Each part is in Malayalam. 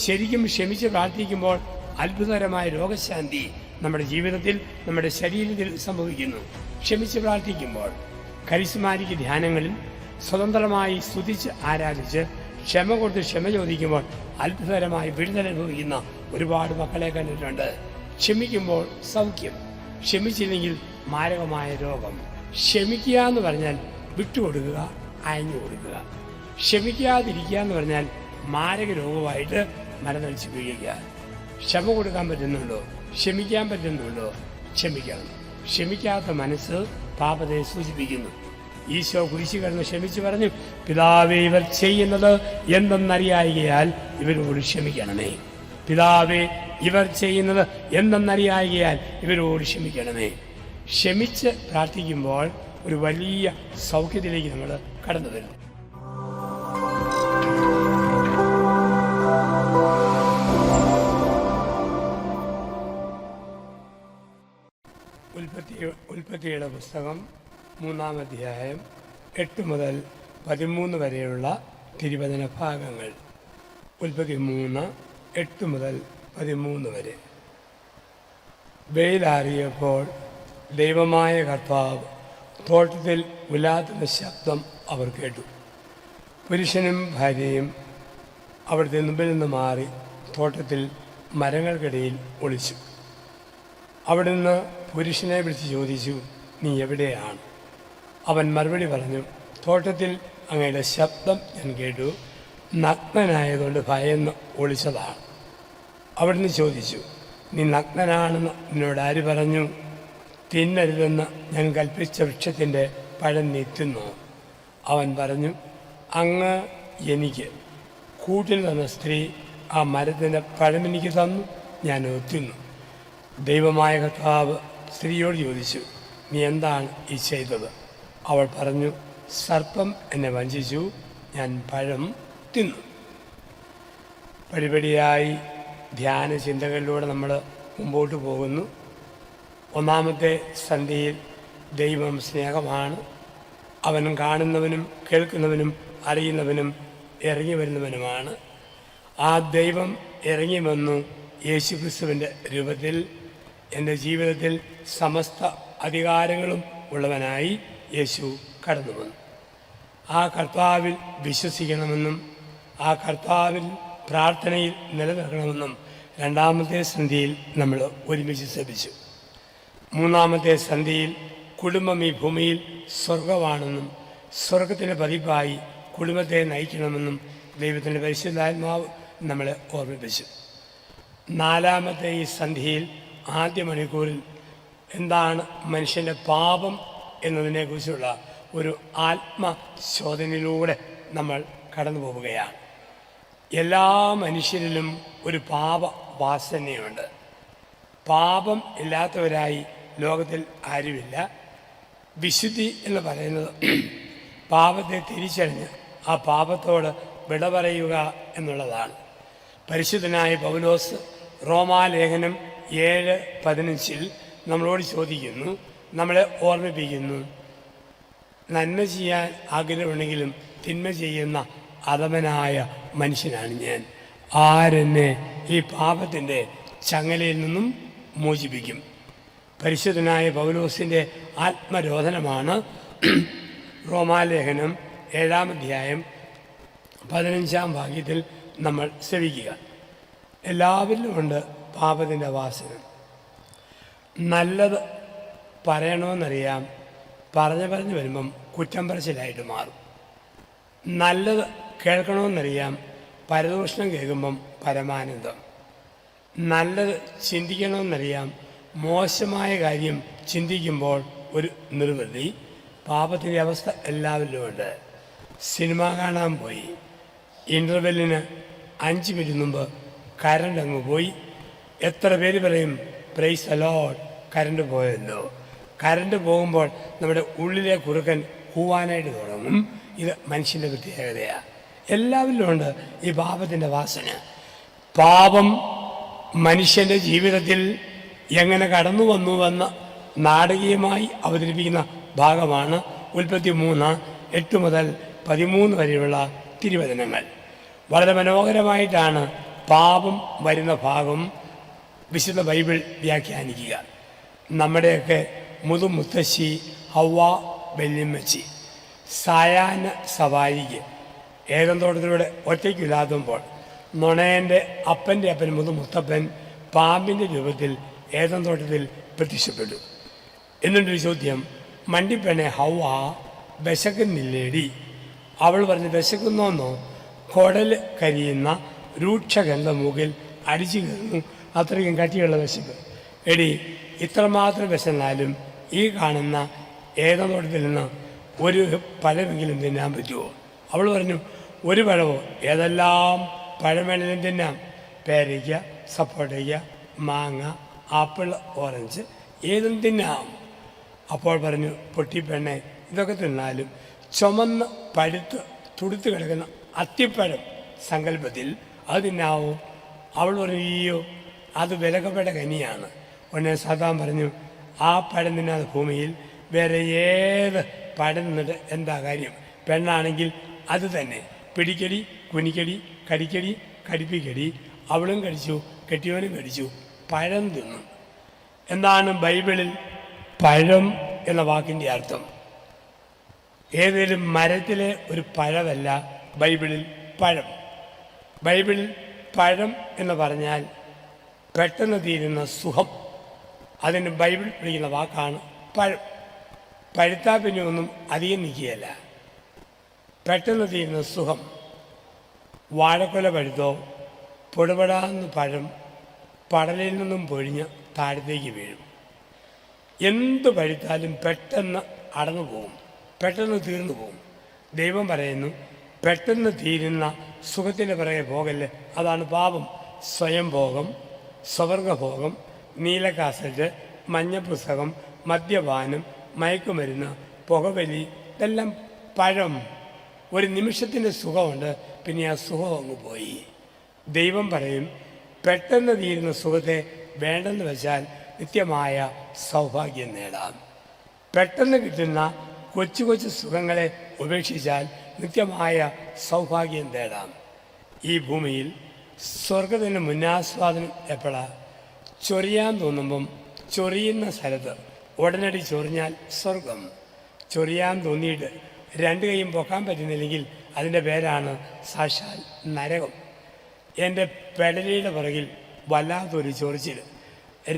ശരിക്കും ക്ഷമിച്ച് പ്രാർത്ഥിക്കുമ്പോൾ അത്ഭുതകരമായ രോഗശാന്തി നമ്മുടെ ജീവിതത്തിൽ, നമ്മുടെ ശരീരത്തിൽ സംഭവിക്കുന്നു. ക്ഷമിച്ച് പ്രാർത്ഥിക്കുമ്പോൾ കരിസ്മാറ്റിക് ധ്യാനങ്ങളിൽ സ്വതന്ത്രമായി സ്തുതിച്ച് ആരാധിച്ച് ക്ഷമ കൊടുത്ത് ക്ഷമ ചോദിക്കുമ്പോൾ അത്ഭുതകരമായി വിടുതൽ അനുഭവിക്കുന്ന ഒരുപാട് മക്കളെ കണ്ടിട്ടുണ്ട്. ക്ഷമിക്കുമ്പോൾ സൗഖ്യം, ക്ഷമിച്ചില്ലെങ്കിൽ മാരകമായ രോഗം. ക്ഷമിക്കുക എന്ന് പറഞ്ഞാൽ വിട്ടുകൊടുക്കുക, അയഞ്ഞു കൊടുക്കുക. ക്ഷമിക്കാതിരിക്കുക എന്ന് പറഞ്ഞാൽ മാരക രോഗമായിട്ട് മരനടിച്ച് വീഴുക. ക്ഷമ കൊടുക്കാൻ പറ്റുന്നുണ്ടോ? ക്ഷമിക്കാൻ പറ്റുന്നുണ്ടോ? ക്ഷമിക്കണം. ക്ഷമിക്കാത്ത മനസ്സ് പാപത്തെ സൂചിപ്പിക്കുന്നു. ഈശോ കുരിശിൽ കിടന്ന് ക്ഷമിച്ചു പറഞ്ഞു, പിതാവേ, ഇവർ ചെയ്യുന്നത് എന്തെന്നറിയായികയാൽ ഇവരോട് ക്ഷമിക്കണമേ. പിതാവേ, ഇവർ ചെയ്യുന്നത് എന്തെന്നറിയായികയാൽ ഇവരോട് ക്ഷമിക്കണമേ. ക്ഷമിച്ച് പ്രാർത്ഥിക്കുമ്പോൾ ഒരു വലിയ സൗഖ്യത്തിലേക്ക് നമ്മൾ കടന്നു വരുന്നു. ഉൽപ്പത്തിയുടെ പുസ്തകം 3-ാം അധ്യായം 8 മുതൽ 13 വരെയുള്ള തിരുവചന ഭാഗങ്ങൾ. ഉൽപ്പത്തി 3, 8 മുതൽ 13 വരെ. വെയിലാറിയപ്പോൾ ദൈവമായ കർത്താവ് തോട്ടത്തിൽ ഉലാത്തുന്ന ശബ്ദം അവർ കേട്ടു. പുരുഷനും ഭാര്യയും അവിടുത്തെ മുമ്പിൽ നിന്ന് മാറി തോട്ടത്തിൽ മരങ്ങൾക്കിടയിൽ ഒളിച്ചു. അവിടുന്ന് പുരുഷനെ വിളിച്ച് ചോദിച്ചു, നീ എവിടെയാണ്? അവൻ മറുപടി പറഞ്ഞു, തോട്ടത്തിൽ അങ്ങയുടെ ശബ്ദം ഞാൻ കേട്ടു, നഗ്നനായതുകൊണ്ട് ഭയന്ന് ഒളിച്ചതാണ്. അവിടുന്ന് ചോദിച്ചു, നീ നഗ്നനാണെന്ന് എന്നോട് ആര് പറഞ്ഞു? തിന്നരുതെന്ന് ഞാൻ കൽപ്പിച്ച വൃക്ഷത്തിൻ്റെ പഴം നീ തിന്നോ? അവൻ പറഞ്ഞു, അങ്ങ് എനിക്ക് കൂട്ടിൽ തന്ന സ്ത്രീ ആ മരത്തിൻ്റെ പഴം എനിക്ക് തന്നു, ഞാനത് തിന്നു. ദൈവമായ കർത്താവ് സ്ത്രീയോട് ചോദിച്ചു, നീ എന്താണ് ഈ ചെയ്തത്? അവൾ പറഞ്ഞു, സർപ്പം എന്നെ വഞ്ചിച്ചു, ഞാൻ പഴം തിന്നു. പടിപടിയായി ധ്യാന ചിന്തകളിലൂടെ നമ്മൾ മുമ്പോട്ട് പോകുന്നു. 1-ാമത്തെ സന്ധിയിൽ ദൈവം സ്നേഹമാണ്. അവൻ കാണുന്നവനും കേൾക്കുന്നവനും അറിയുന്നവനും ഇറങ്ങി വരുന്നവനുമാണ്. ആ ദൈവം ഇറങ്ങി വന്നു യേശുക്രിസ്തുവിൻ്റെ രൂപത്തിൽ എൻ്റെ ജീവിതത്തിൽ സമസ്ത അധികാരങ്ങളും ഉള്ളവനായി യേശു കടന്നു വന്നു. ആ കർത്താവിൽ വിശ്വസിക്കണമെന്നും ആ കർത്താവിൽ പ്രാർത്ഥനയിൽ നിലനിൽക്കണമെന്നും 2-ാമത്തെ സന്ധിയിൽ നമ്മൾ ഒരുമിച്ച് ശ്രമിച്ചു. 3-ാമത്തെ സന്ധിയിൽ കുടുംബം ഈ ഭൂമിയിൽ സ്വർഗമാണെന്നും സ്വർഗത്തിൻ്റെ പതിപ്പായി കുടുംബത്തെ നയിക്കണമെന്നും ദൈവത്തിൻ്റെ പരിശുദ്ധാത്മാവ് നമ്മളെ ഓർമ്മിപ്പിച്ചു. 4-ാമത്തെ ഈ സന്ധിയിൽ ആദ്യ മണിക്കൂറിൽ എന്താണ് മനുഷ്യൻ്റെ പാപം എന്നതിനെക്കുറിച്ചുള്ള ഒരു ആത്മശോധനയിലൂടെ നമ്മൾ കടന്നു പോവുകയാണ്. എല്ലാ മനുഷ്യരിലും ഒരു പാപ വാസനയുണ്ട്. പാപം ഇല്ലാത്തവരായി ലോകത്തിൽ ആരുമില്ല. വിശുദ്ധി എന്ന് പറയുന്നത് പാപത്തെ തിരിച്ചറിഞ്ഞ് ആ പാപത്തോട് വിട പറയുക എന്നുള്ളതാണ്. പരിശുദ്ധനായ പൗലോസ് റോമാലേഖനം 7:15 നമ്മളോട് ചോദിക്കുന്നു, നമ്മളെ ഓർമ്മിപ്പിക്കുന്നു, നന്മ ചെയ്യാൻ ആഗ്രഹമുണ്ടെങ്കിലും തിന്മ ചെയ്യുന്ന അധമനായ മനുഷ്യനാണ് ഞാൻ. ആരെന്നെ ഈ പാപത്തിൻ്റെ ചങ്ങലയിൽ നിന്നും മോചിപ്പിക്കും? പരിശുദ്ധനായ പൗലോസിൻ്റെ ആത്മരോധനമാണ് റോമാലേഖനം 7-ാം അധ്യായം 15-ാം വാക്യത്തിൽ നമ്മൾ ശ്രവിക്കുക. എല്ലാവരിലും ഉണ്ട് പാപത്തിൻ്റെ വാസന. നല്ലത് പറയണമെന്നറിയാം, പറഞ്ഞു വരുമ്പം കുറ്റം പറച്ചിലായിട്ട് മാറും. നല്ലത് കേൾക്കണമെന്നറിയാം, പരദൂഷണം കേൾക്കുമ്പം പരമാനന്ദം. നല്ലത് ചിന്തിക്കണമെന്നറിയാം, മോശമായ കാര്യം ചിന്തിക്കുമ്പോൾ ഒരു നിർവൃതി. പാപത്തിൻ്റെ അവസ്ഥ എല്ലാവരിലും ഉണ്ട്. സിനിമ കാണാൻ പോയി, ഇൻ്റർവെല്ലിന് 5 മിനിറ്റ് മുമ്പ് കറണ്ട് അങ്ങ് പോയി. എത്ര പേര് പറയും, പ്രൈസ് ദി ലോർഡ്, കറണ്ട് പോയല്ലോ. കറണ്ട് പോകുമ്പോൾ നമ്മുടെ ഉള്ളിലെ കുറുക്കൻ കൂവാനായിട്ട് തുടങ്ങും. ഇത് മനുഷ്യൻ്റെ പ്രത്യേകതയാണ്. എല്ലാവരിലും ഉണ്ട് ഈ പാപത്തിൻ്റെ വാസന. പാപം മനുഷ്യൻ്റെ ജീവിതത്തിൽ എങ്ങനെ കടന്നു വന്നുവെന്ന് നാടകീയമായി അവതരിപ്പിക്കുന്ന ഭാഗമാണ് ഉൽപ്പത്തി 3:8 മുതൽ 13 വരെയുള്ള തിരുവചനങ്ങൾ. വളരെ മനോഹരമായിട്ടാണ് പാപം വരുന്ന ഭാഗം വിശുദ്ധ ബൈബിൾ വ്യാഖ്യാനിക്കുക. നമ്മുടെയൊക്കെ മുതുമുത്തശ്ശി ഹവ്വ വല്യമ്മച്ചി സായാഹ്ന സവാരിക്ക് ഏകന്തോട്ടത്തിലൂടെ ഒറ്റയ്ക്കില്ലാതുമ്പോൾ നുണയൻ്റെ അപ്പൻ്റെ അപ്പൻ മുതുമുത്തപ്പൻ പാമ്പിൻ്റെ രൂപത്തിൽ ഏകന്തോട്ടത്തിൽ പ്രത്യക്ഷപ്പെട്ടു. എന്നിട്ടൊരു ചോദ്യം, മണ്ടിപ്പെണ്ണെ ഹവ്വ വിശക്കുന്നില്ലേടി? അവൾ പറഞ്ഞ്, വിശക്കുന്നോന്നോ? കുടൽ കരിയുന്ന രൂക്ഷഗന്ധ മൂക്കിൽ അടിച്ചു കയറുന്നു, അത്രയ്ക്കും കട്ടിയുള്ള വിശപ്പ്. എടി, ഇത്രമാത്രം വിശന്നാലും ഈ കാണുന്ന ഏകന്തോട്ടത്തിൽ നിന്ന് ഒരു പഴമെങ്കിലും തിന്നാൻ പറ്റുമോ? അവൾ പറഞ്ഞു, ഒരു പഴമോ? ഏതെല്ലാം പഴം വേണമെങ്കിലും തിന്നാം. പേരയ്ക്ക, സപ്പോട്ടയ്ക്ക, മാങ്ങ, ആപ്പിൾ, ഓറഞ്ച്, ഏതും തിന്നാം. അപ്പോൾ പറഞ്ഞു, പൊട്ടിപ്പെണ്ണെ, ഇതൊക്കെ തിന്നാലും ചുമന്ന് പഴുത്ത് തുടുത്ത് കിടക്കുന്ന അത്തിപ്പഴം സങ്കല്പത്തിൽ അത് തിന്നാവോ? അവൾ പറഞ്ഞു, അയ്യോ, അത് വിലക്കപ്പെട്ട കനിയാണ്. ഉടനെ സാത്താൻ പറഞ്ഞു, ആ പഴം തിന്നാതെ ഭൂമിയിൽ വേറെ ഏത് പഴം തിന്നിട്ട് എന്താ കാര്യം? പെണ്ണാണെങ്കിൽ അത് തന്നെ, പിടിക്കടി, കുനിക്കടി, കടിക്കടി, കടിപ്പിക്കടി. അവളും കടിച്ചു, കെട്ടിയവനും കടിച്ചു, പഴം തിന്നു. എന്താണ് ബൈബിളിൽ പഴം എന്ന വാക്കിൻ്റെ അർത്ഥം? ഏതെങ്കിലും മരത്തിലെ ഒരു പഴമല്ല ബൈബിളിൽ പഴം. ബൈബിളിൽ പഴം എന്ന് പറഞ്ഞാൽ പെട്ടെന്ന് തീരുന്ന സുഖം. അതിന് ബൈബിൾ വിളിക്കുന്ന വാക്കാണ് പഴം. പഴുത്താൽ പിന്നെ ഒന്നും അധികം നിൽക്കുകയല്ല, പെട്ടെന്ന് തീരുന്ന സുഖം. വാഴക്കൊല പഴുത്തോ പൊടുപടാന്ന് പഴം പടലിൽ നിന്നും പൊഴിഞ്ഞ് താഴത്തേക്ക് വീഴും. എന്ത് പഴുത്താലും പെട്ടെന്ന് അടന്നു പോകും, പെട്ടെന്ന് തീർന്നു പോകും. ദൈവം പറയുന്നു, പെട്ടെന്ന് തീരുന്ന സുഖത്തിൻ്റെ പിറകെ പോകല്ലേ. അതാണ് പാപം. സ്വയംഭോഗം, സ്വവർഗഭോഗം, നീലക്കാസറ്റ്, മഞ്ഞപ്പുസ്തകം, മദ്യപാനം, മയക്കുമരുന്ന്, പുകവലി, ഇതെല്ലാം പഴം. ഒരു നിമിഷത്തിൻ്റെ സുഖമുണ്ട്, പിന്നെ ആ സുഖം അങ്ങ് പോയി. ദൈവം പറയും, പെട്ടെന്ന് തീരുന്ന സുഖത്തെ വേണ്ടെന്ന് വെച്ചാൽ നിത്യമായ സൗഭാഗ്യം നേടാം. പെട്ടെന്ന് കിട്ടുന്ന കൊച്ചു കൊച്ചു സുഖങ്ങളെ ഉപേക്ഷിച്ചാൽ നിത്യമായ സൗഭാഗ്യം നേടാം. ഈ ഭൂമിയിൽ സ്വർഗത്തിൻ്റെ മുന്നാസ്വാദനം എപ്പോഴാണ്? ചൊറിയാൻ തോന്നുമ്പം ചൊറിയുന്ന സ്ഥലത്ത് ഉടനടി ചൊറിഞ്ഞാൽ സ്വർഗം. ചൊറിയാൻ തോന്നിയിട്ട് രണ്ട് കൈയും പൊക്കാൻ പറ്റുന്നില്ലെങ്കിൽ അതിൻ്റെ പേരാണ് സാക്ഷാൽ നരകം. എൻ്റെ പെടലിയുടെ പുറകിൽ വല്ലാത്തൊരു ചൊറിച്ചിൽ.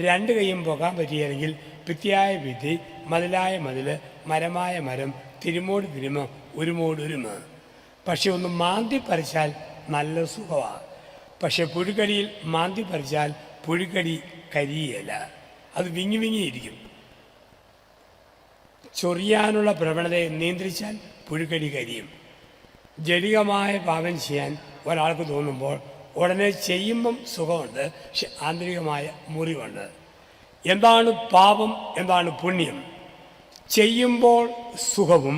രണ്ട് കൈയും പൊക്കാൻ പറ്റിയെങ്കിൽ ഭിത്തിയായ ഭിത്തി, മതിലായ മതിൽ, മരമായ മരം, തിരുമോട് തിരുമ, ഒരുമോട് ഒരുമ. പക്ഷെ ഒന്ന് മാന്തി പറിച്ചാൽ നല്ല സുഖമാണ്. പക്ഷെ പുഴുക്കടിയിൽ മാന്തി പറിച്ചാൽ പുഴുക്കടി കരിയല്ല, അത് വിങ്ങി വിങ്ങിയിരിക്കും. ചൊറിയാനുള്ള പ്രവണതയെ നിയന്ത്രിച്ചാൽ പുഴുക്കടി കരിയും. ജടികമായ പാപം ചെയ്യാൻ ഒരാൾക്ക് തോന്നുമ്പോൾ ഉടനെ ചെയ്യുമ്പം സുഖമുണ്ട്, പക്ഷെ ആന്തരികമായ മുറിവുണ്ട്. എന്താണ് പാപം, എന്താണ് പുണ്യം? ചെയ്യുമ്പോൾ സുഖവും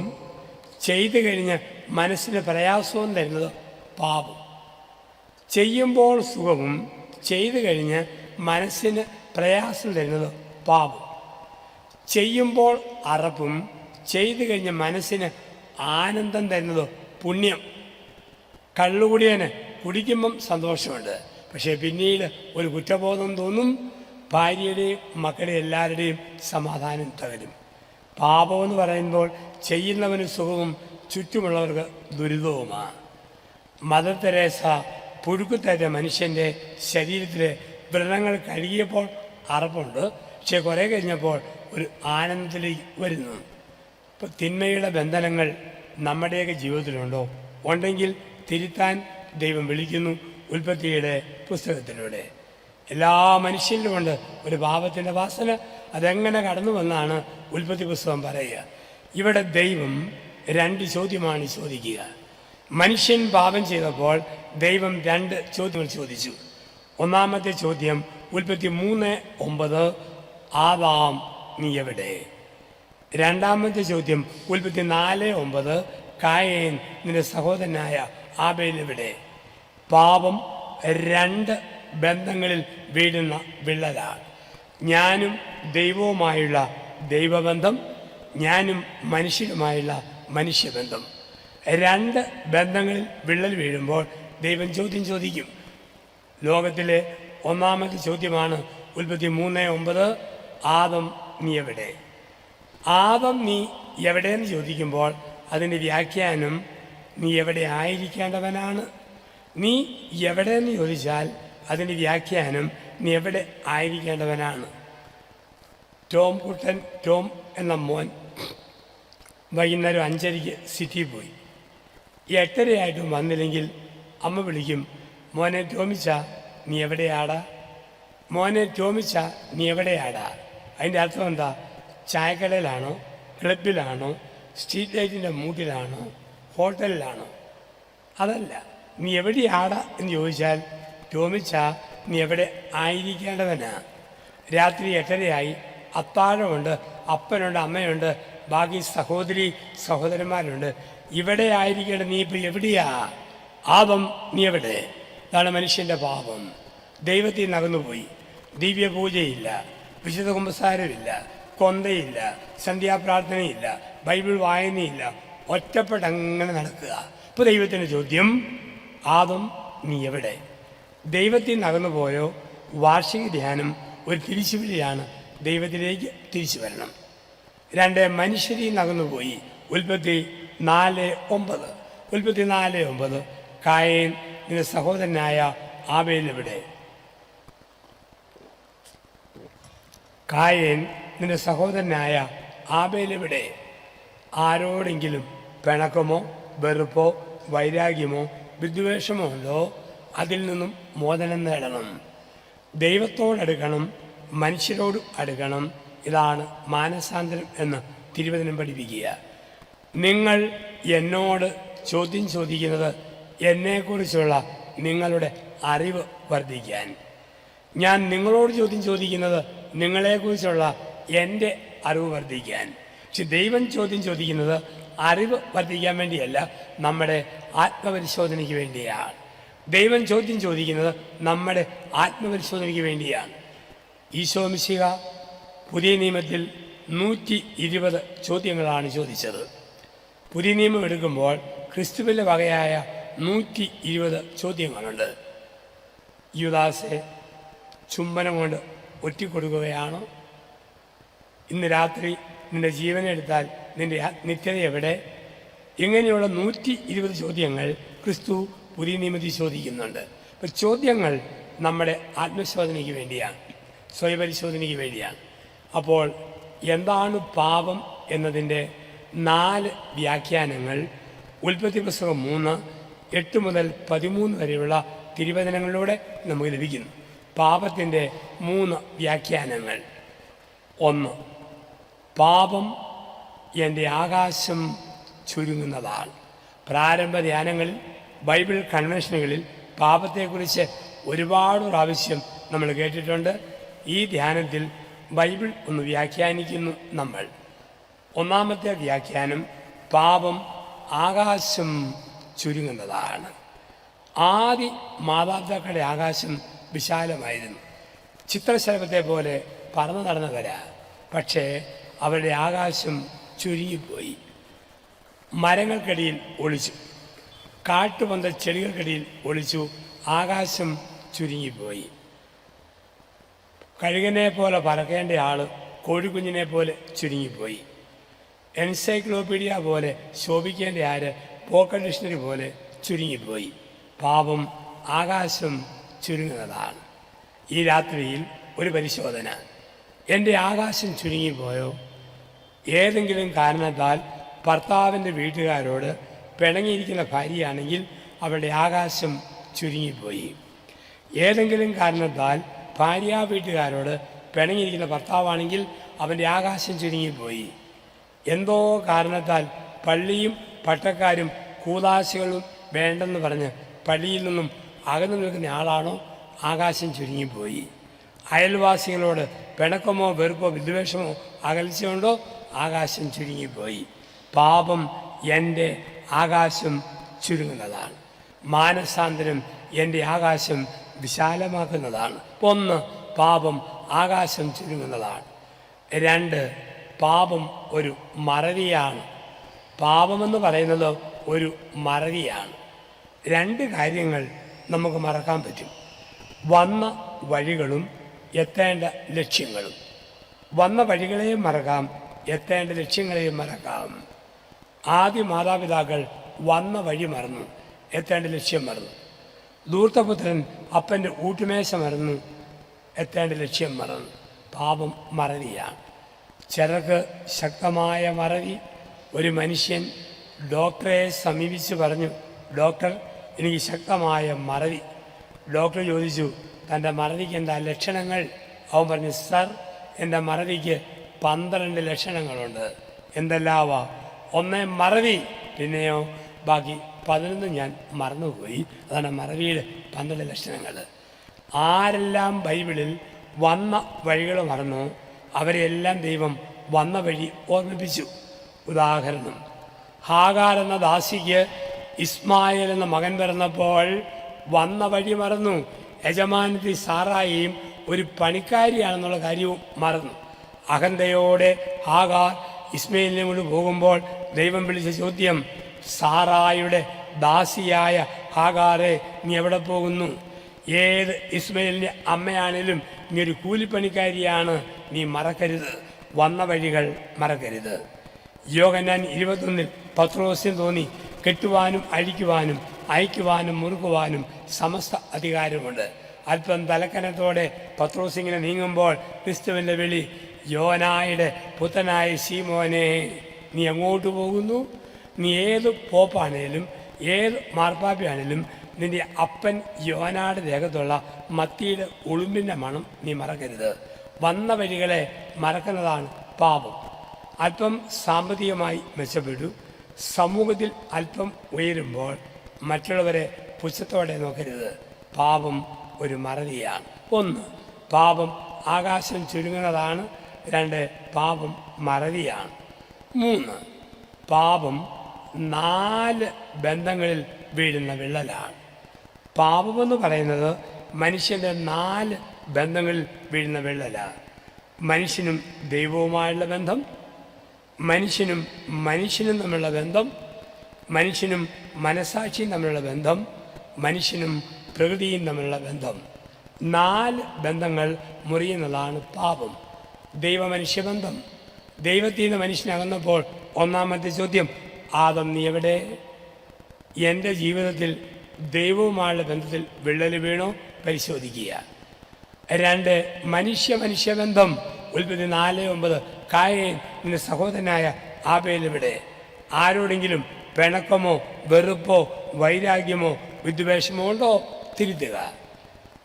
ചെയ്തു കഴിഞ്ഞ് മനസ്സിന് പ്രയാസവും തരുന്നത് പാപം. ചെയ്യുമ്പോൾ സുഖവും ചെയ്തു കഴിഞ്ഞ് മനസ്സിന് പ്രയാസം തരുന്നത് പാപം. ചെയ്യുമ്പോൾ അറപ്പും ചെയ്തു കഴിഞ്ഞ് മനസ്സിന് ആനന്ദം തരുന്നത് പുണ്യം. കള്ളുകുടിയന് കുടിക്കുമ്പം സന്തോഷമുണ്ട്, പക്ഷേ പിന്നീട് ഒരു കുറ്റബോധം തോന്നും, ഭാര്യയുടെയും മക്കളുടെയും എല്ലാവരുടെയും സമാധാനം തകരും. പാപമെന്ന് പറയുമ്പോൾ ചെയ്യുന്നവന് സുഖവും ചുറ്റുമുള്ളവർക്ക് ദുരിതവുമാണ്. മദർ തെരേസ പുഴുക്കുത്തേറ്റ മനുഷ്യൻ്റെ ശരീരത്തിലെ വ്രണങ്ങൾ കഴുകിയപ്പോൾ അറപ്പുണ്ട്, പക്ഷേ കുറേ കഴിഞ്ഞപ്പോൾ ഒരു ആനന്ദത്തിലേക്ക് വരുന്നു. ഇപ്പോൾ തിന്മയുടെ ബന്ധനങ്ങൾ നമ്മുടെയൊക്കെ ജീവിതത്തിലുണ്ടോ? ഉണ്ടെങ്കിൽ തിരുത്താൻ ദൈവം വിളിക്കുന്നു ഉൽപ്പത്തിയുടെ പുസ്തകത്തിലൂടെ. എല്ലാ മനുഷ്യരിലും കൊണ്ട് ഒരു പാപത്തിൻ്റെ വാസന. അതെങ്ങനെ കടന്നു വന്നാണ് ഉൽപ്പത്തി പുസ്തകം പറയുക. ഇവിടെ ദൈവം രണ്ട് ചോദ്യമാണ് ചോദിക്കുക. മനുഷ്യൻ പാപം ചെയ്തപ്പോൾ ദൈവം രണ്ട് ചോദ്യങ്ങൾ ചോദിച്ചു. ഒന്നാമത്തെ ചോദ്യം ഉൽപ്പത്തി 3:9, ആദാം നീ എവിടെ? രണ്ടാമത്തെ ചോദ്യം ഉൽപ്പത്തി 4:9, കായേൻ നിന്റെ സഹോദരനായ ആബേൽ എവിടെ? പാപം രണ്ട് ബന്ധങ്ങളിൽ വീഴുന്ന വിള്ളലാണ്. ഞാനും ദൈവവുമായുള്ള ദൈവബന്ധം, ഞാനും മനുഷ്യരുമായുള്ള മനുഷ്യബന്ധം. രണ്ട് ബന്ധങ്ങളിൽ വിള്ളൽ വീഴുമ്പോൾ ദൈവം ചോദ്യം ചോദിക്കും. ലോകത്തിലെ ഒന്നാമത്തെ ചോദ്യമാണ് ഉൽപ്പത്തി 3:9, ആദം നീ എവിടെ? ആദം നീ എവിടെയെന്ന് ചോദിക്കുമ്പോൾ അതിൻ്റെ വ്യാഖ്യാനം നീ എവിടെ ആയിരിക്കേണ്ടവനാണ്. നീ എവിടെയെന്ന് ചോദിച്ചാൽ അതിൻ്റെ വ്യാഖ്യാനം നീ എവിടെ ആയിരിക്കേണ്ടവനാണ്. ടോം എന്ന മോൻ വൈകുന്നേരം 5:30 സിറ്റിയിൽ പോയി. 8:30 വന്നില്ലെങ്കിൽ അമ്മ വിളിക്കും, മോനെ ടോമിച്ച നീ എവിടെയാടാ, മോനെ ടോമിച്ച നീ എവിടെയാടാ. അതിൻ്റെ അർത്ഥം എന്താ? ചായക്കടയിലാണോ, ക്ലബിലാണോ, സ്ട്രീറ്റ് ലൈറ്റിൻ്റെ മൂട്ടിലാണോ, ഹോട്ടലിലാണോ? അതല്ല. നീ എവിടെയാടാ എന്ന് ചോദിച്ചാൽ ടോമിച്ച നീ എവിടെ ആയിരിക്കേണ്ടവനാ. രാത്രി 8:30 അത്താഴമുണ്ട്, അപ്പനുണ്ട്, അമ്മയുണ്ട്, ബാക്കി സഹോദരന്മാരുണ്ട്. ഇവിടെ ആയിരിക്കേണ്ട നീ ഇപ്പം എവിടെയാ? ആദം നീ എവിടെ? ഇതാണ് മനുഷ്യൻ്റെ പാപം. ദൈവത്തിൽ നിന്ന് അകന്നുപോയി. ദിവ്യപൂജയില്ല, വിശുദ്ധ കുമ്പസാരമില്ല, കൊന്തയില്ല, സന്ധ്യാപ്രാർത്ഥനയില്ല, ബൈബിൾ വായനയില്ല, ഒറ്റപ്പെട്ടങ്ങനെ നടക്കുക. ഇപ്പോൾ ദൈവത്തിൻ്റെ ചോദ്യം, ആദം നീ എവിടെ? ദൈവത്തിൽ നിന്ന് അകന്നു പോയോ? വാർഷിക ധ്യാനം ഒരു തിരിച്ചുവിളിയാണ്. ദൈവത്തിലേക്ക് തിരിച്ചു വരണം. 2, മനുഷ്യരിൽ നിന്ന് അകന്നുപോയി. ഉൽപ്പത്തി 4:9 കായേൻ നിന്റെ സഹോദരനായ ആബേൽ എവിടെ? കായേൻ നിന്റെ സഹോദരനായ ആബേൽ എവിടെ? ആരോടെങ്കിലും പിണക്കമോ വെറുപ്പോ വൈരാഗ്യമോ വിദ്വേഷമോ ഉണ്ടോ? അതിൽ നിന്നും മോചനം നേടണം. ദൈവത്തോടടുക്കണം, മനുഷ്യരോട് അടുക്കണം. ഇതാണ് മാനസാന്തരം എന്ന് തിരുവചനം പഠിപ്പിക്കുക. നിങ്ങൾ എന്നോട് ചോദ്യം ചോദിക്കുന്നത് എന്നെക്കുറിച്ചുള്ള നിങ്ങളുടെ അറിവ് വർദ്ധിക്കാൻ. ഞാൻ നിങ്ങളോട് ചോദ്യം ചോദിക്കുന്നത് നിങ്ങളെക്കുറിച്ചുള്ള എൻ്റെ അറിവ് വർദ്ധിക്കാൻ. പക്ഷെ ദൈവം ചോദ്യം ചോദിക്കുന്നത് അറിവ് വർദ്ധിക്കാൻ വേണ്ടിയല്ല, നമ്മുടെ ആത്മപരിശോധനയ്ക്ക് വേണ്ടിയാണ്. ദൈവം ചോദ്യം ചോദിക്കുന്നത് നമ്മുടെ ആത്മപരിശോധനയ്ക്ക് വേണ്ടിയാണ്. ഈശോ മിശിഹ പുതിയ നിയമത്തിൽ 120 ചോദ്യങ്ങളാണ് ചോദിച്ചത്. പുതിയ നിയമം എടുക്കുമ്പോൾ ക്രിസ്തുവിൻ്റെ വകയായ 120 ചോദ്യങ്ങളുണ്ട്. യൂദാസെ ചുംബനം കൊണ്ട് ഒറ്റിക്കൊടുക്കുകയാണോ? ഇന്ന് രാത്രി നിൻ്റെ ജീവനെടുത്താൽ നിൻ്റെ നിത്യത എവിടെ? ഇങ്ങനെയുള്ള 120 ചോദ്യങ്ങൾ ക്രിസ്തു പുതിയ നിയമത്തിൽ ചോദിക്കുന്നുണ്ട്. അപ്പോൾ ചോദ്യങ്ങൾ നമ്മുടെ ആത്മശോധനയ്ക്ക് വേണ്ടിയാണ്, സ്വയപരിശോധനയ്ക്ക് വേണ്ടിയാണ്. അപ്പോൾ എന്താണ് പാപം എന്നതിൻ്റെ 4 വ്യാഖ്യാനങ്ങൾ ഉൽപ്പത്തി പുസ്തകം 3:8 മുതൽ 13 വരെയുള്ള തിരുവചനങ്ങളിലൂടെ നമുക്ക് ലഭിക്കുന്നു. പാപത്തിൻ്റെ 3 വ്യാഖ്യാനങ്ങൾ. 1, പാപം എൻ്റെ ആകാശം ചുരുങ്ങുന്നതാണ്. പ്രാരംഭ ധ്യാനങ്ങളിൽ, ബൈബിൾ കൺവെൻഷനുകളിൽ പാപത്തെക്കുറിച്ച് ഒരുപാട് പ്രാവശ്യം നമ്മൾ കേട്ടിട്ടുണ്ട്. ഈ ധ്യാനത്തിൽ ബൈബിൾ ഒന്ന് വ്യാഖ്യാനിക്കുന്നു നമ്മൾ. 1-ാമത്തെ വ്യാഖ്യാനം, പാപം ആകാശം ചുരുങ്ങുന്നതാണ്. ആദി മാതാപിതാക്കളുടെ ആകാശം വിശാലമായിരുന്നു, ചിത്രശലഭത്തെ പോലെ പറന്നു നടന്നവരാ. പക്ഷേ അവരുടെ ആകാശം ചുരുങ്ങിപ്പോയി. മരങ്ങൾക്കിടയിൽ ഒളിച്ചു, കാട്ടുപന്ത ചെടികൾക്കിടയിൽ ഒളിച്ചു, ആകാശം ചുരുങ്ങിപ്പോയി. കഴുകനെ പോലെ പറക്കേണ്ട ആൾ കോഴിക്കുഞ്ഞിനെ പോലെ ചുരുങ്ങിപ്പോയി. എൻസൈക്ലോപീഡിയ പോലെ ശോഭിക്കേണ്ട ആര് പോക്കറ്റ് ഡിക്ഷണറി പോലെ ചുരുങ്ങിപ്പോയി. പാപം ആകാശം ചുരുങ്ങുന്നതാണ്. ഈ രാത്രിയിൽ ഒരു പരിശോധന. എൻ്റെ ആകാശം ചുരുങ്ങിപ്പോയോ? ഏതെങ്കിലും കാരണത്താൽ ഭർത്താവിൻ്റെ വീട്ടുകാരോട് പിണങ്ങിയിരിക്കുന്ന ഭാര്യയാണെങ്കിൽ അവരുടെ ആകാശം ചുരുങ്ങിപ്പോയി. ഏതെങ്കിലും കാരണത്താൽ ഭാര്യ വീട്ടുകാരോട് പിണങ്ങിയിരിക്കുന്ന ഭർത്താവാണെങ്കിൽ അവൻ്റെ ആകാശം ചുരുങ്ങിപ്പോയി. എന്തോ കാരണത്താൽ പള്ളിയും പട്ടക്കാരും കൂതാശകളും വേണ്ടെന്ന് പറഞ്ഞ് പള്ളിയിൽ നിന്നും അകന്നു നിൽക്കുന്ന ആളാണോ? ആകാശം ചുരുങ്ങിപ്പോയി. അയൽവാസികളോട് പിണക്കമോ വെറുപ്പോ വിദ്വേഷമോ അകൽച്ചയുണ്ടോ? ആകാശം ചുരുങ്ങിപ്പോയി. പാപം എൻ്റെ ആകാശം ചുരുങ്ങുന്നതാണ്. മാനസാന്തരം എൻ്റെ ആകാശം വിശാലമാക്കുന്നതാണ്. 1, പാപം ആകാശം ചുരുങ്ങുന്നതാണ്. 2, പാപം ഒരു മറവിയാണ്. പാപമെന്ന് പറയുന്നത് ഒരു മറവിയാണ്. 2 കാര്യങ്ങൾ നമുക്ക് മറക്കാൻ പറ്റും. വന്ന വഴികളും എത്തേണ്ട ലക്ഷ്യങ്ങളും. വന്ന വഴികളെയും മറക്കാം, എത്തേണ്ട ലക്ഷ്യങ്ങളെയും മറക്കാം. ആദ്യ മാതാപിതാക്കൾ വന്ന വഴി മറന്നു, എത്തേണ്ട ലക്ഷ്യം മറന്നു. ധൂർത്തപുത്രൻ അപ്പൻ്റെ ഊട്ടുമേശ മറന്നു, എത്തേണ്ട ലക്ഷ്യം മറന്നു. പാപം മറവിയാണ്. ചിലർക്ക് ശക്തമായ മറവി. ഒരു മനുഷ്യൻ ഡോക്ടറെ സമീപിച്ച് പറഞ്ഞു, ഡോക്ടർ, എനിക്ക് ശക്തമായ മറവി. ഡോക്ടർ ചോദിച്ചു, തൻ്റെ മറവിക്ക് എന്താ ലക്ഷണങ്ങൾ? അവൻ പറഞ്ഞു, സർ, എൻ്റെ മറവിക്ക് 12 ലക്ഷണങ്ങളുണ്ട്. എന്തെല്ലാവാ? 1 മറവി, പിന്നെയോ ബാക്കി 11 ഞാൻ മറന്നുപോയി. അതാണ് മറവിയുടെ 12 ലക്ഷണങ്ങൾ. ആരെല്ലാം ബൈബിളിൽ വന്ന വഴികൾ മറന്നു, അവരെല്ലാം ദൈവം വന്ന വഴി ഓർമ്മിപ്പിച്ചു. ഉദാഹരണം, ഹാഗാർ എന്ന ദാസിക്ക് ഇസ്മായേൽ എന്ന മകൻ പിറന്നപ്പോൾ വന്ന വഴി മറന്നു. യജമാനത്തി സാറായിയും ഒരു പണിക്കാരിയാണെന്നുള്ള കാര്യവും മറന്നു. അഹന്തയോടെ ഹാഗാർ ഇസ്മായേലിനെ കൊണ്ട് പോകുമ്പോൾ ദൈവം വിളിച്ച ചോദ്യം, സാറായുടെ ദാസിയായ ഹാഗാറെ, നീ എവിടെ പോകുന്നു? ഏത് ഇസ്മായേലിൻ്റെ അമ്മയാണേലും നീ ഒരു കൂലിപ്പണിക്കാരിയാണ്, നീ മറക്കരുത്. വന്ന വഴികൾ മറക്കരുത്. യോഹന്നാൻ 21 പത്രോസിന് തോന്നി, കെട്ടുവാനും അഴിക്കുവാനും അയക്കുവാനും മുറുക്കുവാനും സമസ്ത അധികാരമുണ്ട്. അല്പം തലക്കനത്തോടെ പത്രോസ് ഇങ്ങനെ നീങ്ങുമ്പോൾ ക്രിസ്തുവിൻ്റെ വിളി, യോനായുടെ പുത്രനായ ശീമോനെ, നീ എങ്ങോട്ട് പോകുന്നു? നീ ഏത് പോപ്പാണേലും ഏത് മാർപ്പാപ്പയാണേലും നിൻ്റെ അപ്പൻ യോനായുടെ ദേഹത്തുള്ള മത്തിയുടെ ഉളുമ്പിൻ്റെ മണം നീ മറക്കരുത്. വന്ന വഴികളെ മറക്കുന്നതാണ് പാപം. അല്പം സാമ്പത്തികമായി മെച്ചപ്പെട്ടു, സമൂഹത്തിൽ അല്പം ഉയരുമ്പോൾ മറ്റുള്ളവരെ പുച്ഛത്തോടെ നോക്കരുത്. പാപം ഒരു മറവിയാണ്. 1, പാപം ആകാശം ചുരുങ്ങുന്നതാണ്. 2, പാപം മറവിയാണ്. 3, പാപം 4 ബന്ധങ്ങളിൽ വീഴുന്ന വിള്ളലാണ്. പാപമെന്ന് പറയുന്നത് മനുഷ്യൻ്റെ 4 ബന്ധങ്ങളിൽ വീഴുന്ന വിള്ളലാണ്. മനുഷ്യനും ദൈവവുമായുള്ള ബന്ധം, മനുഷ്യനും മനുഷ്യനും തമ്മിലുള്ള ബന്ധം, മനുഷ്യനും മനസാക്ഷിയും തമ്മിലുള്ള ബന്ധം, മനുഷ്യനും പ്രകൃതിയും തമ്മിലുള്ള ബന്ധം. 4 ബന്ധങ്ങൾ മുറിയുന്നതാണ് പാപം. ദൈവ-മനുഷ്യബന്ധം. ദൈവത്തിൽ നിന്ന് മനുഷ്യനകന്നപ്പോൾ ഒന്നാമത്തെ ചോദ്യം, ആദം നീ എവിടെ? എൻ്റെ ജീവിതത്തിൽ ദൈവവുമായുള്ള ബന്ധത്തിൽ വിള്ളൽ വീണോ പരിശോധിക്കുക. 2, മനുഷ്യബന്ധം. ഉൽപ്പത്തി 4:9, കായേൻ നിന്റെ സഹോദരനായ ആബേൽ എവിടെ? ആരോടെങ്കിലും പിണക്കമോ വെറുപ്പോ വൈരാഗ്യമോ വിദ്വേഷമോ ഉണ്ടോ? തിരുത്തുക.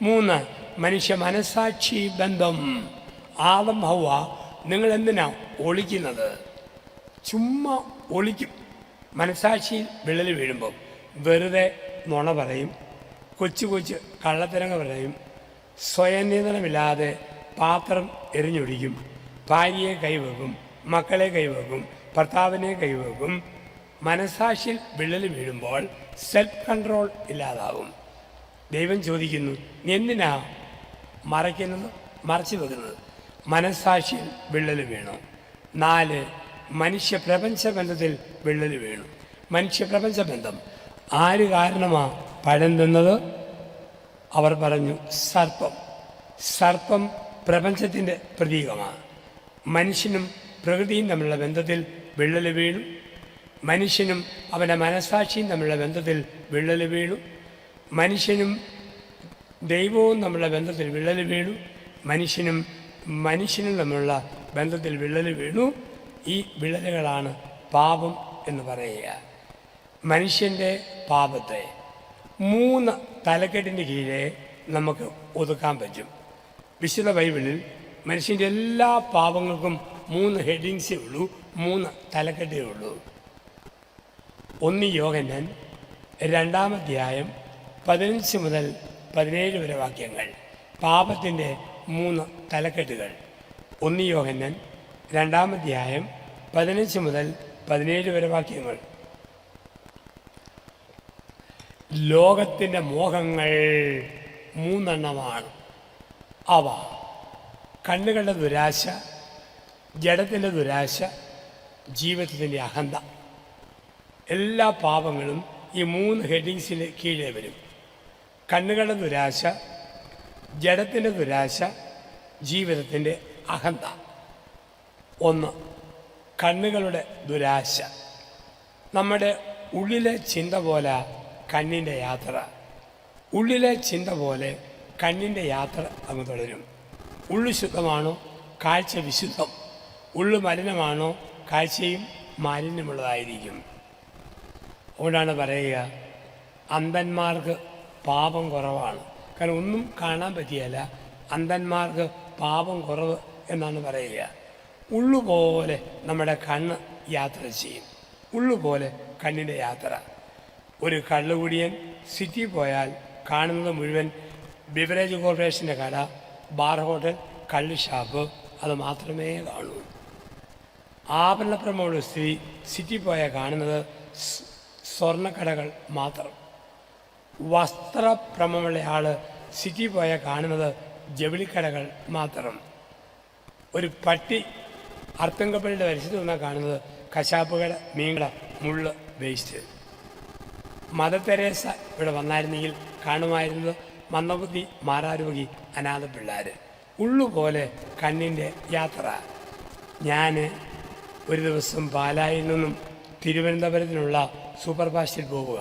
3, മനുഷ്യ മനസാക്ഷി ബന്ധം. ആദം ഹവ്വ നിങ്ങൾ എന്തിനാ ഒളിക്കുന്നത്? ചുമ്മാ ഒളിക്കും. മനസാക്ഷിയിൽ വിള്ളൽ വീഴുമ്പോൾ വെറുതെ നുണ പറയും, കൊച്ചു കൊച്ചു കള്ളത്തരങ്ങൾ പറയും, സ്വയം നിയന്ത്രണമില്ലാതെ പാത്രം എറിഞ്ഞൊടിക്കും, ഭാര്യയെ കൈവെക്കും, മക്കളെ കൈവെക്കും, ഭർത്താവിനെ കൈവെക്കും. മനസാക്ഷിയിൽ വിള്ളൽ വീഴുമ്പോൾ സെൽഫ് കൺട്രോൾ ഇല്ലാതാവും. ദൈവം ചോദിക്കുന്നു, നീ എന്തിനാ മറയ്ക്കുന്നത്, മറച്ചു വെക്കുന്നത്? മനസാക്ഷിയിൽ വിള്ളൽ വീണു. 4, മനുഷ്യ പ്രപഞ്ച ബന്ധത്തിൽ വിള്ളൽ വീണു. മനുഷ്യ പ്രപഞ്ച ബന്ധം. ആര് കാരണമാണ് പഴം തിന്നത്? അവർ പറഞ്ഞു സർപ്പം. സർപ്പം പ്രപഞ്ചത്തിൻ്റെ പ്രതീകമാണ്. മനുഷ്യനും പ്രകൃതിയും തമ്മിലുള്ള ബന്ധത്തിൽ വിള്ളൽ വീണു. മനുഷ്യനും അവൻ്റെ മനസാക്ഷിയും തമ്മിലുള്ള ബന്ധത്തിൽ വിള്ളൽ വീണു. മനുഷ്യനും ദൈവവും തമ്മിലുള്ള ബന്ധത്തിൽ വിള്ളൽ വീണു. മനുഷ്യനും തമ്മിലുള്ള ബന്ധത്തിൽ വിള്ളൽ വീണു. ഈ വിള്ളലുകളാണ് പാപം എന്ന് പറയുക. മനുഷ്യൻ്റെ പാപത്തെ 3 തലക്കെട്ടിൻ്റെ കീഴെ നമുക്ക് ഒതുക്കാൻ പറ്റും. വിശുദ്ധ ബൈബിളിൽ മനുഷ്യൻ്റെ എല്ലാ പാപങ്ങൾക്കും 3 ഹെഡിങ്സേ ഉള്ളൂ, 3 തലക്കെട്ടേ ഉള്ളൂ. 1 യോഹന്നാൻ 2-ാം അധ്യായം 15 മുതൽ 17 വരെ വാക്യങ്ങൾ. പാപത്തിൻ്റെ 3 തലക്കെട്ടുകൾ. 1 യോഹന്നാൻ 2-ാം അധ്യായം 15 മുതൽ 17 വരെ വാക്യങ്ങൾ. ലോകത്തിൻ്റെ മോഹങ്ങൾ 3 അവ കണ്ണുകളുടെ ദുരാശ, ജഡത്തിൻ്റെ ദുരാശ, ജീവിതത്തിൻ്റെ അഹന്ത. എല്ലാ പാപങ്ങളും ഈ 3 ഹെഡിങ്സിന് കീഴേ വരും. കണ്ണുകളുടെ ദുരാശ, ജഡത്തിൻ്റെ ദുരാശ, ജീവിതത്തിൻ്റെ അഹന്ത. ഒന്ന്, കണ്ണുകളുടെ ദുരാശ. നമ്മുടെ ഉള്ളിലെ ചിന്ത പോലെ കണ്ണിൻ്റെ യാത്ര, ഉള്ളിലെ ചിന്ത പോലെ കണ്ണിൻ്റെ യാത്ര അങ്ങ് തുടരും. ഉള്ളു ശുദ്ധമാണോ, കാഴ്ച വിശുദ്ധം. ഉള്ളു മലിനമാണോ, കാഴ്ചയും മാലിന്യമുള്ളതായിരിക്കും. അതുകൊണ്ടാണ് പറയുക, അന്ധന്മാർക്ക് പാപം കുറവാണ്. കാരണം ഒന്നും കാണാൻ പറ്റിയല്ല, അന്ധന്മാർക്ക് പാപം കുറവ് എന്നാണ് പറയുക. ഉള്ളുപോലെ നമ്മുടെ കണ്ണ് യാത്ര ചെയ്യും, ഉള്ളുപോലെ കണ്ണിൻ്റെ യാത്ര. ഒരു കള്ളുകുടിയൻ സിറ്റി പോയാൽ കാണുന്നത് മുഴുവൻ ബിവറേജ് കോർപ്പറേഷൻ്റെ കട, ബാർ ഹോട്ടൽ, കള്ള് ഷാപ്പ്, അത് മാത്രമേ കാണൂ. ആഭരണപ്രമുള്ള സ്ത്രീ സിറ്റി പോയാൽ കാണുന്നത് സ്വർണ്ണക്കടകൾ മാത്രം. വസ്ത്രഭ്രമമുള്ള ആൾ സിറ്റി പോയാൽ കാണുന്നത് ജവിളിക്കടകൾ മാത്രം. ഒരു പട്ടി അർത്തുങ്കപ്പള്ളിയുടെ വരിശത്ത് നിന്നാൽ കാണുന്നത് കശാപ്പുകട, മീൻകട, മുള്ള്, വേസ്റ്റ്. മദർ തെരേസ ഇവിടെ വന്നായിരുന്നെങ്കിൽ കാണുമായിരുന്നത് മന്ദബുദ്ധി, മാറാരോഗി, അനാഥ പിള്ളേർ. ഉള്ളുപോലെ കണ്ണിൻ്റെ യാത്ര. ഞാൻ ഒരു ദിവസം പാലായിൽ നിന്നും തിരുവനന്തപുരത്തിനുള്ള സൂപ്പർ ഫാസ്റ്റിൽ പോവുക.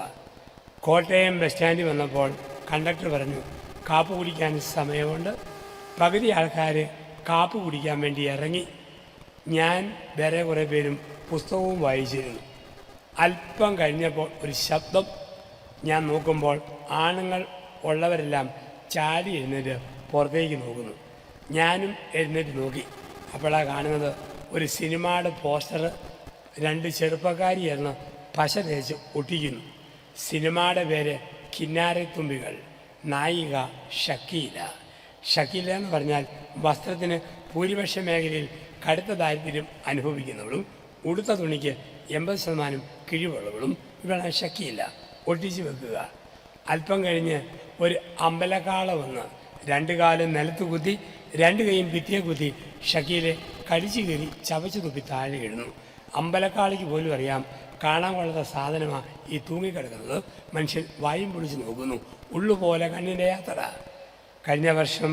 കോട്ടയം ബസ് സ്റ്റാൻഡിൽ വന്നപ്പോൾ കണ്ടക്ടർ പറഞ്ഞു, കാപ്പ് കുടിക്കാൻ സമയമുണ്ട്. പകുതി ആൾക്കാർ കാപ്പ് കുടിക്കാൻ വേണ്ടി ഇറങ്ങി. ഞാൻ വേറെ കുറേ പേരും പുസ്തകവും വായിച്ചിരുന്നു. അല്പം കഴിഞ്ഞപ്പോൾ ഒരു ശബ്ദം. ഞാൻ നോക്കുമ്പോൾ ആണുങ്ങൾ ഉള്ളവരെല്ലാം ചാടി എഴുന്നേറ്റ് പുറത്തേക്ക് നോക്കുന്നു. ഞാനും എഴുന്നേറ്റ് നോക്കി. അപ്പോഴാണ് കാണുന്നത് ഒരു സിനിമയുടെ പോസ്റ്റർ 2 ചെറുപ്പക്കാരിയെന്ന് പശ തേച്ച് ഒട്ടിക്കുന്നു. സിനിമയുടെ പേര് കിന്നാരത്തുമ്പികൾ. നായിക ഷക്കീല. ഷക്കീല എന്ന് പറഞ്ഞാൽ വസ്ത്രത്തിന് ഭൂരിപക്ഷ മേഖലയിൽ കടുത്ത ദാരിദ്ര്യം അനുഭവിക്കുന്നവളും ഉടുത്ത തുണിക്ക് 80% കിഴിവുള്ളവളും ഇവളാണ് ഷക്കീല. ഒട്ടിച്ച് വെക്കുക. അല്പം കഴിഞ്ഞ് ഒരു അമ്പലക്കാള വന്ന് 2 കാലും നിലത്ത് കുത്തി 2 കൈയും ഭിത്തിയെ കുത്തി ഷക്കീലെ കടിച്ചു കയറി ചവച്ചു തുപ്പി താഴെ ഇടുന്നു. അമ്പലക്കാളിക്ക് പോലും അറിയാം കാണാൻ കൊള്ളാത്ത സാധനമാണ് ഈ തൂങ്ങിക്കിടക്കുന്നത്. മനുഷ്യൻ വായും പൊളിച്ച് നോക്കുന്നു. ഉള്ളുപോലെ കണ്ണിൻ്റെ യാത്ര. കഴിഞ്ഞ വർഷം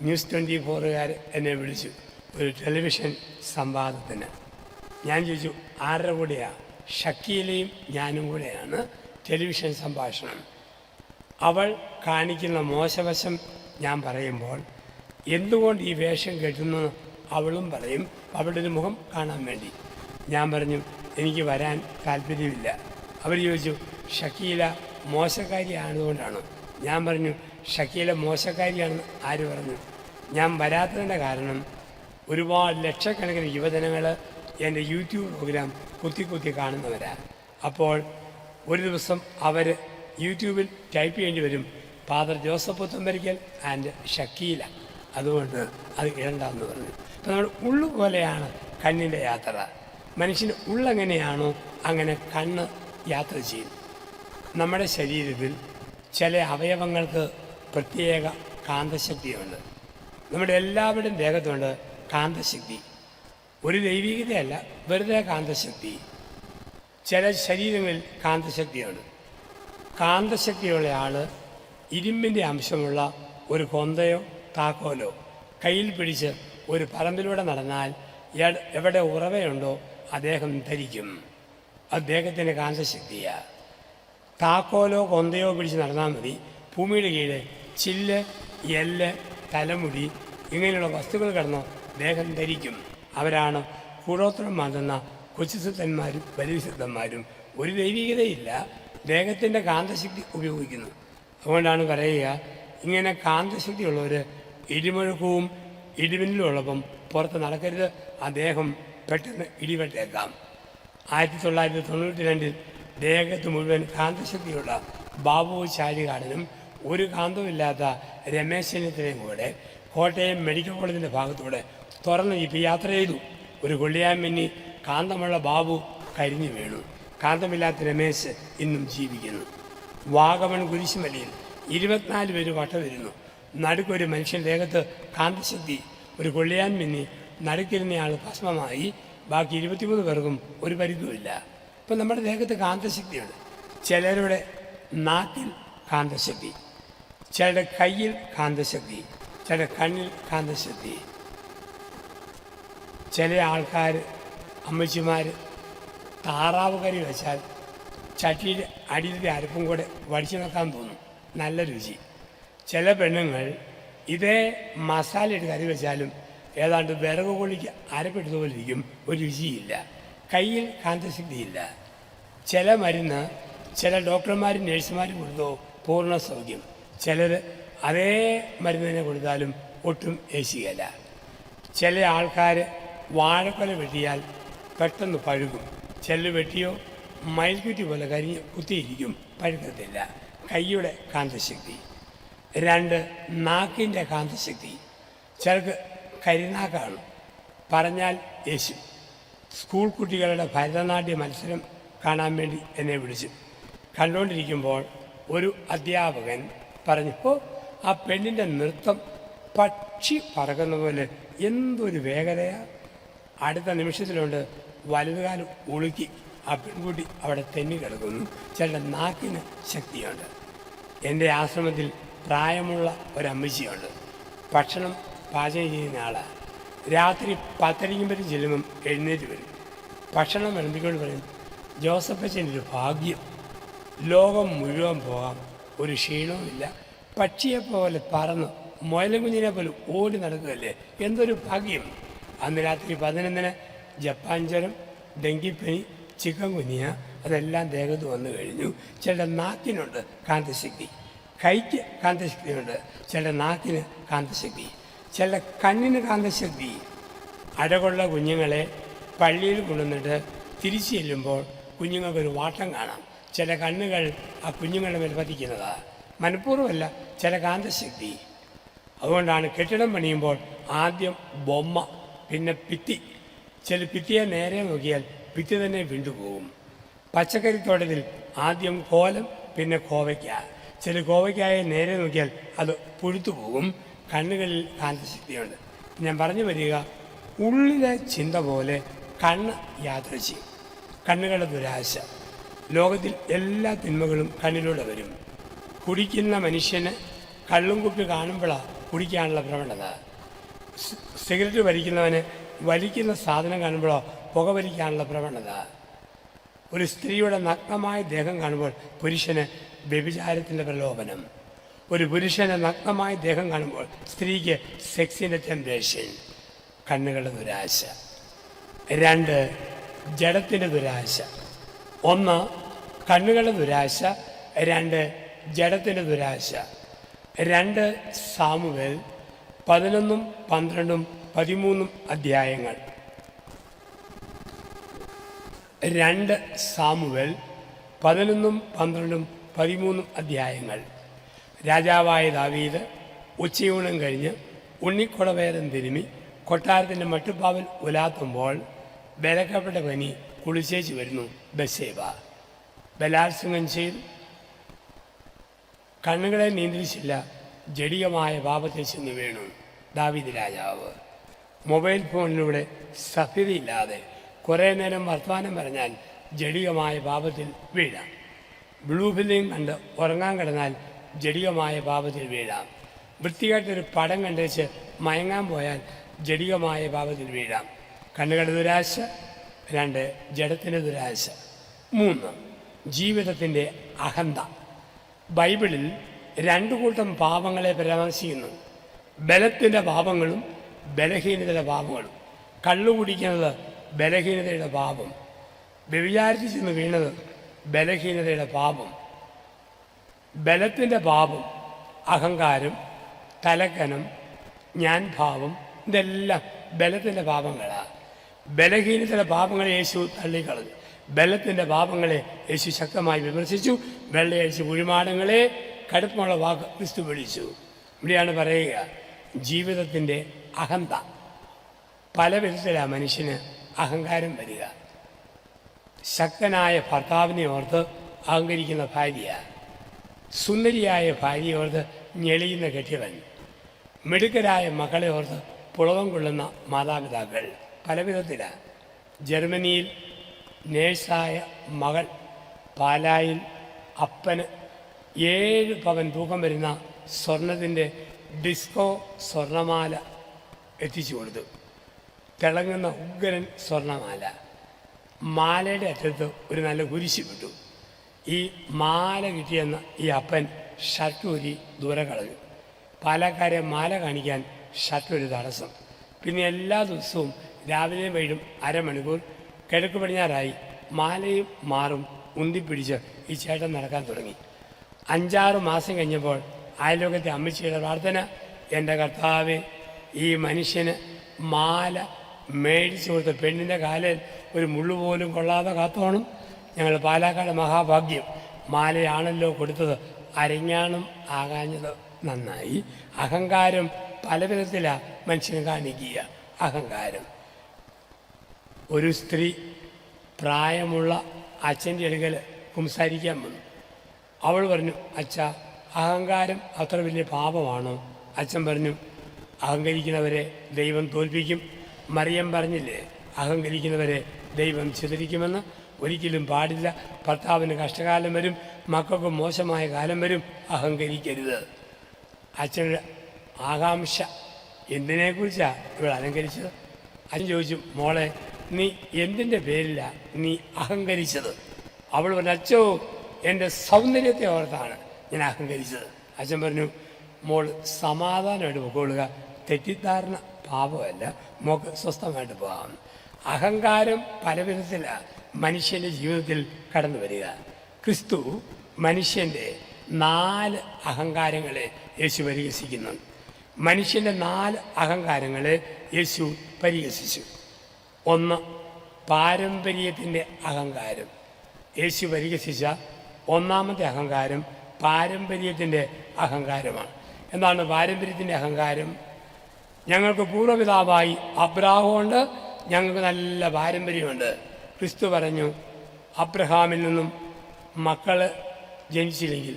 ന്യൂസ് 24 എന്നെ വിളിച്ചു ഒരു ടെലിവിഷൻ സംവാദത്തിന്. ഞാൻ ചോദിച്ചു, ആരുടെ കൂടെയാണ്? ഷക്കീലയും ഞാനും കൂടെയാണ് ടെലിവിഷൻ സംഭാഷണം. അവൾ കാണിക്കുന്ന മോശവശം ഞാൻ പറയുമ്പോൾ എന്തുകൊണ്ട് ഈ വേഷം കെട്ടുന്നു അവളും പറയും, അവളുടെ ഒരു മുഖം കാണാൻ വേണ്ടി. ഞാൻ പറഞ്ഞു, എനിക്ക് വരാൻ താല്പര്യമില്ല. അവർ ചോദിച്ചു, ഷക്കീല മോശക്കാരിയായതുകൊണ്ടാണ്? ഞാൻ പറഞ്ഞു, ഷക്കീല മോശക്കാരിയാണെന്ന് ആര് പറഞ്ഞു? ഞാൻ വരാത്തതിൻ്റെ കാരണം ഒരുപാട് ലക്ഷക്കണക്കിന് യുവജനങ്ങൾ എൻ്റെ യൂട്യൂബ് പ്രോഗ്രാം കുത്തി കാണുന്നവരാണ്. അപ്പോൾ ഒരു ദിവസം അവർ യൂട്യൂബിൽ ടൈപ്പ് ചെയ്യേണ്ടി വരും, father Joseph Puthamparickal and Shakeela. അതുകൊണ്ട് അത് ഇടണ്ടെന്ന് പറഞ്ഞു. അപ്പോൾ നമ്മൾ ഉള്ളുപോലെയാണ് കണ്ണിൻ്റെ യാത്ര. മനുഷ്യന് ഉള്ളെങ്ങനെയാണോ അങ്ങനെ കണ്ണ് യാത്ര ചെയ്യും. നമ്മുടെ ശരീരത്തിൽ ചില അവയവങ്ങൾക്ക് പ്രത്യേക കാന്തശക്തിയുണ്ട്. നമ്മുടെ എല്ലാവരുടെയും ദേഹത്തുണ്ട് കാന്തശക്തി. ഒരു ദൈവികതയല്ല, വെറുതെ കാന്തശക്തി. ചില ശരീരങ്ങളിൽ കാന്തശക്തിയുണ്ട്. കാന്തശക്തിയുള്ള ആൾ ഇരുമ്പിൻ്റെ അംശമുള്ള ഒരു കൊന്തയോ താക്കോലോ കയ്യിൽ പിടിച്ച് ഒരു പറമ്പിലൂടെ നടന്നാൽ എവിടെ ഉറവയുണ്ടോ അദ്ദേഹം ധരിക്കും. അദ്ദേഹത്തിൻ്റെ കാന്തശക്തിയാണ്. താക്കോലോ കൊന്തയോ പിടിച്ച് നടന്നാൽ മതി. ഭൂമിയുടെ കീഴെ ചില്ല്, എല്ല്, തലമുടി ഇങ്ങനെയുള്ള വസ്തുക്കൾ കിടന്നോ ദേഹം ധരിക്കും. അവരാണ് കൂടോത്രം മാന്തുന്ന കൊച്ചുസിദ്ധന്മാരും ബലിസിദ്ധന്മാരും. ഒരു ദൈവികതയില്ല, ദേഹത്തിൻ്റെ കാന്തശക്തി ഉപയോഗിക്കുന്നു. അതുകൊണ്ടാണ് പറയുക, ഇങ്ങനെ കാന്തശക്തിയുള്ളവർ ഇടിമുഴക്കവും ഇടിമിന്നലും ഉള്ളപ്പം പുറത്ത് നടക്കരുത്, അദ്ദേഹം പെട്ടെന്ന് ഇടിവെട്ടേക്കാം. 1992 ദേഹത്ത് മുഴുവൻ കാന്തശക്തിയുള്ള ബാബു ചാഴികാടനും ഒരു കാന്തവുമില്ലാത്ത രമേശ് ചെന്നിത്തലയും കൂടെ കോട്ടയം മെഡിക്കൽ കോളേജിൻ്റെ ഭാഗത്തൂടെ തുറന്ന് ഇപ്പോൾ യാത്ര ചെയ്തു. ഒരു കൊള്ളിയാൻ മിന്നി കാന്തമുള്ള ബാബു കരിഞ്ഞു വീണു. കാന്തമില്ലാത്ത രമേശ് ഇന്നും ജീവിക്കുന്നു. വാഗമൺ കുരിശുമലയിൽ 24 പേര് വട്ട വരുന്നു. നടുക്കൊരു മനുഷ്യൻ ദേഹത്ത് കാന്തശക്തി. ഒരു കൊള്ളിയാൻ മിന്നി നടുക്കിരുന്നയാൾ ഭസ്മമായി. ബാക്കി 23 പേർക്കും ഒരു പരിക്കുമില്ല. ഇപ്പം നമ്മുടെ ദേഹത്ത് കാന്തശക്തിയുണ്ട്. ചിലരുടെ നാക്കിൽ കാന്തശക്തി, ചിലരുടെ കയ്യിൽ കാന്തശക്തി, ചിലരുടെ കണ്ണിൽ കാന്തശക്തി. ചില ആൾക്കാർ, അമ്മച്ചിമാർ, താറാവ് കറി വെച്ചാൽ ചട്ടിയിൽ അടിയിലത്തെ അരപ്പും കൂടെ വടിച്ചു നോക്കാൻ തോന്നും, നല്ല രുചി. ചില പെണ്ണുങ്ങൾ ഇതേ മസാല ഇട്ട് കറി വെച്ചാലും ഏതാണ്ട് വിറക് കൊള്ളിക്ക് അരപ്പെടുന്നതുപോലെ ഇരിക്കും, ഒരു രുചിയില്ല. കയ്യിൽ കാന്തശക്തിയില്ല. ചില മരുന്ന് ചില ഡോക്ടർമാരും നേഴ്സുമാരും കൊടുത്തോ പൂർണ്ണ സൗഖ്യം. ചിലർ അതേ മരുന്ന് തന്നെ കൊടുത്താലും ഒട്ടും ഏശിയല്ല. ചില ആൾക്കാർ വാഴക്കൊല വെട്ടിയാൽ പെട്ടെന്ന് പഴുകും. ചിലർ വെട്ടിയോ മയിൽക്കുറ്റി പോലെ കരിഞ്ഞ് കുത്തിയിരിക്കും, പഴുക്കത്തില്ല. കൈയുടെ കാന്തശക്തി. 2, നാക്കിൻ്റെ കാന്തശക്തി. ചിലർക്ക് കരിനാക്കാണ്, പറഞ്ഞാൽ യേശു. സ്കൂൾ കുട്ടികളുടെ ഭരതനാട്യ മത്സരം കാണാൻ വേണ്ടി എന്നെ വിളിച്ചു. കണ്ടുകൊണ്ടിരിക്കുമ്പോൾ ഒരു അധ്യാപകൻ പറഞ്ഞപ്പോൾ ആ പെണ്ണിൻ്റെ നൃത്തം പക്ഷി പറക്കുന്ന പോലെ എന്തൊരു വേഗതയാണ്. അടുത്ത നിമിഷത്തിലുണ്ട് വലതുകാലം ഉളുക്കി ആ പെൺകുട്ടി അവിടെ തെന്നി കിടക്കുന്നു. ചിലരുടെ നാക്കിന് ശക്തിയുണ്ട്. എൻ്റെ ആശ്രമത്തിൽ പ്രായമുള്ള ഒരമ്മച്ചിയുണ്ട്. ഭക്ഷണം പാചകം ചെയ്യുന്ന ആളാണ്. രാത്രി 10:30 ചെല്ലുമ്പം എഴുന്നേറ്റ് വരും. ഭക്ഷണം വിളമ്പിക്കൊണ്ട് പറയും, ജോസഫച്ചൻ്റെ ഒരു ഭാഗ്യം, ലോകം മുഴുവൻ പോകാം, ഒരു ക്ഷീണവുമില്ല, പക്ഷിയെപ്പോലെ പറന്ന് മുയലും കുഞ്ഞിനെ പോലും ഓടി നടക്കുകയല്ലേ, എന്തൊരു ഭാഗ്യം. അന്ന് രാത്രി 11-ന് ജപ്പാൻ ജ്വരം, ഡെങ്കിപ്പനി, ചിക്കൻ കുനിയ അതെല്ലാം ദേഹത്ത് വന്നു കഴിഞ്ഞു. ചിലരുടെ നാക്കിനുണ്ട് കാന്തശക്തി, കൈക്ക് കാന്തശക്തിയുണ്ട്, ചിലരുടെ നാക്കിന് കാന്തശക്തി, ചിലരുടെ കണ്ണിന് കാന്തശക്തി. അടകൊള്ള കുഞ്ഞുങ്ങളെ പള്ളിയിൽ കൊണ്ടുവന്നിട്ട് തിരിച്ചു ചെല്ലുമ്പോൾ കുഞ്ഞുങ്ങൾക്കൊരു വാട്ടം കാണാം. ചില കണ്ണുകൾ ആ കുഞ്ഞുങ്ങളുടെ മേൽ പതിക്കുന്നതാണ്, മനഃപൂർവ്വമല്ല, ചില കാന്തശക്തി. അതുകൊണ്ടാണ് കെട്ടിടം പണിയുമ്പോൾ ആദ്യം ബൊമ്മ, പിന്നെ ഭിത്തി. ചില ഭിത്തിയെ നേരെ നോക്കിയാൽ ഭിത്തി തന്നെ വിണ്ടുപോകും. പച്ചക്കറിത്തോട്ടത്തിൽ ആദ്യം കോലം, പിന്നെ കോവയ്ക്ക. ചില കോവയ്ക്കായെ നേരെ നോക്കിയാൽ അത് പുഴുത്തു പോകും. കണ്ണുകളിൽ കാന്തശക്തിയുണ്ട്. ഞാൻ പറഞ്ഞു വരിക, ഉള്ളിലെ ചിന്ത പോലെ കണ്ണ് യാത്ര ചെയ്യും. കണ്ണുകളുടെ ദുരാശ. ലോകത്തിൽ എല്ലാ തിന്മകളും കണ്ണിലൂടെ വരും. കുടിക്കുന്ന മനുഷ്യന് കള്ളും കുപ്പി കാണുമ്പോഴാണ് കുടിക്കാനുള്ള പ്രവണത. സിഗരറ്റ് വലിക്കുന്നവന് വലിക്കുന്ന സാധനം കാണുമ്പോഴോ പുക വലിക്കാനുള്ള പ്രവണത. ഒരു സ്ത്രീയുടെ നഗ്നമായ ദേഹം കാണുമ്പോൾ പുരുഷന് വ്യഭിചാരത്തിൻ്റെ പ്രലോഭനം. ഒരു പുരുഷൻ്റെ നഗ്നമായ ദേഹം കാണുമ്പോൾ സ്ത്രീക്ക് സെക്സിൻ്റെ ടെംപ്റ്റേഷൻ. കണ്ണുകളുടെ ദുരാശ. 2, ജഡത്തിൻ്റെ ദുരാശ. 1, കണ്ണുകളുടെ ദുരാശ. 2, ജഡത്തിൻ്റെ ദുരാശ. 2 സാമുവേൽ 11, 12, 13 അധ്യായങ്ങൾ. 2 സാമുവേൽ 11, 12, 13 അധ്യായങ്ങൾ. രാജാവായ ദാവീദ് ഉച്ചയൂണം കഴിഞ്ഞ് ഉണ്ണിക്കുടവേരം തിരുമി കൊട്ടാരത്തിൻ്റെ മട്ടുപ്പാവിൽ ഉലാത്തുമ്പോൾ ബലക്കപ്പെട്ട പനി കുളിച്ചേച്ച് വരുന്നു ബത്ശേബ. ബലാത്സംഗം ചെയ്തു, കണ്ണുകളെ നിയന്ത്രിച്ചില്ല, ജഡികമായ പാപത്തിൽ ചെന്ന് വീണു ദാവീദ് രാജാവ്. മൊബൈൽ ഫോണിലൂടെ സഭ്യതയില്ലാതെ കുറേ നേരം വർത്തമാനം പറഞ്ഞാൽ ജഡികമായ പാപത്തിൽ വീഴാം. ബ്ലൂ ഫിലിം കണ്ട് ഉറങ്ങാൻ കിടന്നാൽ ജഡികമായ പാപത്തിൽ വീഴാം. വൃത്തികെട്ടൊരു പടം കണ്ടുവച്ച് മയങ്ങാൻ പോയാൽ ജഡികമായ പാപത്തിൽ വീഴാം. കണ്ണുകളുടെ ദുരാശ. 2, ജഡത്തിൻ്റെ ദുരാശ. 3, ജീവിതത്തിൻ്റെ അഹന്ത. ബൈബിളിൽ 2 കൂട്ടം പാപങ്ങളെ പരാമർശിക്കുന്നു. ബലത്തിൻ്റെ പാപങ്ങളും ബലഹീനതയുടെ പാപങ്ങളും. കള്ളു കുടിക്കുന്നത് ബലഹീനതയുടെ പാപം. വ്യഭിചാരത്തിൽ ചെന്ന് വീണത് ബലഹീനതയുടെ പാപം. ബലത്തിൻ്റെ പാപം അഹങ്കാരം, തലക്കനം, ഞാൻ ഭാവം, ഇതെല്ലാം ബലത്തിൻ്റെ പാപങ്ങളാണ്. ബലഹീനതയുടെ പാപങ്ങളെ യേശു തള്ളിക്കളഞ്ഞു. ബലത്തിൻ്റെ പാപങ്ങളെ യേശു ശക്തമായി വിമർശിച്ചു. വെള്ളയടിച്ച് കുഴിമാടങ്ങളെ കടുപ്പമുള്ള വാക്ക് ക്രിസ്തു വിളിച്ചു. ഇവിടെയാണ് പറയുക, ജീവിതത്തിൻ്റെ അഹന്ത. പല വിധത്തിലാണ് മനുഷ്യന് അഹങ്കാരം വരിക. ശക്തനായ ഭർത്താവിനെ ഓർത്ത് അഹങ്കരിക്കുന്ന ഭാര്യ, സുന്ദരിയായ ഭാര്യയെ ഓർത്ത് ഞെളിയുന്ന കെട്ടിയവൻ, മിടുക്കരായ മക്കളെ ഓർത്ത് പുളകം കൊള്ളുന്ന മാതാപിതാക്കൾ. പല വിധത്തിലാണ്. ജർമ്മനിയിൽ നേഴ്സായ മകൾ പാലായിൽ അപ്പന് 7 പവൻ തൂക്കം വരുന്ന സ്വർണത്തിൻ്റെ ഡിസ്കോ സ്വർണമാല എത്തിച്ചു കൊടുത്തു. തിളങ്ങുന്ന ഉഗ്രൻ സ്വർണമാല. മാലയുടെ അറ്റത്ത് ഒരു നല്ല കുരിശ് വിട്ടു. ഈ മാല കിട്ടിയെന്ന് ഈ അപ്പൻ ഷർട്ട് ഊരി ദൂരെ കളഞ്ഞു. പാലക്കാരെ മാല കാണിക്കാൻ ഷർട്ട് ഒരു തടസ്സം. പിന്നെ എല്ലാ ദിവസവും രാവിലെയും വൈകിട്ടും അരമണിക്കൂർ കിഴക്ക് പടിഞ്ഞാറായി മാലയും മാറും ഉന്തിപ്പിടിച്ച് ഈ ചേട്ടൻ നടക്കാൻ തുടങ്ങി. 5-6 മാസം കഴിഞ്ഞപ്പോൾ അയൽലോകത്തെ അമ്മച്ചിയുടെ പ്രാർത്ഥന, എൻ്റെ കർത്താവേ, ഈ മനുഷ്യന് മാല മേടിച്ചു കൊടുത്ത പെണ്ണിൻ്റെ കാലിൽ ഒരു മുള്ളു പോലും കൊള്ളാതെ കാത്തോണം. ഞങ്ങൾ പാലക്കാട് മഹാഭാഗ്യം, മാലയാണല്ലോ കൊടുത്തത്, അരഞ്ഞാണം ആകാഞ്ഞത് നന്നായി. അഹങ്കാരം പല വിധത്തിലാണ് മനുഷ്യന് കാണിക്കുക. അഹങ്കാരം. ഒരു സ്ത്രീ പ്രായമുള്ള അച്ഛൻ്റെ അടുക്കൽ സംസാരിക്കാൻ വന്നു. അവൾ പറഞ്ഞു, അച്ഛാ, അഹങ്കാരം അത്ര വലിയ പാപമാണോ? അച്ഛൻ പറഞ്ഞു, അഹങ്കരിക്കുന്നവരെ ദൈവം തോൽപ്പിക്കും. മറിയം പറഞ്ഞില്ലേ, അഹങ്കരിക്കുന്നവരെ ദൈവം ചിതറിക്കുമെന്ന്. ഒരിക്കലും പാടില്ല. ഭർത്താവിന് കഷ്ടകാലം വരും, മക്കൾക്ക് മോശമായ കാലം വരും, അഹങ്കരിക്കരുത്. അച്ഛൻ്റെ ആകാംക്ഷ എന്തിനെക്കുറിച്ചാണ് ഇവൾ അലങ്കരിച്ചത്? അച്ഛൻ ചോദിച്ചു, മോളെ, നീ എന്തിൻ്റെ പേരിലാണ് നീ അഹങ്കരിച്ചത്? അവൾ പറഞ്ഞു, അച്ഛോ, എൻ്റെ സൗന്ദര്യത്തെ ഓർത്താണ് ഞാൻ അഹങ്കരിച്ചത്. അച്ഛൻ പറഞ്ഞു, മോൾ സമാധാനമായിട്ട് പൊക്കോളുക, തെറ്റിദ്ധാരണ പാപമല്ല, മോക്ക് സ്വസ്ഥമായിട്ട് പോകാം. അഹങ്കാരം പല വിധത്തിലാണ് മനുഷ്യൻ്റെ ജീവിതത്തിൽ കടന്നു വരിക. ക്രിസ്തു മനുഷ്യൻ്റെ 4 അഹങ്കാരങ്ങളെ യേശു പരിഹസിക്കുന്നുണ്ട്. മനുഷ്യൻ്റെ 4 അഹങ്കാരങ്ങളെ യേശു പരിഹസിച്ചു. 1, പാരമ്പര്യത്തിൻ്റെ അഹങ്കാരം. യേശു പരിഹസിച്ച 1-ാമത്തെ അഹങ്കാരം പാരമ്പര്യത്തിൻ്റെ അഹങ്കാരമാണ്. എന്താണ് പാരമ്പര്യത്തിൻ്റെ അഹങ്കാരം? ഞങ്ങൾക്ക് പൂർവ്വപിതാവായി അബ്രാഹമുണ്ട്, ഞങ്ങൾക്ക് നല്ല പാരമ്പര്യമുണ്ട്. ക്രിസ്തു പറഞ്ഞു, അബ്രഹാമിൽ നിന്നും മക്കൾ ജനിച്ചില്ലെങ്കിൽ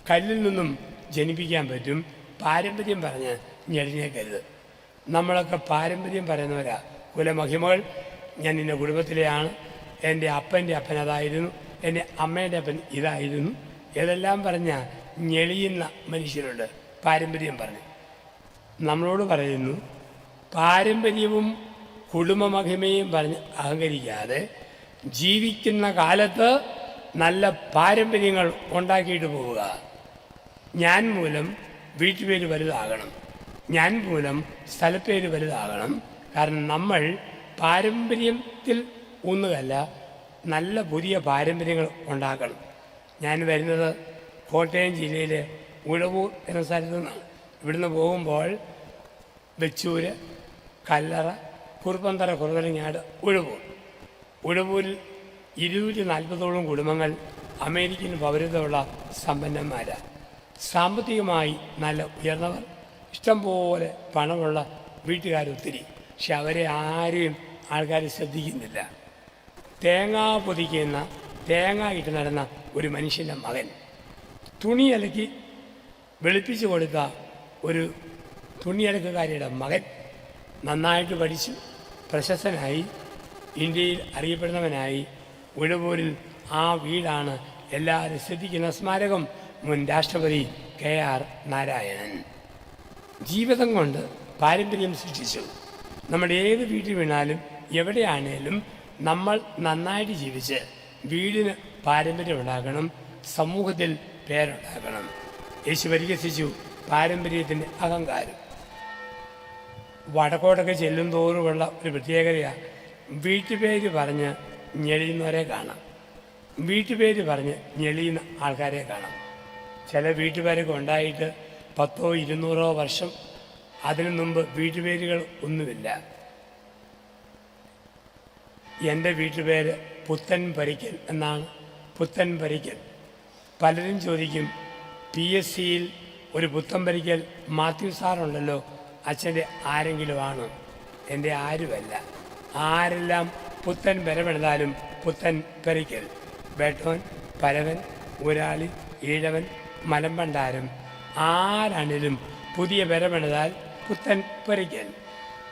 കല്ലിൽ നിന്നും ജനിപ്പിക്കാൻ പറ്റും. പാരമ്പര്യം പറഞ്ഞ് ഞെളിഞ്ഞേക്കരുത്. നമ്മളൊക്കെ പാരമ്പര്യം പറയുന്നവരാ. കുലമഹിമകൾ, ഞാൻ നിൻ്റെ കുടുംബത്തിലെയാണ്, എൻ്റെ അപ്പൻ്റെ അപ്പൻ അതായിരുന്നു, എൻ്റെ അമ്മേൻ്റെ അപ്പൻ ഇതായിരുന്നു, ഇതെല്ലാം പറഞ്ഞാൽ ഞെളിയുന്ന മനുഷ്യരുണ്ട് പാരമ്പര്യം പറഞ്ഞ്. നമ്മളോട് പറയുന്നു, പാരമ്പര്യവും കുടുംബമഹിമയും പറഞ്ഞ് അഹങ്കരിക്കാതെ ജീവിക്കുന്ന കാലത്ത് നല്ല പാരമ്പര്യങ്ങൾ ഉണ്ടാക്കിയിട്ട് പോവുക. ഞാൻ മൂലം വീട്ടുപേര് വലുതാകണം, ഞാൻ മൂലം സ്ഥലപ്പേര് വലുതാകണം. കാരണം നമ്മൾ പാരമ്പര്യത്തിൽ ഊന്നുകല്ല, നല്ല പുതിയ പാരമ്പര്യങ്ങൾ ഉണ്ടാക്കണം. ഞാൻ വരുന്നത് കോട്ടയം ജില്ലയിലെ ഉഴവൂർ എന്ന സ്ഥലത്തു നിന്നാണ്. ഇവിടുന്ന് പോകുമ്പോൾ വെച്ചൂര്, കല്ലറ, കുറുപ്പന്തറ, കുറുതലങ്ങാട്, ഉഴവൂരിൽ 240ഓളം കുടുംബങ്ങൾ അമേരിക്കൻ പൗരത്വമുള്ള സമ്പന്നന്മാരാണ്. സാമ്പത്തികമായി നല്ല ഉയർന്നവർ, ഇഷ്ടംപോലെ പണമുള്ള വീട്ടുകാരൊത്തിരി. പക്ഷെ അവരെ ആരെയും ആൾക്കാർ ശ്രദ്ധിക്കുന്നില്ല. തേങ്ങ പൊതിക്കുന്ന, തേങ്ങ ഇട്ട് നടന്ന ഒരു മനുഷ്യൻ്റെ മകൻ, തുണി അലക്കി വെളുപ്പിച്ച് കൊടുത്ത ഒരു തുണിയലക്കുകാരിയുടെ മകൻ നന്നായിട്ട് പഠിച്ചു, പ്രശസ്തനായി, ഇന്ത്യയിൽ അറിയപ്പെടുന്നവനായി. ഉഴവൂരിൽ ആ വീടാണ് എല്ലാവരും ശ്രദ്ധിക്കുന്ന സ്മാരകം. മുൻ രാഷ്ട്രപതി KR നാരായണൻ ജീവിതം കൊണ്ട് പാരമ്പര്യം സൃഷ്ടിച്ചു. നമ്മുടെ ഏത് വീട്ടിൽ വീണാലും എവിടെയാണേലും നമ്മൾ നന്നായിട്ട് ജീവിച്ച് വീടിന് പാരമ്പര്യം ഉണ്ടാക്കണം, സമൂഹത്തിൽ പേരുണ്ടാക്കണം. യേശു പരിഹസിച്ചു പാരമ്പര്യത്തിൻ്റെ അഹങ്കാരം. വടക്കോട്ടൊക്കെ ചെല്ലും തോറുമുള്ള ഒരു പ്രത്യേകതയാണ്, വീട്ടുപേര് പറഞ്ഞ് ഞെളിയുന്നവരെ കാണാം, വീട്ടുപേര് പറഞ്ഞ് ഞെളിയുന്ന ആൾക്കാരെ കാണാം. ചില വീട്ടുപേരൊക്കെ ഉണ്ടായിട്ട് 10-200 വർഷം, അതിനു മുമ്പ് വീട്ടുപേരുകൾ ഒന്നുമില്ല. എൻ്റെ വീട്ടുപേര് പുത്തൻ പരിക്കൽ എന്നാണ്. പുത്തൻ പരിക്കൽ. പലരും ചോദിക്കും, PSCയിൽ ഒരു പുത്തൻ പരിക്കൽ മാത്യു സാറുണ്ടല്ലോ, അച്ഛൻ്റെ ആരെങ്കിലും ആണോ? എൻ്റെ ആരുമല്ല. ആരെല്ലാം പുത്തൻ പെരമെടുത്താലും പുത്തൻ പരിക്കൽ. ബേട്ടോൻ, പരവൻ, ഊരാളി, ഈഴവൻ, മലമ്പണ്ടാരം, ആരാണേലും പുതിയ പെരമെടുത്താൽ പുത്തൻ പരിക്കൽ.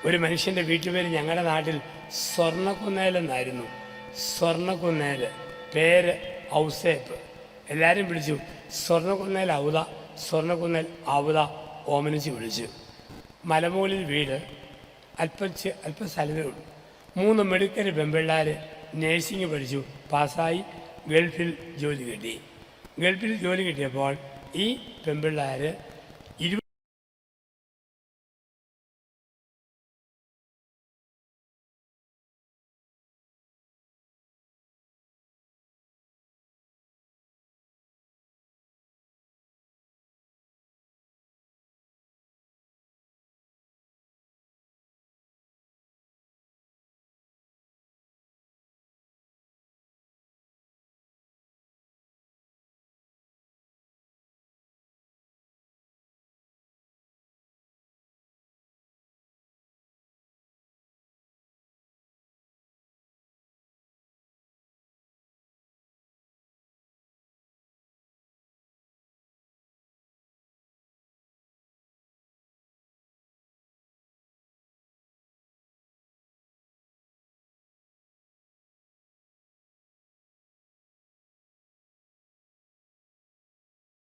ഒരു മനുഷ്യൻ്റെ വീട്ടുപേര് ഞങ്ങളുടെ നാട്ടിൽ സ്വർണ്ണക്കുന്നേലെന്നായിരുന്നു. സ്വർണ്ണക്കുന്നേൽ, പേര് ഔസേപ്പ്. എല്ലാവരും വിളിച്ചു സ്വർണ്ണക്കുന്നേൽ ഔത സ്വർണ്ണക്കുന്നൽ ആവുത ഓമനിച്ച് വിളിച്ചു. മലമൂലിൽ വീട്, അല്പ സ്ഥലമേ ഉള്ളൂ. 3 മെഡിക്കൽ പെൺപിള്ളേർ നേഴ്സിംഗ് പഠിച്ചു, പാസ്സായി, ഗൾഫിൽ ജോലി കിട്ടി. ഗൾഫിൽ ജോലി കിട്ടിയപ്പോൾ ഈ പെൺപിള്ളേർ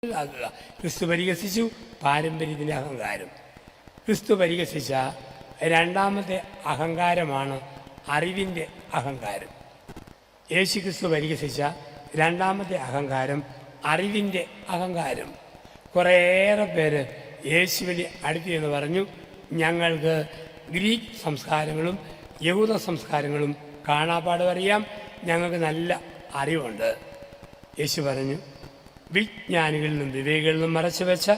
ആകുക. ക്രിസ്തു പരിഹസിച്ചു പാരമ്പര്യത്തിൻ്റെ അഹങ്കാരം. ക്രിസ്തു പരിഹസിച്ച രണ്ടാമത്തെ അഹങ്കാരമാണ് അറിവിൻ്റെ അഹങ്കാരം. യേശു ക്രിസ്തു പരിഹസിച്ച രണ്ടാമത്തെ അഹങ്കാരം അറിവിൻ്റെ അഹങ്കാരം. കുറേയേറെ പേര് യേശുവിൻ്റെ അടുത്ത് എന്ന് പറഞ്ഞു, ഞങ്ങൾക്ക് ഗ്രീക്ക് സംസ്കാരങ്ങളും യഹൂദ സംസ്കാരങ്ങളും കാണാപ്പാടും അറിയാം, ഞങ്ങൾക്ക് നല്ല അറിവുണ്ട്. യേശു പറഞ്ഞു, വിജ്ഞാനികളിൽ നിന്നും വിവേകികളിൽ നിന്നും മറച്ചു വെച്ച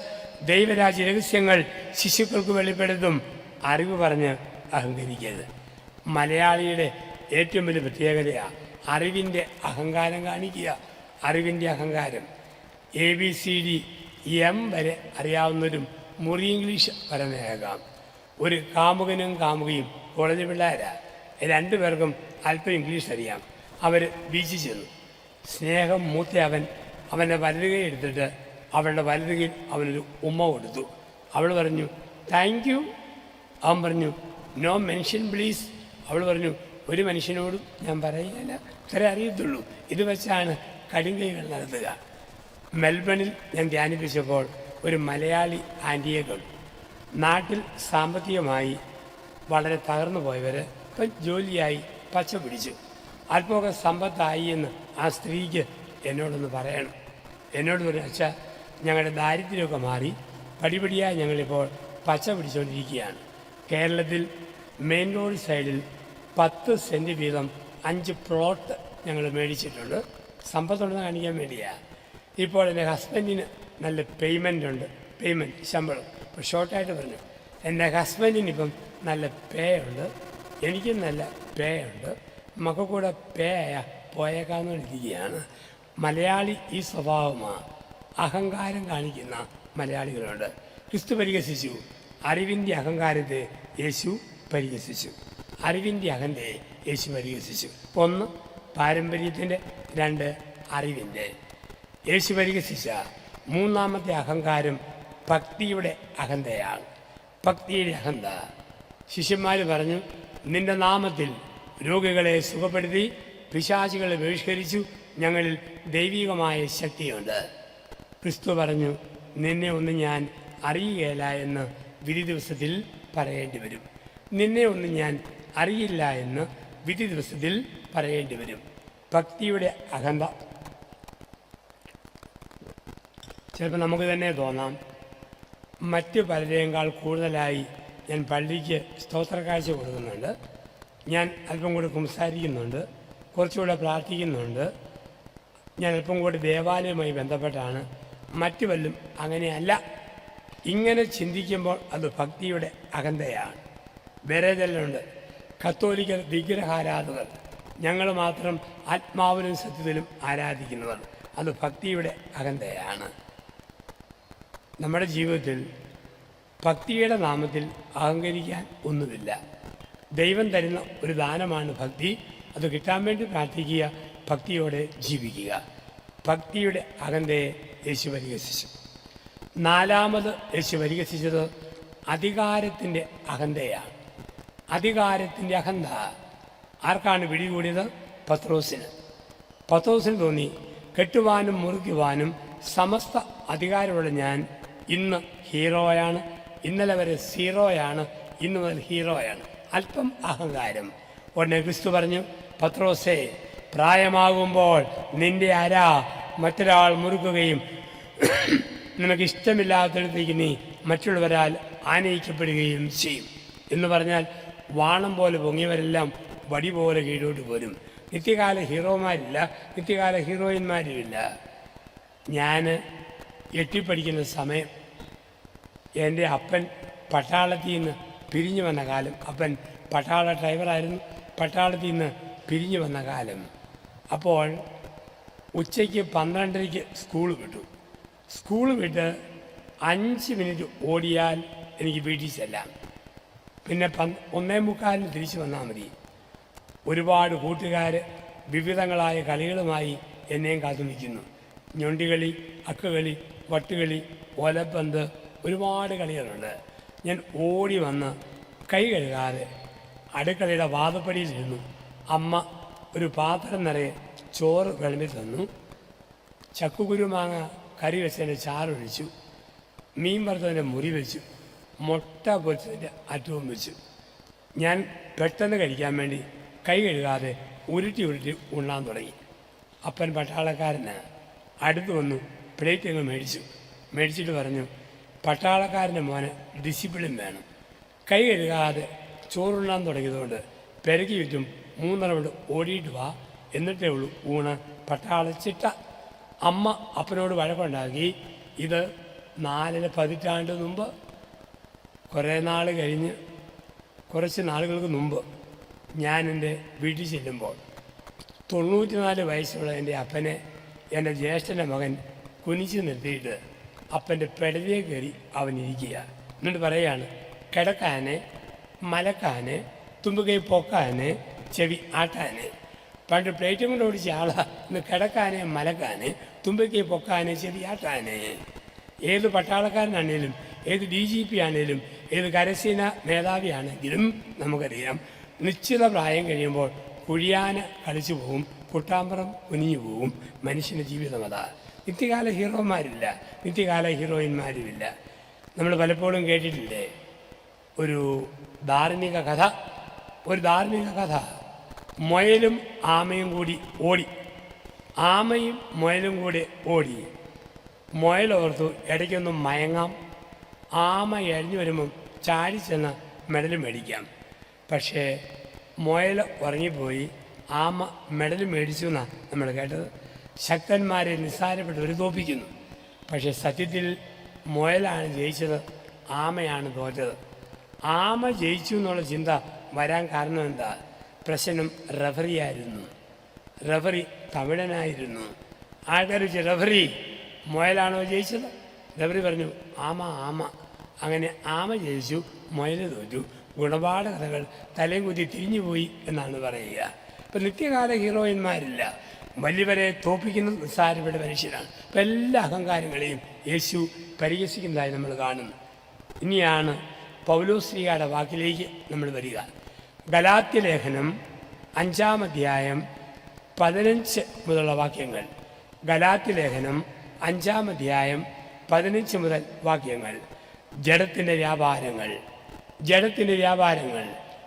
ദൈവരാജ്യ രഹസ്യങ്ങൾ ശിശുക്കൾക്ക് വെളിപ്പെടുത്തും. അറിവ് പറഞ്ഞ് അഹങ്കരിക്കരുത്. മലയാളിയുടെ ഏറ്റവും വലിയ പ്രത്യേകതയാണ് അറിവിൻ്റെ അഹങ്കാരം കാണിക്കുക. അറിവിൻ്റെ അഹങ്കാരം. ABCD M വരെ അറിയാവുന്നവരും മുറി ഇംഗ്ലീഷ് പറയുന്നതാകാം. ഒരു കാമുകനും കാമുകയും കോളേജ് പിള്ളേരാണ്. 2 പേർക്കും അല്പം ഇംഗ്ലീഷ് അറിയാം. അവർ ബീച്ചിൽ ചെന്നു. സ്നേഹം മൂത്ത അവൻ്റെ വലതുകൈ എടുത്തിട്ട് അവളുടെ വലതുകയിൽ അവനൊരു ഉമ്മ കൊടുത്തു. അവൾ പറഞ്ഞു, താങ്ക് യു. അവൻ പറഞ്ഞു, നോ മെൻഷൻ പ്ലീസ്. അവൾ പറഞ്ഞു, ഒരു മനുഷ്യനോടും ഞാൻ പറയുകയില്ല, ഇത്രേ അറിയത്തുള്ളൂ. ഇത് വെച്ചാണ് കടുങ്കൈകൾ നടത്തുക. മെൽബണിൽ ഞാൻ ധ്യാനിപ്പിച്ചപ്പോൾ ഒരു മലയാളി ആൻറ്റിയെ കണ്ടു. നാട്ടിൽ സാമ്പത്തികമായി വളരെ തകർന്നു പോയവർ ഇപ്പം ജോലിയായി പച്ച പിടിച്ചു. അല്പമൊക്കെ സമ്പത്തായി എന്ന് ആ സ്ത്രീക്ക് എന്നോടൊന്ന് പറയണം. എന്നോട് പറഞ്ഞു, അച്ഛാ, ഞങ്ങളുടെ ദാരിദ്ര്യമൊക്കെ മാറി പടിപടിയായി ഞങ്ങളിപ്പോൾ പച്ച പിടിച്ചുകൊണ്ടിരിക്കുകയാണ്. കേരളത്തിൽ മെയിൻ റോഡ് സൈഡിൽ 10 സെൻറ്റ് വീതം 5 പ്ലോട്ട് ഞങ്ങൾ മേടിച്ചിട്ടുണ്ട്. സമ്പത്തുണ്ടെന്ന് കാണിക്കാൻ വേണ്ടിയാണ്. ഇപ്പോൾ എൻ്റെ ഹസ്ബൻഡിന് നല്ല പേയ്മെൻറ്റ് ശമ്പളം. ഇപ്പോൾ ഷോർട്ടായിട്ട് പറഞ്ഞു, എൻ്റെ ഹസ്ബൻഡിനിപ്പം നല്ല പേ ഉണ്ട്, എനിക്കും നല്ല പേ ഉണ്ട്, മക്കൾക്കൂടെ പേ പോയേക്കാന്നുകൊണ്ടിരിക്കുകയാണ്. മലയാളി ഈ സ്വഭാവമാണ്. അഹങ്കാരം കാണിക്കുന്ന മലയാളികളുണ്ട്. ക്രിസ്തു പരിഹസിച്ചു. അറിവിൻ്റെ അഹങ്കാരത്തെ യേശു പരിഹസിച്ചു. അറിവിൻ്റെ അഹന്തയെ യേശു പരിഹസിച്ചു. 1 പാരമ്പര്യത്തിൻ്റെ, 2 അറിവിൻ്റെ. യേശു പരിഹസിച്ച 3ാമത്തെ അഹങ്കാരം ഭക്തിയുടെ അഹന്തയാണ്. ഭക്തിയുടെ അഹന്ത. ശിഷ്യന്മാർ പറഞ്ഞു, നിന്റെ നാമത്തിൽ രോഗികളെ സുഖപ്പെടുത്തി പിശാചുകളെ ബഹിഷ്കരിച്ചു, ഞങ്ങളിൽ ദൈവികമായ ശക്തിയുണ്ട്. ക്രിസ്തു പറഞ്ഞു, നിന്നെ ഒന്നും ഞാൻ അറിയുകയില്ല എന്ന് വിധി ദിവസത്തിൽ പറയേണ്ടി വരും. നിന്നെ ഒന്നും ഞാൻ അറിയില്ല എന്ന് വിധി ദിവസത്തിൽ പറയേണ്ടി വരും. ഭക്തിയുടെ അഹന്ത. ചിലപ്പോൾ നമുക്ക് തന്നെ തോന്നാം, മറ്റു പലരേക്കാൾ കൂടുതലായി ഞാൻ പള്ളിക്ക് സ്തോത്രക്കാഴ്ച കൊടുക്കുന്നുണ്ട്, ഞാൻ അല്പം കൂടി സംസാരിക്കുന്നുണ്ട്, കുറച്ചുകൂടെ പ്രാർത്ഥിക്കുന്നുണ്ട്, ഞാൻ അല്പം കൂടി ദേവാലയവുമായി ബന്ധപ്പെട്ടാണ്, മറ്റു വല്ലതും അങ്ങനെയല്ല. ഇങ്ങനെ ചിന്തിക്കുമ്പോൾ അത് ഭക്തിയുടെ അഹന്തയാണ്. വേറെ ചിലരുണ്ട്, കത്തോലിക്ക വിഗ്രഹാരാധകർ, ഞങ്ങൾ മാത്രം ആത്മാവിലും സത്യത്തിലും ആരാധിക്കുന്നവർ. അത് ഭക്തിയുടെ അഹന്തയാണ്. നമ്മുടെ ജീവിതത്തിൽ ഭക്തിയുടെ നാമത്തിൽ അഹങ്കരിക്കാൻ ഒന്നുമില്ല. ദൈവം തരുന്ന ഒരു ദാനമാണ് ഭക്തി. അത് കിട്ടാൻ വേണ്ടി പ്രാർത്ഥിക്കുക, ഭക്തിയോടെ ജീവിക്കുക. ഭക്തിയുടെ അഹന്തയെ യേശു പരിഹസിച്ചു. 4ാമത് യേശു പരിഹസിച്ചത് അധികാരത്തിൻ്റെ അഹന്തയാണ്. അധികാരത്തിൻ്റെ അഹന്ത ആർക്കാണ് പിടികൂടിയത്? പത്രോസിന്. പത്രോസിന് തോന്നി, കെട്ടുവാനും മുറിക്കുവാനും സമസ്ത അധികാരമുള്ള ഞാൻ ഇന്ന് ഹീറോയാണ്, ഇന്നലെ വരെ സീറോയാണ്, ഇന്ന് മുതൽ ഹീറോയാണ്. അല്പം അഹങ്കാരം. ഉടനെ ക്രിസ്തു പറഞ്ഞു, പത്രോസേ, പ്രായമാകുമ്പോൾ നിന്റെ അര മറ്റൊരാൾ മുറുക്കുകയും നിനക്കിഷ്ടമില്ലാത്തടത്തേക്ക് നീ മറ്റുള്ളവരാൽ ആനയിക്കപ്പെടുകയും ചെയ്യും എന്ന് പറഞ്ഞാൽ വാണം പോലെ പൊങ്ങിയവരെല്ലാം വടി പോലെ കീഴോട്ട് പോരും. നിത്യകാല ഹീറോമാരില്ല, നിത്യകാല ഹീറോയിന്മാരുമില്ല. ഞാൻ എട്ടിപ്പടിക്കുന്ന സമയം എൻ്റെ അപ്പൻ പട്ടാളത്തിൽ നിന്ന് പിരിഞ്ഞു വന്ന കാലം, അപ്പൻ പട്ടാള ഡ്രൈവറായിരുന്നു, പട്ടാളത്തിൽ നിന്ന് പിരിഞ്ഞു വന്ന കാലം. അപ്പോൾ ഉച്ചയ്ക്ക് 12:30 സ്കൂൾ വിട്ടു. സ്കൂൾ വിട്ട് 5 മിനിറ്റ് ഓടിയാൽ എനിക്ക് വീട്ടിൽ ചെല്ലാം. പിന്നെ 1:45 തിരിച്ചു വന്നാൽ മതി. ഒരുപാട് കൂട്ടുകാർ വിവിധങ്ങളായ കളികളുമായി എന്നെയും കാത്തു നിൽക്കുന്നു. ഞൊണ്ടികളി, അക്കുകളി, വട്ടുകളി, ഓലപ്പന്ത്, ഒരുപാട് കളികളുണ്ട്. ഞാൻ ഓടി വന്ന് കൈ കഴുകാതെ അടുക്കളയുടെ വാതപ്പടിയിലിരുന്നു. അമ്മ ഒരു പാത്രം നിറയെ ചോറ് വിളമ്പി തന്നു. ചക്കുകുരുമാങ്ങ കറി വെച്ചതിൻ്റെ ചാറൊഴിച്ചു, മീൻ വറുത്തതിൻ്റെ മുറി വെച്ചു, മുട്ട പൊരിച്ചതിൻ്റെ അറ്റവും വെച്ചു. ഞാൻ പെട്ടെന്ന് കഴിക്കാൻ വേണ്ടി കൈ കഴുകാതെ ഉരുട്ടി ഉണ്ണാൻ തുടങ്ങി. അപ്പൻ പട്ടാളക്കാരന് അടുത്ത് വന്നു പ്ലേറ്റ് അങ്ങ് മേടിച്ചിട്ട് പറഞ്ഞു, പട്ടാളക്കാരൻ്റെ മോന് ഡിസിപ്ലിൻ വേണം. കൈ കഴുകാതെ ചോറുണ്ണാൻ തുടങ്ങിയതുകൊണ്ട് പെരക്കി ചുറ്റും 3 റൗണ്ട് ഓടിയിട്ട് വാ, എന്നിട്ടേ ഉള്ളൂ ഊണ്. പട്ടാള ചിട്ട. അമ്മ അപ്പനോട് വഴക്കുണ്ടാക്കി. ഇത് 4 പതിറ്റാണ്ട് മുമ്പ്, കുറേ നാൾ കഴിഞ്ഞ്, കുറച്ച് നാളുകൾക്ക് മുമ്പ് ഞാൻ എൻ്റെ വീട്ടിൽ ചെല്ലുമ്പോൾ 94 വയസ്സുള്ള എൻ്റെ അപ്പനെ എൻ്റെ ജ്യേഷ്ഠൻ്റെ മകൻ കുനിച്ച് നിർത്തിയിട്ട് അപ്പൻ്റെ പെടലിയെ കയറി അവനിരിക്കുക. എന്നിട്ട് പറയുകയാണ്, കിടക്കാന്, മലക്കാന്, തുമ്പുകൈ പൊക്കാന്, ചെവി ആട്ടാന്. പണ്ട് പ്ലേറ്റും കൊണ്ട് ഓടിച്ച ആളാ ഇന്ന് കിടക്കാന്, മലക്കാന്, തുമ്പുകൈ പൊക്കാന്, ചെവി ആട്ടാന്. ഏത് പട്ടാളക്കാരനാണേലും, ഏത് DGP ആണേലും, ഏത് കരസേന മേധാവിയാണെങ്കിലും നമുക്കറിയാം, നിശ്ചിത പ്രായം കഴിയുമ്പോൾ കുഴിയാന കളിച്ചു പോകും, കുട്ടാമ്പറം കുനിഞ്ഞു പോകും. മനുഷ്യൻ്റെ ജീവിതം അതാ. നിത്യകാല ഹീറോമാരില്ല, നിത്യകാല ഹീറോയിന്മാരുമില്ല. നമ്മൾ പലപ്പോഴും കേട്ടിട്ടില്ലേ ഒരു ധാർമ്മിക കഥ. മുയലും ആമയും കൂടി ഓടി. ആമയും മുയലും കൂടി ഓടി. മുയലോർത്തു ഇടയ്ക്കൊന്നും മയങ്ങാം, ആമ എഴിഞ്ഞു വരുമ്പം ചാടി ചെന്ന് മെഡൽ മേടിക്കാം. പക്ഷേ മുയൽ ഉറങ്ങിപ്പോയി, ആമ മെഡൽ മേടിച്ചു എന്നാണ് നമ്മൾ കേട്ടത്. ശക്തന്മാരെ നിസ്സാരപ്പെട്ടവർ തോപ്പിക്കുന്നു. പക്ഷേ സത്യത്തിൽ മുയലാണ് ജയിച്ചത്, ആമയാണ് തോറ്റത്. ആമ ജയിച്ചു എന്നുള്ള ചിന്ത വരാൻ കാരണം എന്താ? പ്രശ്നം റഫറിയായിരുന്നു. റഫറി തമിഴനായിരുന്നു. ആൾക്കാർ വെച്ച്, റഫറി മുയലാണോ ജയിച്ചത്? റഫറി പറഞ്ഞു, ആമ. അങ്ങനെ ആമ ജയിച്ചു, മുയൽ തോറ്റു. ഗുണപാഠ കഥകൾ തലയും കുത്തി തിരിഞ്ഞുപോയി എന്നാണ് പറയുക. ഇപ്പം നിത്യകാല ഹീറോയിന്മാരില്ല. വലിയവരെ തോപ്പിക്കുന്ന നിസ്സാരപ്പെട്ട മനുഷ്യരാണ്. അപ്പം എല്ലാ അഹങ്കാരങ്ങളെയും യേശു പരിഹസിക്കുന്നതായി നമ്മൾ കാണുന്നു. ഇനിയാണ് പൗലോസ്ലീഹയുടെ വാക്കിലേക്ക് നമ്മൾ വരിക. ഗലാത്യ ലേഖനം 5-ാം അധ്യായം 15 മുതലുള്ള വാക്യങ്ങൾ. ഗലാത്യ ലേഖനം 5-ാം അധ്യായം 15 മുതൽ വാക്യങ്ങൾ. ജഡത്തിൻ്റെ വ്യാപാരങ്ങൾ.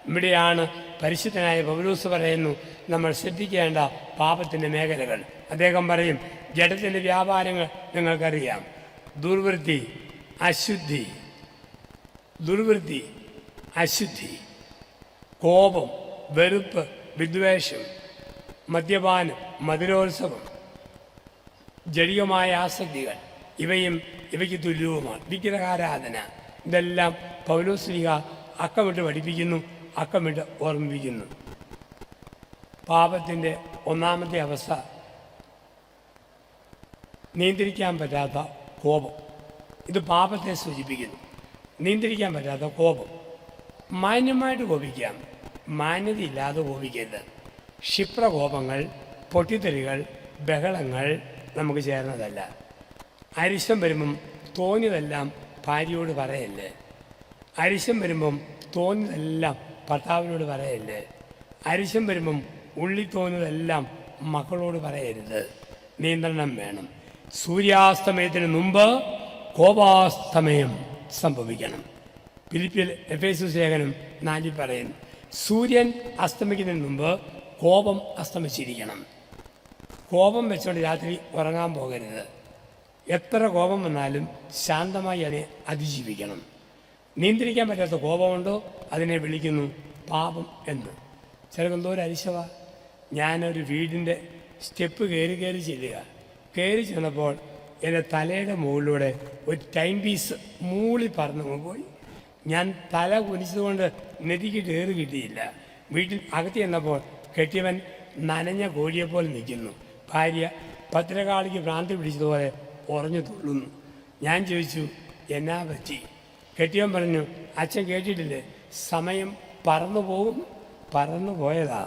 ഇവിടെയാണ് പരിശുദ്ധനായ പൗലോസ് പറയുന്നു നമ്മൾ ശ്രദ്ധിക്കേണ്ട പാപത്തിൻ്റെ മേഖലകൾ. അദ്ദേഹം പറയും, ജഡത്തിൻ്റെ വ്യാപാരങ്ങൾ നിങ്ങൾക്കറിയാം. ദുർവൃത്തി, അശുദ്ധി, കോപം, വെറുപ്പ്, വിദ്വേഷം, മദ്യപാനം, മധുരോത്സവം, ജടികമായ ആസക്തികൾ, ഇവയ്ക്ക് തുല്യവുമാണ്. വിഗ്രഹാരാധന. ഇതെല്ലാം പൗലോസ്ലീഹ അക്കമിട്ട് പഠിപ്പിക്കുന്നു, അക്കമിട്ട് ഓർമ്മിപ്പിക്കുന്നു. പാപത്തിൻ്റെ ഒന്നാമത്തെ അവസ്ഥ നിയന്ത്രിക്കാൻ പറ്റാത്ത കോപം. ഇത് പാപത്തെ സൂചിപ്പിക്കുന്നു. നിയന്ത്രിക്കാൻ പറ്റാത്ത കോപം. മാന്യമായിട്ട് കോപിക്കാം, മാന്യതയില്ലാതെ കോപിക്കരുത്. ക്ഷിപ്രകോപങ്ങൾ, പൊട്ടിത്തെറികൾ, ബഹളങ്ങൾ നമുക്ക് ചേർന്നതല്ല. അരിശം വരുമ്പം തോന്നിയതെല്ലാം ഭാര്യയോട് പറയല്ലേ. അരിശം വരുമ്പം തോന്നിയതെല്ലാം ഭർത്താവിനോട് പറയല്ലേ. അരിശം വരുമ്പം ഉള്ളി തോന്നിയതെല്ലാം മക്കളോട് പറയരുത്. നിയന്ത്രണം വേണം. സൂര്യാസ്തമയത്തിന് മുമ്പ് കോപാസ്തമയം സംഭവിക്കണം. ഫിലിപ്പിയർ എഫേസ്യസ് ലേഖനം 4 പറയുന്നു, സൂര്യൻ അസ്തമിക്കുന്നതിന് മുമ്പ് കോപം അസ്തമിച്ചിരിക്കണം. കോപം വെച്ചുകൊണ്ട് രാത്രി ഉറങ്ങാൻ പോകരുത്. എത്ര കോപം വന്നാലും ശാന്തമായി അതിനെ അതിജീവിക്കണം. നിയന്ത്രിക്കാൻ പറ്റാത്ത കോപമുണ്ടോ അതിനെ വിളിക്കുന്നു പാപം എന്ന്. ചിലക്കെന്തോ ഒരു അരിശവ. ഞാനൊരു വീടിൻ്റെ സ്റ്റെപ്പ് കയറി ചെല്ലുക. കയറി ചെന്നപ്പോൾ എൻ്റെ തലയുടെ മുകളിലൂടെ ഒരു ടൈം പീസ് മൂളി പറന്നു പോയി. ഞാൻ തല കുനിച്ചതുകൊണ്ട് നെറ്റിക്ക് കയറി കിട്ടിയില്ല. വീട്ടിൽ അകത്ത് ചെന്നപ്പോൾ കെട്ടിയവൻ നനഞ്ഞ കോഴിയെപ്പോലെ നിൽക്കുന്നു. ഭാര്യ ഭദ്രകാളിക്ക് ഭ്രാന്തി പിടിച്ചതുപോലെ ഉറഞ്ഞു തുള്ളുന്നു. ഞാൻ ചോദിച്ചു, എന്നാ പറ്റി? കെട്ടിയവൻ പറഞ്ഞു, അച്ഛൻ കേട്ടിട്ടില്ലേ, സമയം പറന്നു പോകും. പറന്നു പോയതാ.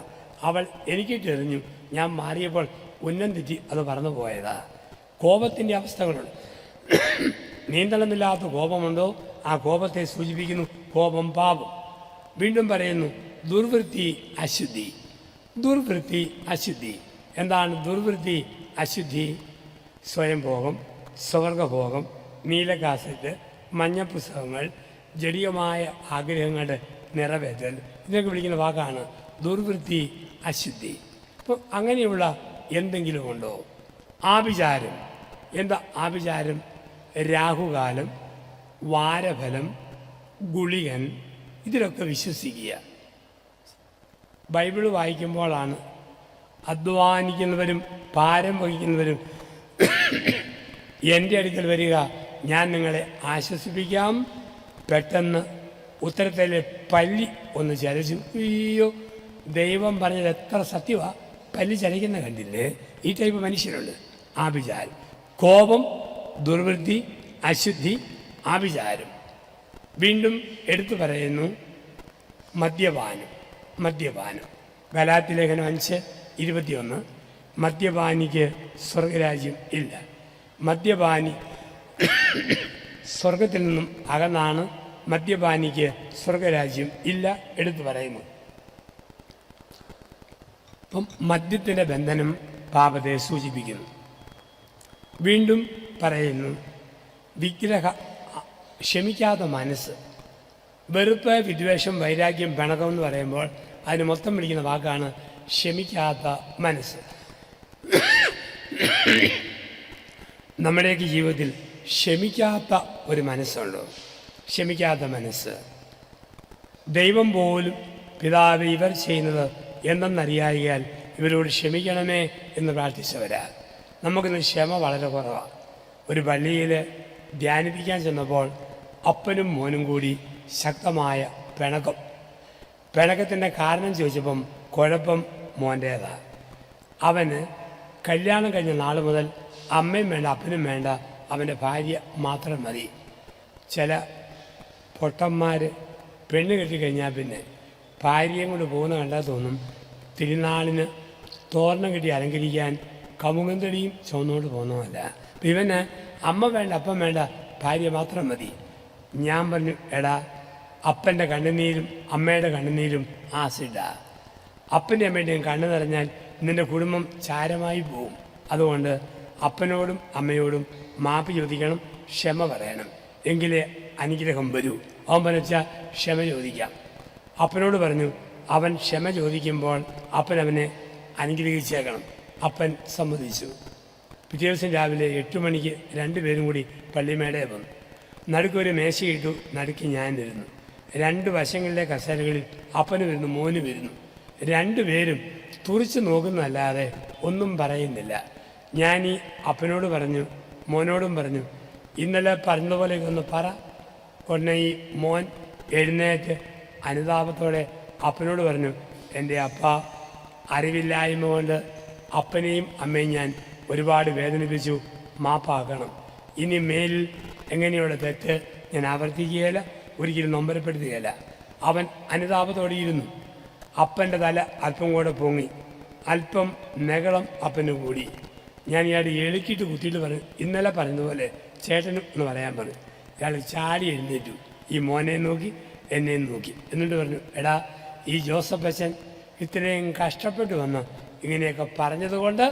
അവൾ എനിക്കിട്ടെറിഞ്ഞു. ഞാൻ മാറിയപ്പോൾ ഉന്നം തെറ്റി അത് പറന്നു പോയതാ. കോപത്തിൻ്റെ അവസ്ഥകളുണ്ട്. നിയന്ത്രണമില്ലാത്ത കോപമുണ്ടോ ആ കോപത്തെ സൂചിപ്പിക്കുന്നു കോപം പാപം. വീണ്ടും പറയുന്നു ദുർവൃത്തി അശുദ്ധി. ദുർവൃത്തി അശുദ്ധി എന്താണ്? ദുർവൃത്തി അശുദ്ധി സ്വയംഭോഗം, സ്വർഗഭോഗം, നീലക്കാസറ്റ്, മഞ്ഞപ്പുസ്തകങ്ങൾ, ജടികമായ ആഗ്രഹങ്ങളുടെ നിറവേറ്റൽ, ഇതൊക്കെ വിളിക്കുന്ന വാക്കാണ് ദുർവൃത്തി അശുദ്ധി. അപ്പോൾ അങ്ങനെയുള്ള എന്തെങ്കിലും ഉണ്ടോ? ആഭിചാരം. എന്താ ആഭിചാരം? രാഹുകാലം, വാരഫലം, ഗുളികൻ, ഇതിലൊക്കെ വിശ്വസിക്കുക. ബൈബിൾ വായിക്കുമ്പോഴാണ് അധ്വാനിക്കുന്നവരും ഭാരം വഹിക്കുന്നവരും എൻ്റെ അടുക്കൽ വരിക, ഞാൻ നിങ്ങളെ ആശ്വസിപ്പിക്കാം. പെട്ടെന്ന് ഉത്തരത്തിലെ പല്ലി ഒന്ന് ചലച്ചു. അയ്യോ, ദൈവം പറഞ്ഞത് എത്ര സത്യമാണ്. പല്ലി ചലിക്കുന്ന കണ്ടില്ലേ? ഈ ടൈപ്പ് മനുഷ്യരുണ്ട്. ആഭിചാരം, കോപം, ദുർവൃത്തി, അശുദ്ധി, ആഭിചാരം. വീണ്ടും എടുത്തു പറയുന്നു മദ്യപാനം. മദ്യപാനം ഗലാത്യ ലേഖനം 5:21. മദ്യപാനിക്ക് സ്വർഗരാജ്യം ഇല്ല. മദ്യപാനി സ്വർഗത്തിൽ നിന്നും അകന്നാണ്. മദ്യപാനിക്ക് സ്വർഗരാജ്യം ഇല്ല എടുത്തു പറയുന്നു. അപ്പം മദ്യത്തിൻ്റെ ബന്ധനം പാപത്തെ സൂചിപ്പിക്കുന്നു. വീണ്ടും പറയുന്നു ക്ഷമിക്കാത്ത മനസ്സ്. വെറുപ്പ്, വിദ്വേഷം, വൈരാഗ്യം, പിണക്കം എന്ന് പറയുമ്പോൾ അതിന് മൊത്തം വിളിക്കുന്ന വാക്കാണ് ക്ഷമിക്കാത്ത മനസ്സ്. നമ്മുടെയൊക്കെ ജീവിതത്തിൽ ക്ഷമിക്കാത്ത ഒരു മനസ്സുണ്ടോ? ക്ഷമിക്കാത്ത മനസ്സ്. ദൈവം പോലും പിതാവ് ഇവർ ചെയ്യുന്നത് എന്തെന്നറിയായാൽ ഇവരോട് ക്ഷമിക്കണമേ എന്ന് പ്രാർത്ഥിച്ചവരാ. നമുക്കിന്ന് ക്ഷമ വളരെ കുറവാണ്. ഒരു പള്ളിയിൽ ധ്യാനിപ്പിക്കാൻ ചെന്നപ്പോൾ അപ്പനും മോനും കൂടി ശക്തമായ പിണക്കം. പിണക്കത്തിൻ്റെ കാരണം ചോദിച്ചപ്പം കുഴപ്പം മോൻ്റേതാണ്. അവന് കല്യാണം കഴിഞ്ഞ നാൾ മുതൽ അമ്മയും വേണ്ട അപ്പനും വേണ്ട, അവൻ്റെ ഭാര്യ മാത്രം മതി. ചില പൊട്ടന്മാർ പെണ്ണ് കെട്ടിക്കഴിഞ്ഞാൽ പിന്നെ ഭാര്യയും കൊണ്ട് പോകുന്ന കണ്ടാൽ തോന്നും തിരുനാളിന് തോരണം കെട്ടി അലങ്കരിക്കാൻ കമുകന്തടിയും ചുവന്നുകൊണ്ട് പോകുന്നതല്ല. അപ്പം ഇവന് അമ്മ വേണ്ട അപ്പം വേണ്ട, ഭാര്യ മാത്രം മതി. ഞാൻ പറഞ്ഞു, എടാ, അപ്പൻ്റെ കണ്ണുനീരും അമ്മയുടെ കണ്ണുനീരും ആസിഡാ. അപ്പൻ്റെ അമ്മയുടെയും കണ്ണു നിറഞ്ഞാൽ നിൻ്റെ കുടുംബം ചാരമായി പോവും. അതുകൊണ്ട് അപ്പനോടും അമ്മയോടും മാപ്പ് ചോദിക്കണം, ക്ഷമ പറയണം, എങ്കിലേ അനുഗ്രഹം വരൂ. അവൻ പറഞ്ഞാൽ ക്ഷമ ചോദിക്കാം. അപ്പനോട് പറഞ്ഞു, അവൻ ക്ഷമ ചോദിക്കുമ്പോൾ അപ്പൻ അവനെ അനുഗ്രഹിച്ചേക്കണം. അപ്പൻ സമ്മതിച്ചു. പിറ്റേ ദിവസം രാവിലെ 8 മണിക്ക് 2 പേരും കൂടി പള്ളിമേടയിൽ വന്നു. നടുക്കൊരു മേശയിട്ടു, നടുക്ക് ഞാൻ ഇരുന്നു. 2 വശങ്ങളിലെ കസേരകളിൽ അപ്പനും ഇരുന്നു, മോനും ഇരുന്നു. 2 പേരും തുറിച്ച് നോക്കുന്നതല്ലാതെ ഒന്നും പറയുന്നില്ല. ഞാൻ ഈ അപ്പനോട് പറഞ്ഞു, മോനോടും പറഞ്ഞു, ഇന്നലെ പറഞ്ഞതുപോലെ ഒന്ന് പറ. ഉടനെ ഈ മോൻ എഴുന്നേറ്റ് അനുതാപത്തോടെ അപ്പനോട് പറഞ്ഞു, എൻ്റെ അപ്പ, അറിവില്ലായ്മ കൊണ്ട് അപ്പനെയും അമ്മയും ഞാൻ ഒരുപാട് വേദനിപ്പിച്ചു, മാപ്പാക്കണം. ഇനി മേലിൽ എങ്ങനെയുള്ള തെറ്റ് ഞാൻ ആവർത്തിക്കുകയില്ല, ഒരിക്കലും നൊമ്പരപ്പെടുത്തുകയില്ല. അവൻ അനുതാപത്തോടെ ഇരുന്നു. അപ്പൻ്റെ തല അല്പം കൂടെ പൊങ്ങി, അല്പം നെകളം അപ്പന് കൂടി. ഞാൻ ഇയാൾ എളുക്കിയിട്ട് കുത്തിയിട്ട് പറഞ്ഞു, ഇന്നലെ പറഞ്ഞതുപോലെ ചേട്ടനും എന്ന് പറയാൻ പറഞ്ഞു. ഇയാൾ ചാടി എഴുന്നേറ്റു. ഈ മോനെ നോക്കി എന്നെയും നോക്കി. എന്നിട്ട് പറഞ്ഞു, എടാ, ഈ ജോസഫ് അച്ഛൻ ഇത്രയും കഷ്ടപ്പെട്ട് വന്ന് ഇങ്ങനെയൊക്കെ പറഞ്ഞതുകൊണ്ട്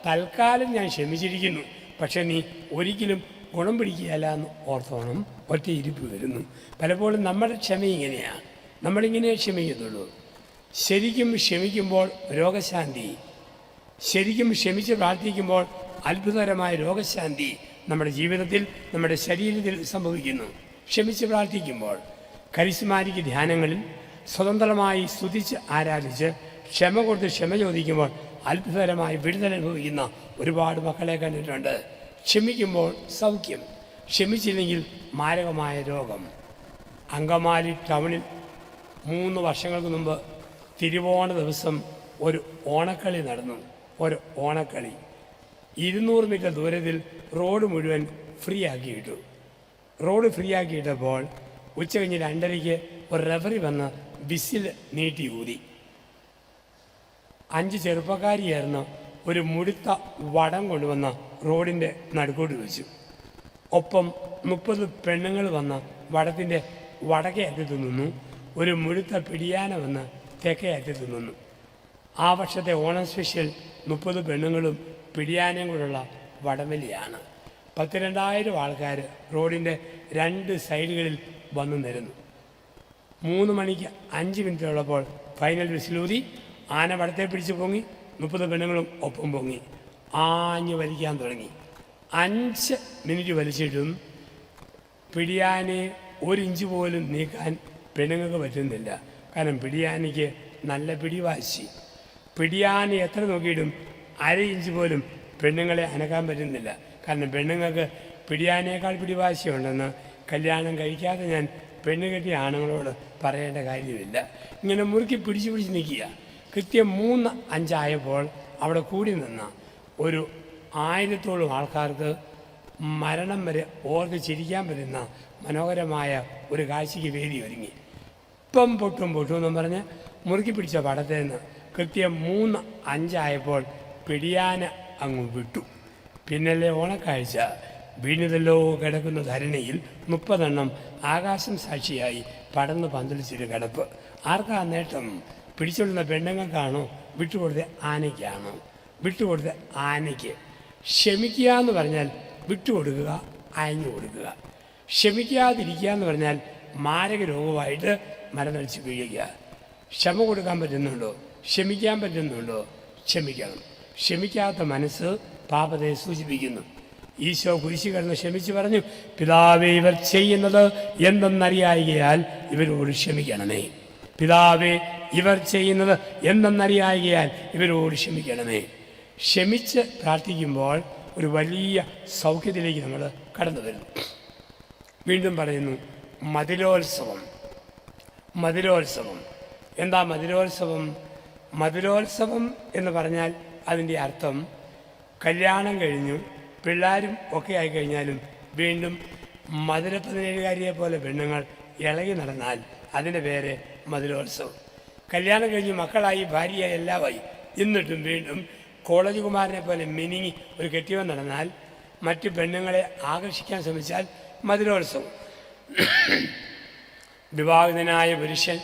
തൽക്കാലം ഞാൻ ക്ഷമിച്ചിരിക്കുന്നു. പക്ഷെ നീ ഒരിക്കലും ഗുണം പിടിക്കുകയല്ല എന്ന് ഓർത്തോണം ഒറ്റ ഇരിപ്പ് വരുന്നു. പലപ്പോഴും നമ്മുടെ ക്ഷമ ഇങ്ങനെയാണ്, നമ്മളിങ്ങനെ ക്ഷമിക്കുന്നുള്ളൂ. ശരിക്കും ക്ഷമിക്കുമ്പോൾ രോഗശാന്തി, ശരിക്കും ക്ഷമിച്ച് പ്രാർത്ഥിക്കുമ്പോൾ അത്ഭുതകരമായ രോഗശാന്തി നമ്മുടെ ജീവിതത്തിൽ, നമ്മുടെ ശരീരത്തിൽ സംഭവിക്കുന്നു. ക്ഷമിച്ച് പ്രാർത്ഥിക്കുമ്പോൾ കരിസ്മാറ്റിക് ധ്യാനങ്ങളിൽ സ്വതന്ത്രമായി സ്തുതിച്ച് ആരാധിച്ച് ക്ഷമ കൊടുത്ത് ക്ഷമ ചോദിക്കുമ്പോൾ അത്ഭുതകരമായി വിടുതൽ അനുഭവിക്കുന്ന ഒരുപാട് മക്കളെ കണ്ടിട്ടുണ്ട്. ക്ഷമിക്കുമ്പോൾ സൗഖ്യം, ക്ഷമിച്ചില്ലെങ്കിൽ മാരകമായ രോഗം. അങ്കമാലി ടൗണിൽ 3 വർഷങ്ങൾക്ക് മുമ്പ് തിരുവോണ ദിവസം ഒരു ഓണക്കളി നടന്നു. ഒരു ഓണക്കളി 200 മീറ്റർ ദൂരത്തിൽ റോഡ് മുഴുവൻ ഫ്രീ ആക്കിയിട്ടു. റോഡ് ഫ്രീ ആക്കിയിട്ടപ്പോൾ ഉച്ച കഴിഞ്ഞ് 2:30 ഒരു റെഫറി വന്ന് വിസിൽ നീട്ടി ഊതി. 5 ചെറുപ്പക്കാരിയായിരുന്നു ഒരു മുഴുത്ത വടം കൊണ്ടുവന്ന റോഡിൻ്റെ നടുക്കോട്ട് വെച്ചു. ഒപ്പം 30 പെണ്ണുങ്ങൾ വന്ന് വടത്തിൻ്റെ വടക്കേ അറ്റത്ത് നിന്നു. ഒരു മുഴുത്ത പിടിയാന വന്ന് തെക്കേ അറ്റത്ത് നിന്നു. ആ വർഷത്തെ ഓണം സ്പെഷ്യൽ 30 പെണ്ണുങ്ങളും പിടിയാനയും കൂടെയുള്ള വടംവലിയാണ്. 12,000 ആൾക്കാർ റോഡിൻ്റെ 2 സൈഡുകളിൽ വന്നു നിരന്നു. 3 മണിക്ക് 5 മിനിറ്റ് ഉള്ളപ്പോൾ ഫൈനൽ വിസിലൂതി. ആന വടത്തെ പിടിച്ച് പൊങ്ങി, 30 പെണ്ണുങ്ങളും ഒപ്പം പൊങ്ങി ആഞ്ഞു വലിക്കാൻ തുടങ്ങി. 5 മിനിറ്റ് വലിച്ചിട്ടും പിടിയാനെ 1 ഇഞ്ച് പോലും നീക്കാൻ പെണ്ണുങ്ങൾക്ക് പറ്റുന്നില്ല. കാരണം പിടിയാനയ്ക്ക് നല്ല പിടിവാശി. പിടിയാന എത്ര നോക്കിയിട്ടും 1/2 ഇഞ്ച് പോലും പെണ്ണുങ്ങളെ അനക്കാൻ പറ്റുന്നില്ല. കാരണം പെണ്ണുങ്ങൾക്ക് പിടിയാനേക്കാൾ പിടിവാശിയുണ്ടെന്ന് കല്യാണം കഴിക്കാതെ ഞാൻ പെണ്ണ് കെട്ടിയ ആണുങ്ങളോട് പറയേണ്ട കാര്യമില്ല. ഇങ്ങനെ മുറുക്കി പിടിച്ച് നിൽക്കുക. കൃത്യം 3:05 ആയപ്പോൾ അവിടെ കൂടി നിന്ന ഒരു 1000-ഓളം ആൾക്കാർക്ക് മരണം വരെ ഓർത്ത് ചിരിക്കാൻ പറ്റുന്ന മനോഹരമായ ഒരു കാഴ്ചയ്ക്ക് വേദി ഒരുങ്ങി. ഇപ്പം പൊട്ടും എന്നും പറഞ്ഞ് മുറുക്കി പിടിച്ച പടത്തിൽ നിന്ന് കൃത്യം 3:05 ആയപ്പോൾ പിടിയാന അങ്ങ് വിട്ടു. പിന്നല്ലേ ഓണക്കാഴ്ച. വീണതല്ലോ കിടക്കുന്ന ധരണിയിൽ 30 എണ്ണം ആകാശം സാക്ഷിയായി പടന്ന് പന്തലിച്ചൊരു കിടപ്പ്. ആർക്കാ നേട്ടം? പിടിച്ചുകൊള്ളുന്ന പെണ്ണുങ്ങൾക്കാണോ? വിട്ടുകൊടുത്ത ആനയ്ക്കാണോ? വിട്ടുകൊടുത്ത ആനയ്ക്ക്. ക്ഷമിക്കുക എന്ന് പറഞ്ഞാൽ വിട്ടുകൊടുക്കുക, അയഞ്ഞു കൊടുക്കുക. ക്ഷമിക്കാതിരിക്കുക എന്ന് പറഞ്ഞാൽ മാരക രോഗമായിട്ട് മരണമടിച്ച് വീഴുക. ക്ഷമ കൊടുക്കാൻ പറ്റുന്നുണ്ടോ? ക്ഷമിക്കാൻ പറ്റുന്നുണ്ടോ? ക്ഷമിക്കണം. ക്ഷമിക്കാത്ത മനസ്സ് പാപത്തെ സൂചിപ്പിക്കുന്നു. ഈശോ കുരിശിൽ കിടന്ന് ക്ഷമിച്ച് പറഞ്ഞു, പിതാവേ ഇവർ ചെയ്യുന്നത് എന്തെന്നറിയായികയാൽ ഇവരോട് ക്ഷമിക്കണമേ. പിതാവേ ഇവർ ചെയ്യുന്നത് എന്തെന്നറിയായികയാൽ ഇവരോട് ക്ഷമിക്കണമേ. ക്ഷമിച്ച് പ്രാർത്ഥിക്കുമ്പോൾ ഒരു വലിയ സൗഖ്യത്തിലേക്ക് നമ്മൾ കടന്നു വരുന്നു. വീണ്ടും പറയുന്നു, മധുരോത്സവം. മധുരോത്സവം എന്താ? മധുരോത്സവം മധുരോത്സവം എന്ന് പറഞ്ഞാൽ അതിൻ്റെ അർത്ഥം കല്യാണം കഴിഞ്ഞു പിള്ളേരും ഒക്കെ ആയിക്കഴിഞ്ഞാലും വീണ്ടും മധുര 17കാരിയെ പോലെ പെണ്ണുങ്ങൾ ഇളകി നടന്നാൽ അതിൻ്റെ പേര് മധുരോത്സവം. കല്യാണം കഴിഞ്ഞ് മക്കളായി ഭാര്യയായി എല്ലാമായി എന്നിട്ടും വീണ്ടും കോളേജ് കുമാരനെ പോലെ മിനിങ്ങി ഒരു കെട്ടിയവൻ നടന്നാൽ മറ്റ് പെണ്ണുങ്ങളെ ആകർഷിക്കാൻ ശ്രമിച്ചാൽ മധുരോത്സവം. വിവാഹിതനായ പുരുഷൻ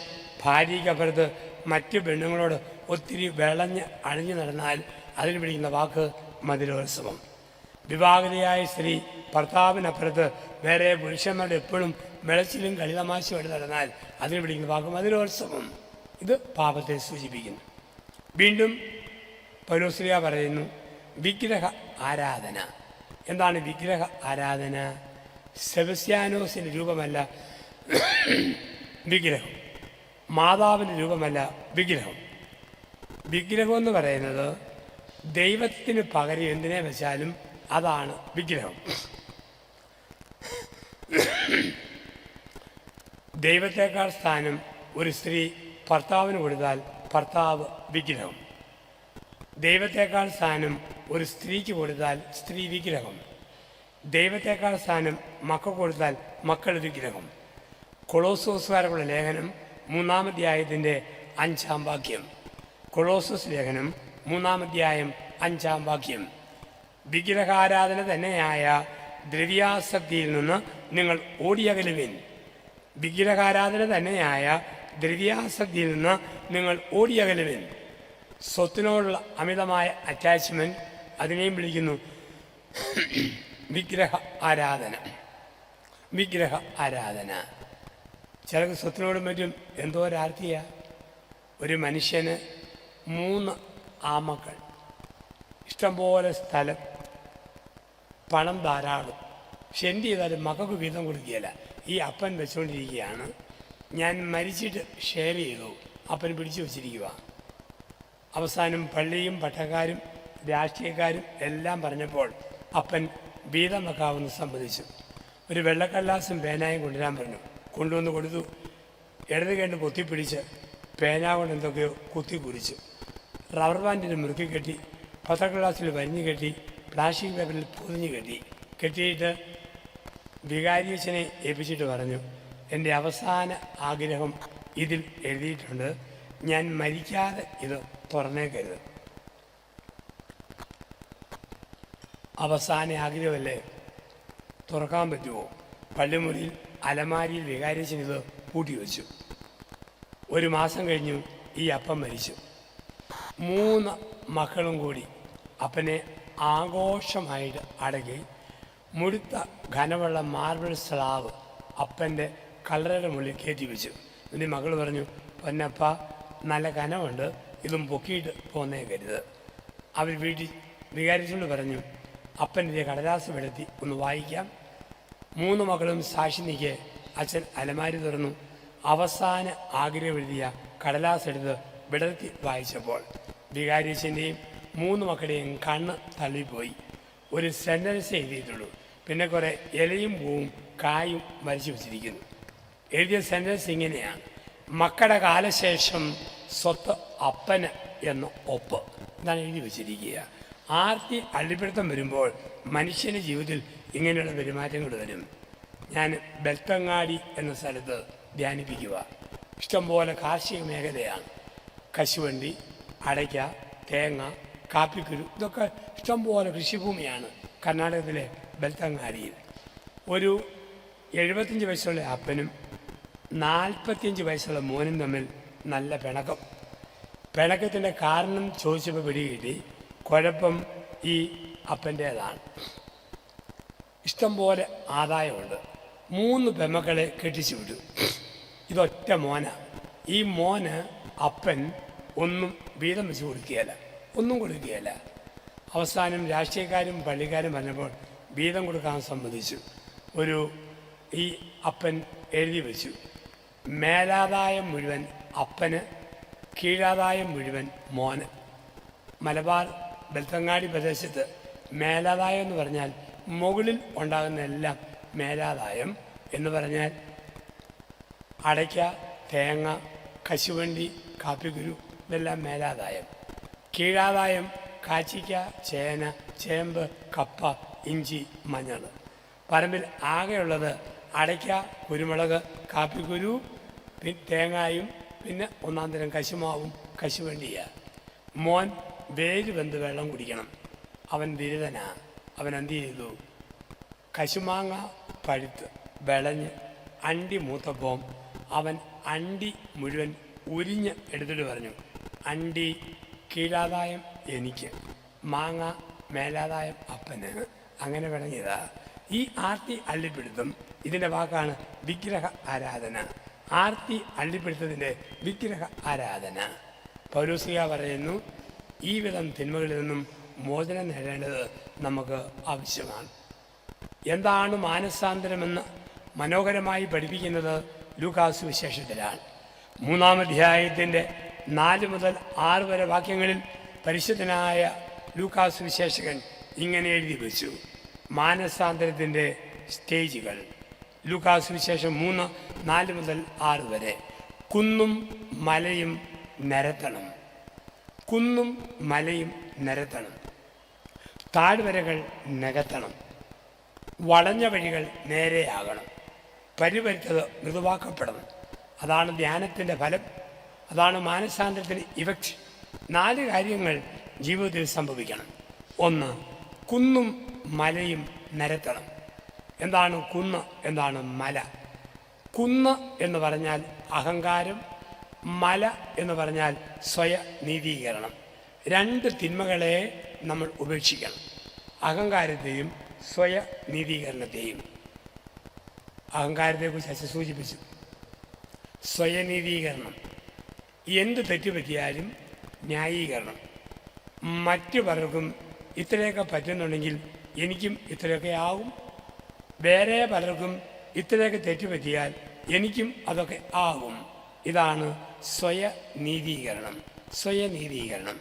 ഭാര്യയ്ക്കപ്പുറത്ത് മറ്റ് പെണ്ണുങ്ങളോട് ഒത്തിരി വിളഞ്ഞ് അണിഞ്ഞു നടന്നാൽ അതിന് വിളിക്കുന്ന വാക്ക് മധുരോത്സവം. വിവാഹിതയായ സ്ത്രീ ഭർത്താവിനപ്പുറത്ത് വേറെ പുരുഷന്മാരുടെ എപ്പോഴും വെളച്ചിലും കളിതമാശയുമായിട്ട് നടന്നാൽ അതിന് വിളിക്കുന്ന വാക്ക് മധുരോത്സവം. ഇത് പാപത്തെ സൂചിപ്പിക്കുന്നു. വീണ്ടും പൗലോസ്ലീഹ പറയുന്നു, വിഗ്രഹ ആരാധന. എന്താണ് വിഗ്രഹ ആരാധന? സെബസ്ത്യാനോസിൻ്റെ രൂപമല്ല വിഗ്രഹം, മാതാവിൻ്റെ രൂപമല്ല വിഗ്രഹം. വിഗ്രഹം എന്ന് പറയുന്നത് ദൈവത്തിന് പകരം എന്തിനെ വെച്ചാലും അതാണ് വിഗ്രഹം. ദൈവത്തേക്കാൾ സ്ഥാനം ഒരു സ്ത്രീ ഭർത്താവിന് കൊടുത്താൽ ഭർത്താവ് വിഗ്രഹം. ദൈവത്തേക്കാൾ സ്ഥാനം ഒരു സ്ത്രീക്ക് കൊടുത്താൽ സ്ത്രീ വിഗ്രഹം. ദൈവത്തേക്കാൾ സ്ഥാനം മക്കൾ കൊടുത്താൽ മക്കൾ വിഗ്രഹം. കൊളോസോസുകാർക്കുള്ള ലേഖനം 3-ാം അധ്യായത്തിൻ്റെ 5-ാം വാക്യം. കൊളോസോസ് ലേഖനം 3-ാം അധ്യായം 5-ാം വാക്യം. വിഗ്രഹാരാധന തന്നെയായ ദ്രവ്യാസക്തിയിൽ നിന്ന് നിങ്ങൾ ഓടിയകലുവിൻ. വിഗ്രഹാരാധന തന്നെയായ ദ്രവ്യാസക്തിയിൽ നിന്ന് നിങ്ങൾ ഓടിയകലുവിൻ. സ്വത്തിനോടുള്ള അമിതമായ അറ്റാച്ച്മെൻറ്റ്, അതിനെയും വിളിക്കുന്നു വിഗ്രഹ ആരാധന. വിഗ്രഹ ആരാധന ചിലർക്ക് സ്വത്തിനോടും മറ്റും എന്തോ ഒരാർത്തിയ. ഒരു മനുഷ്യന് 3 ആമക്കൾ, ഇഷ്ടംപോലെ സ്ഥലം, പണം ധാരാളം. പക്ഷെ എന്ത് ചെയ്താലും മക്കൾക്ക് വീതം കൊടുക്കുകയില്ല. ഈ അപ്പൻ വെച്ചുകൊണ്ടിരിക്കുകയാണ്. ഞാൻ മരിച്ചിട്ട് ഷെയർ ചെയ്തു, അപ്പൻ പിടിച്ചു വച്ചിരിക്കുക. അവസാനം പള്ളിയും പട്ടക്കാരും രാഷ്ട്രീയക്കാരും എല്ലാം പറഞ്ഞപ്പോൾ അപ്പൻ വീതം വെക്കാമെന്ന് സമ്മതിച്ചു. ഒരു വെള്ളക്കടലാസും പേനായും കൊണ്ടുവരാൻ പറഞ്ഞു. കൊണ്ടുവന്ന് കൊടുത്തു. ഇടത് കണ്ട് പൊത്തിപ്പിടിച്ച് പേന കൊണ്ട് എന്തൊക്കെയോ കുത്തി കുറിച്ചു. റബ്ബർ ബാൻഡിന് മുറുക്കി കെട്ടി, പത്രക്കടലാസിൽ വരിഞ്ഞു കെട്ടി, പ്ലാസ്റ്റിക് പേപ്പറിൽ പൊതിഞ്ഞ് കെട്ടിയിട്ട് വികാരിയച്ഛനെ ഏൽപ്പിച്ചിട്ട് പറഞ്ഞു, എൻ്റെ അവസാന ആഗ്രഹം ഇതിൽ എഴുതിയിട്ടുണ്ട്, ഞാൻ മരിക്കാതെ ഇത് തുറന്നേക്കരുത്. അവസാന ആഗ്രഹമല്ലേ, തുറക്കാൻ പറ്റുമോ? പള്ളിമുറിയിൽ അലമാരിയിൽ വികാരിയച്ഛൻ ഇത് പൂട്ടിവെച്ചു. 1 മാസം കഴിഞ്ഞു ഈ അപ്പൻ മരിച്ചു. 3 മക്കളും കൂടി അപ്പനെ ആഘോഷമായിട്ട് അടക്കി മുഴുത്ത ഘനമുള്ള മാർബിൾ സ്ലാവ് അപ്പൻ്റെ കല്ലറയുടെ മുകളിൽ കയറ്റി വെച്ചു. എന്നിട്ട് മകൾ പറഞ്ഞു, പൊന്നപ്പ നല്ല കനമുണ്ട്, ഇതും പൊക്കിയിട്ട് പോന്നേക്കരുത്. അവർ വീട്ടിൽ വികാരിച്ചുകൊണ്ട് പറഞ്ഞു, അപ്പൻ്റെ കടലാസ് വെളുത്തി ഒന്ന് വായിക്കാം. 3 മക്കളും സാക്ഷി നിൽക്കെ അച്ഛൻ അലമാരി തുറന്നു. അവസാന ആഗ്രഹം എഴുതിയ കടലാസ് എടുത്ത് വിടർത്തി വായിച്ചപ്പോൾ വികാരിയച്ഛൻ്റെയും 3 മക്കളുടെയും കണ്ണ് തള്ളിപ്പോയി. ഒരു സെൻറ്റൻസ് എഴുതിയിട്ടുള്ളൂ, പിന്നെ കുറേ ഇലയും പൂവും കായും വരച്ചു വെച്ചിരിക്കുന്നു. എഴുതിയ സെൻറ്റൻസ് ഇങ്ങനെയാണ്: മക്കളുടെ കാലശേഷം സ്വത്ത് അപ്പന് എന്ന ഒപ്പ്. ഇതാണ് എഴുതി വെച്ചിരിക്കുക. ആർത്തി അള്ളിപ്പിടുത്തം വരുമ്പോൾ മനുഷ്യൻ്റെ ജീവിതത്തിൽ ഇങ്ങനെയുള്ള പെരുമാറ്റങ്ങൾ വരും. ഞാൻ ബെൽത്തങ്ങാടി എന്ന സ്ഥലത്ത് ധ്യാനിപ്പിക്കുക. ഇഷ്ടംപോലെ കാർഷിക മേഖലയാണ്. കശുവണ്ടി, അടയ്ക്ക, തേങ്ങ, കാപ്പിക്കുരു, ഇതൊക്കെ ഇഷ്ടംപോലെ കൃഷിഭൂമിയാണ് കർണാടകത്തിലെ ബെൽത്തങ്ങാടിയിൽ. ഒരു 75 വയസ്സുള്ള അപ്പനും 45 വയസ്സുള്ള മോനും തമ്മിൽ നല്ല പിണക്കം. പിണക്കത്തിൻ്റെ കാരണം ചോദിച്ചപ്പോൾ പിടികിട്ടി. കുഴപ്പം ഈ അപ്പൻ്റേതാണ്. ഇഷ്ടംപോലെ ആദായമുണ്ട്. 3 പെമ്മക്കളെ കെട്ടിച്ചു വിട്ടു. ഇതൊറ്റ മോനാണ്. ഈ മോന് അപ്പൻ ഒന്നും വീതം വെച്ച് കൊടുക്കുകയില്ല, ഒന്നും കൊടുക്കുകയില്ല. അവസാനം രാഷ്ട്രീയക്കാരും പള്ളിക്കാരും പറഞ്ഞപ്പോൾ വീതം കൊടുക്കാൻ സമ്മതിച്ചു. ഈ അപ്പൻ എഴുതി വെച്ചു, മേലാദായം മുഴുവൻ അപ്പന്, കീഴാദായം മുഴുവൻ മോന്. മലബാർ ബെൽത്തങ്ങാടി പ്രദേശത്ത് മേലാദായം എന്ന് പറഞ്ഞാൽ മുകളിൽ ഉണ്ടാകുന്ന എല്ലാം മേലാദായം എന്ന് പറഞ്ഞാൽ അടയ്ക്ക, തേങ്ങ, കശുവണ്ടി, കാപ്പിക്കുരു, ഇതെല്ലാം മേലാദായം. കീഴാദായം കാച്ചിക്ക, ചേന, ചേമ്പ്, കപ്പ, ഇഞ്ചി, മഞ്ഞൾ. പറമ്പിൽ ആകെയുള്ളത് അടയ്ക്ക, കുരുമുളക്, കാപ്പിക്കുരു, തേങ്ങായും പിന്നെ 1-ാം തരം കശുമാവും കശുവണ്ടിയാണ്. മോൻ വേര് വെന്ത് വെള്ളം കുടിക്കണം. അവൻ ബിരുദനാ. അവൻ എന്ത് ചെയ്തു? കശുമാങ്ങ പഴുത്ത് വിളഞ്ഞ് അണ്ടി മൂത്തപ്പോൾ അവൻ അണ്ടി മുഴുവൻ ഉരിഞ്ഞ് എടുത്തിട്ട് പറഞ്ഞു, അണ്ടി കീഴാദായം എനിക്ക്, മാങ്ങ മേലാദായം അപ്പന്. അങ്ങനെ വിളങ്ങിയതാ ഈ ആർത്തി അള്ളിപ്പിടുത്തം. ഇതിൻ്റെ വാക്കാണ് വിഗ്രഹ ആരാധന. ആർത്തി അള്ളിപ്പിടുത്തതിൻ്റെ വിഗ്രഹ ആരാധന. പൗലോസിക പറയുന്നു, ഈ വിധം തിന്മകളിൽ നിന്നും മോചനം നേടേണ്ടത് നമുക്ക് ആവശ്യമാണ്. എന്താണ് മാനസാന്തരമെന്ന് മനോഹരമായി പഠിപ്പിക്കുന്നത് ലൂക്കാസ് സുവിശേഷത്തിലാണ്. 3-ാം അധ്യായത്തിൻ്റെ 4 മുതൽ 6 വരെ വാക്യങ്ങളിൽ പരിശുദ്ധനായ ലൂക്കാസ് സുവിശേഷകൻ ഇങ്ങനെ എഴുതി വെച്ചു: മാനസാന്തരത്തിൻ്റെ സ്റ്റേജുകൾ. ലൂക്കാസ് സുവിശേഷം 3:4 മുതൽ 6 വരെ. കുന്നും മലയും നിരത്തണം. കുന്നും മലയും നിരത്തണം. താഴ്വരകൾ നികത്തണം. വളഞ്ഞ വഴികൾ നേരെയാകണം. പരിപരുത്തത് മൃദുവാക്കപ്പെടണം. അതാണ് ധ്യാനത്തിൻ്റെ ഫലം. അതാണ് മാനസാന്തരത്തിന് ഇഫക്റ്റ്. 4 കാര്യങ്ങൾ ജീവിതത്തിൽ സംഭവിക്കണം. 1, കുന്നും മലയും നിരത്തണം. എന്താണ് കുന്ന്? എന്താണ് മല? കുന്ന് എന്ന് പറഞ്ഞാൽ അഹങ്കാരം, മല എന്ന് പറഞ്ഞാൽ സ്വയനീതീകരണം. 2 തിന്മകളെ നമ്മൾ ഉപേക്ഷിക്കണം. അഹങ്കാരത്തെയും സ്വയനീതീകരണത്തെയും. അഹങ്കാരത്തെക്കുറിച്ച് അച്ഛൻ സൂചിപ്പിച്ചു. സ്വയനീതീകരണം, എന്ത് തെറ്റുപറ്റിയാലും ന്യായീകരണം. മറ്റു പലർക്കും ഇത്രയൊക്കെ പറ്റുന്നുണ്ടെങ്കിൽ എനിക്കും ഇത്രയൊക്കെ ആകും. വേറെ പലർക്കും ഇത്രയൊക്കെ തെറ്റുപറ്റിയാൽ എനിക്കും അതൊക്കെ ആകും. ഇതാണ് സ്വയനീതീകരണം. സ്വയനീതീകരണം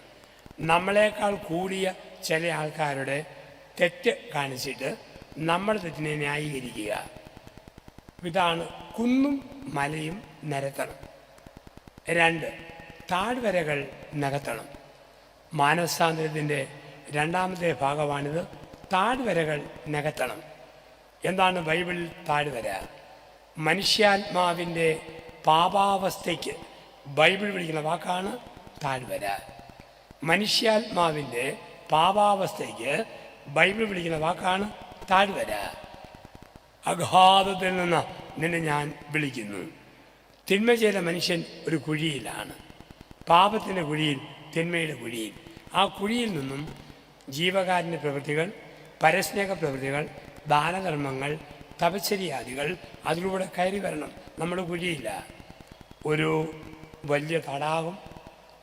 നമ്മളെക്കാൾ കൂടിയ ചില ആൾക്കാരുടെ തെറ്റ് കാണിച്ചിട്ട് നമ്മുടെ തെറ്റിനെ ന്യായീകരിക്കുക. ഇതാണ് കുന്നും മലയും നിരത്തണം. 2, താഴ്വരകൾ നികത്തണം. മാനസാന്തരത്തിൻ്റെ 2ാമത്തെ ഭാഗമാണിത്. താഴ്വരകൾ നികത്തണം. എന്താണ് ബൈബിളിൽ താഴ്വര? മനുഷ്യാത്മാവിൻ്റെ പാപാവസ്ഥയ്ക്ക് ബൈബിൾ വിളിക്കുന്ന വാക്കാണ് താഴ്വര. മനുഷ്യാത്മാവിൻ്റെ പാപാവസ്ഥയ്ക്ക് ബൈബിൾ വിളിക്കുന്ന വാക്കാണ് താഴ്വര. അഗാധത്തിൽ നിന്ന് നിന്നെ ഞാൻ വിളിക്കുന്നു. തിന്മ ചെയ്ത മനുഷ്യൻ ഒരു കുഴിയിലാണ്, പാപത്തിൻ്റെ കുഴിയിൽ, തിന്മയുടെ കുഴിയിൽ. ആ കുഴിയിൽ നിന്നും ജീവകാരുണ്യ പ്രവൃത്തികൾ, പരസ്നേഹ പ്രവൃത്തികൾ, ദാനധർമ്മങ്ങൾ, തപശ്ചര്യാദികൾ അതിലൂടെ കയറി വരണം. നമ്മുടെ കുഴിയില്ല. ഒരു വലിയ തടാകം,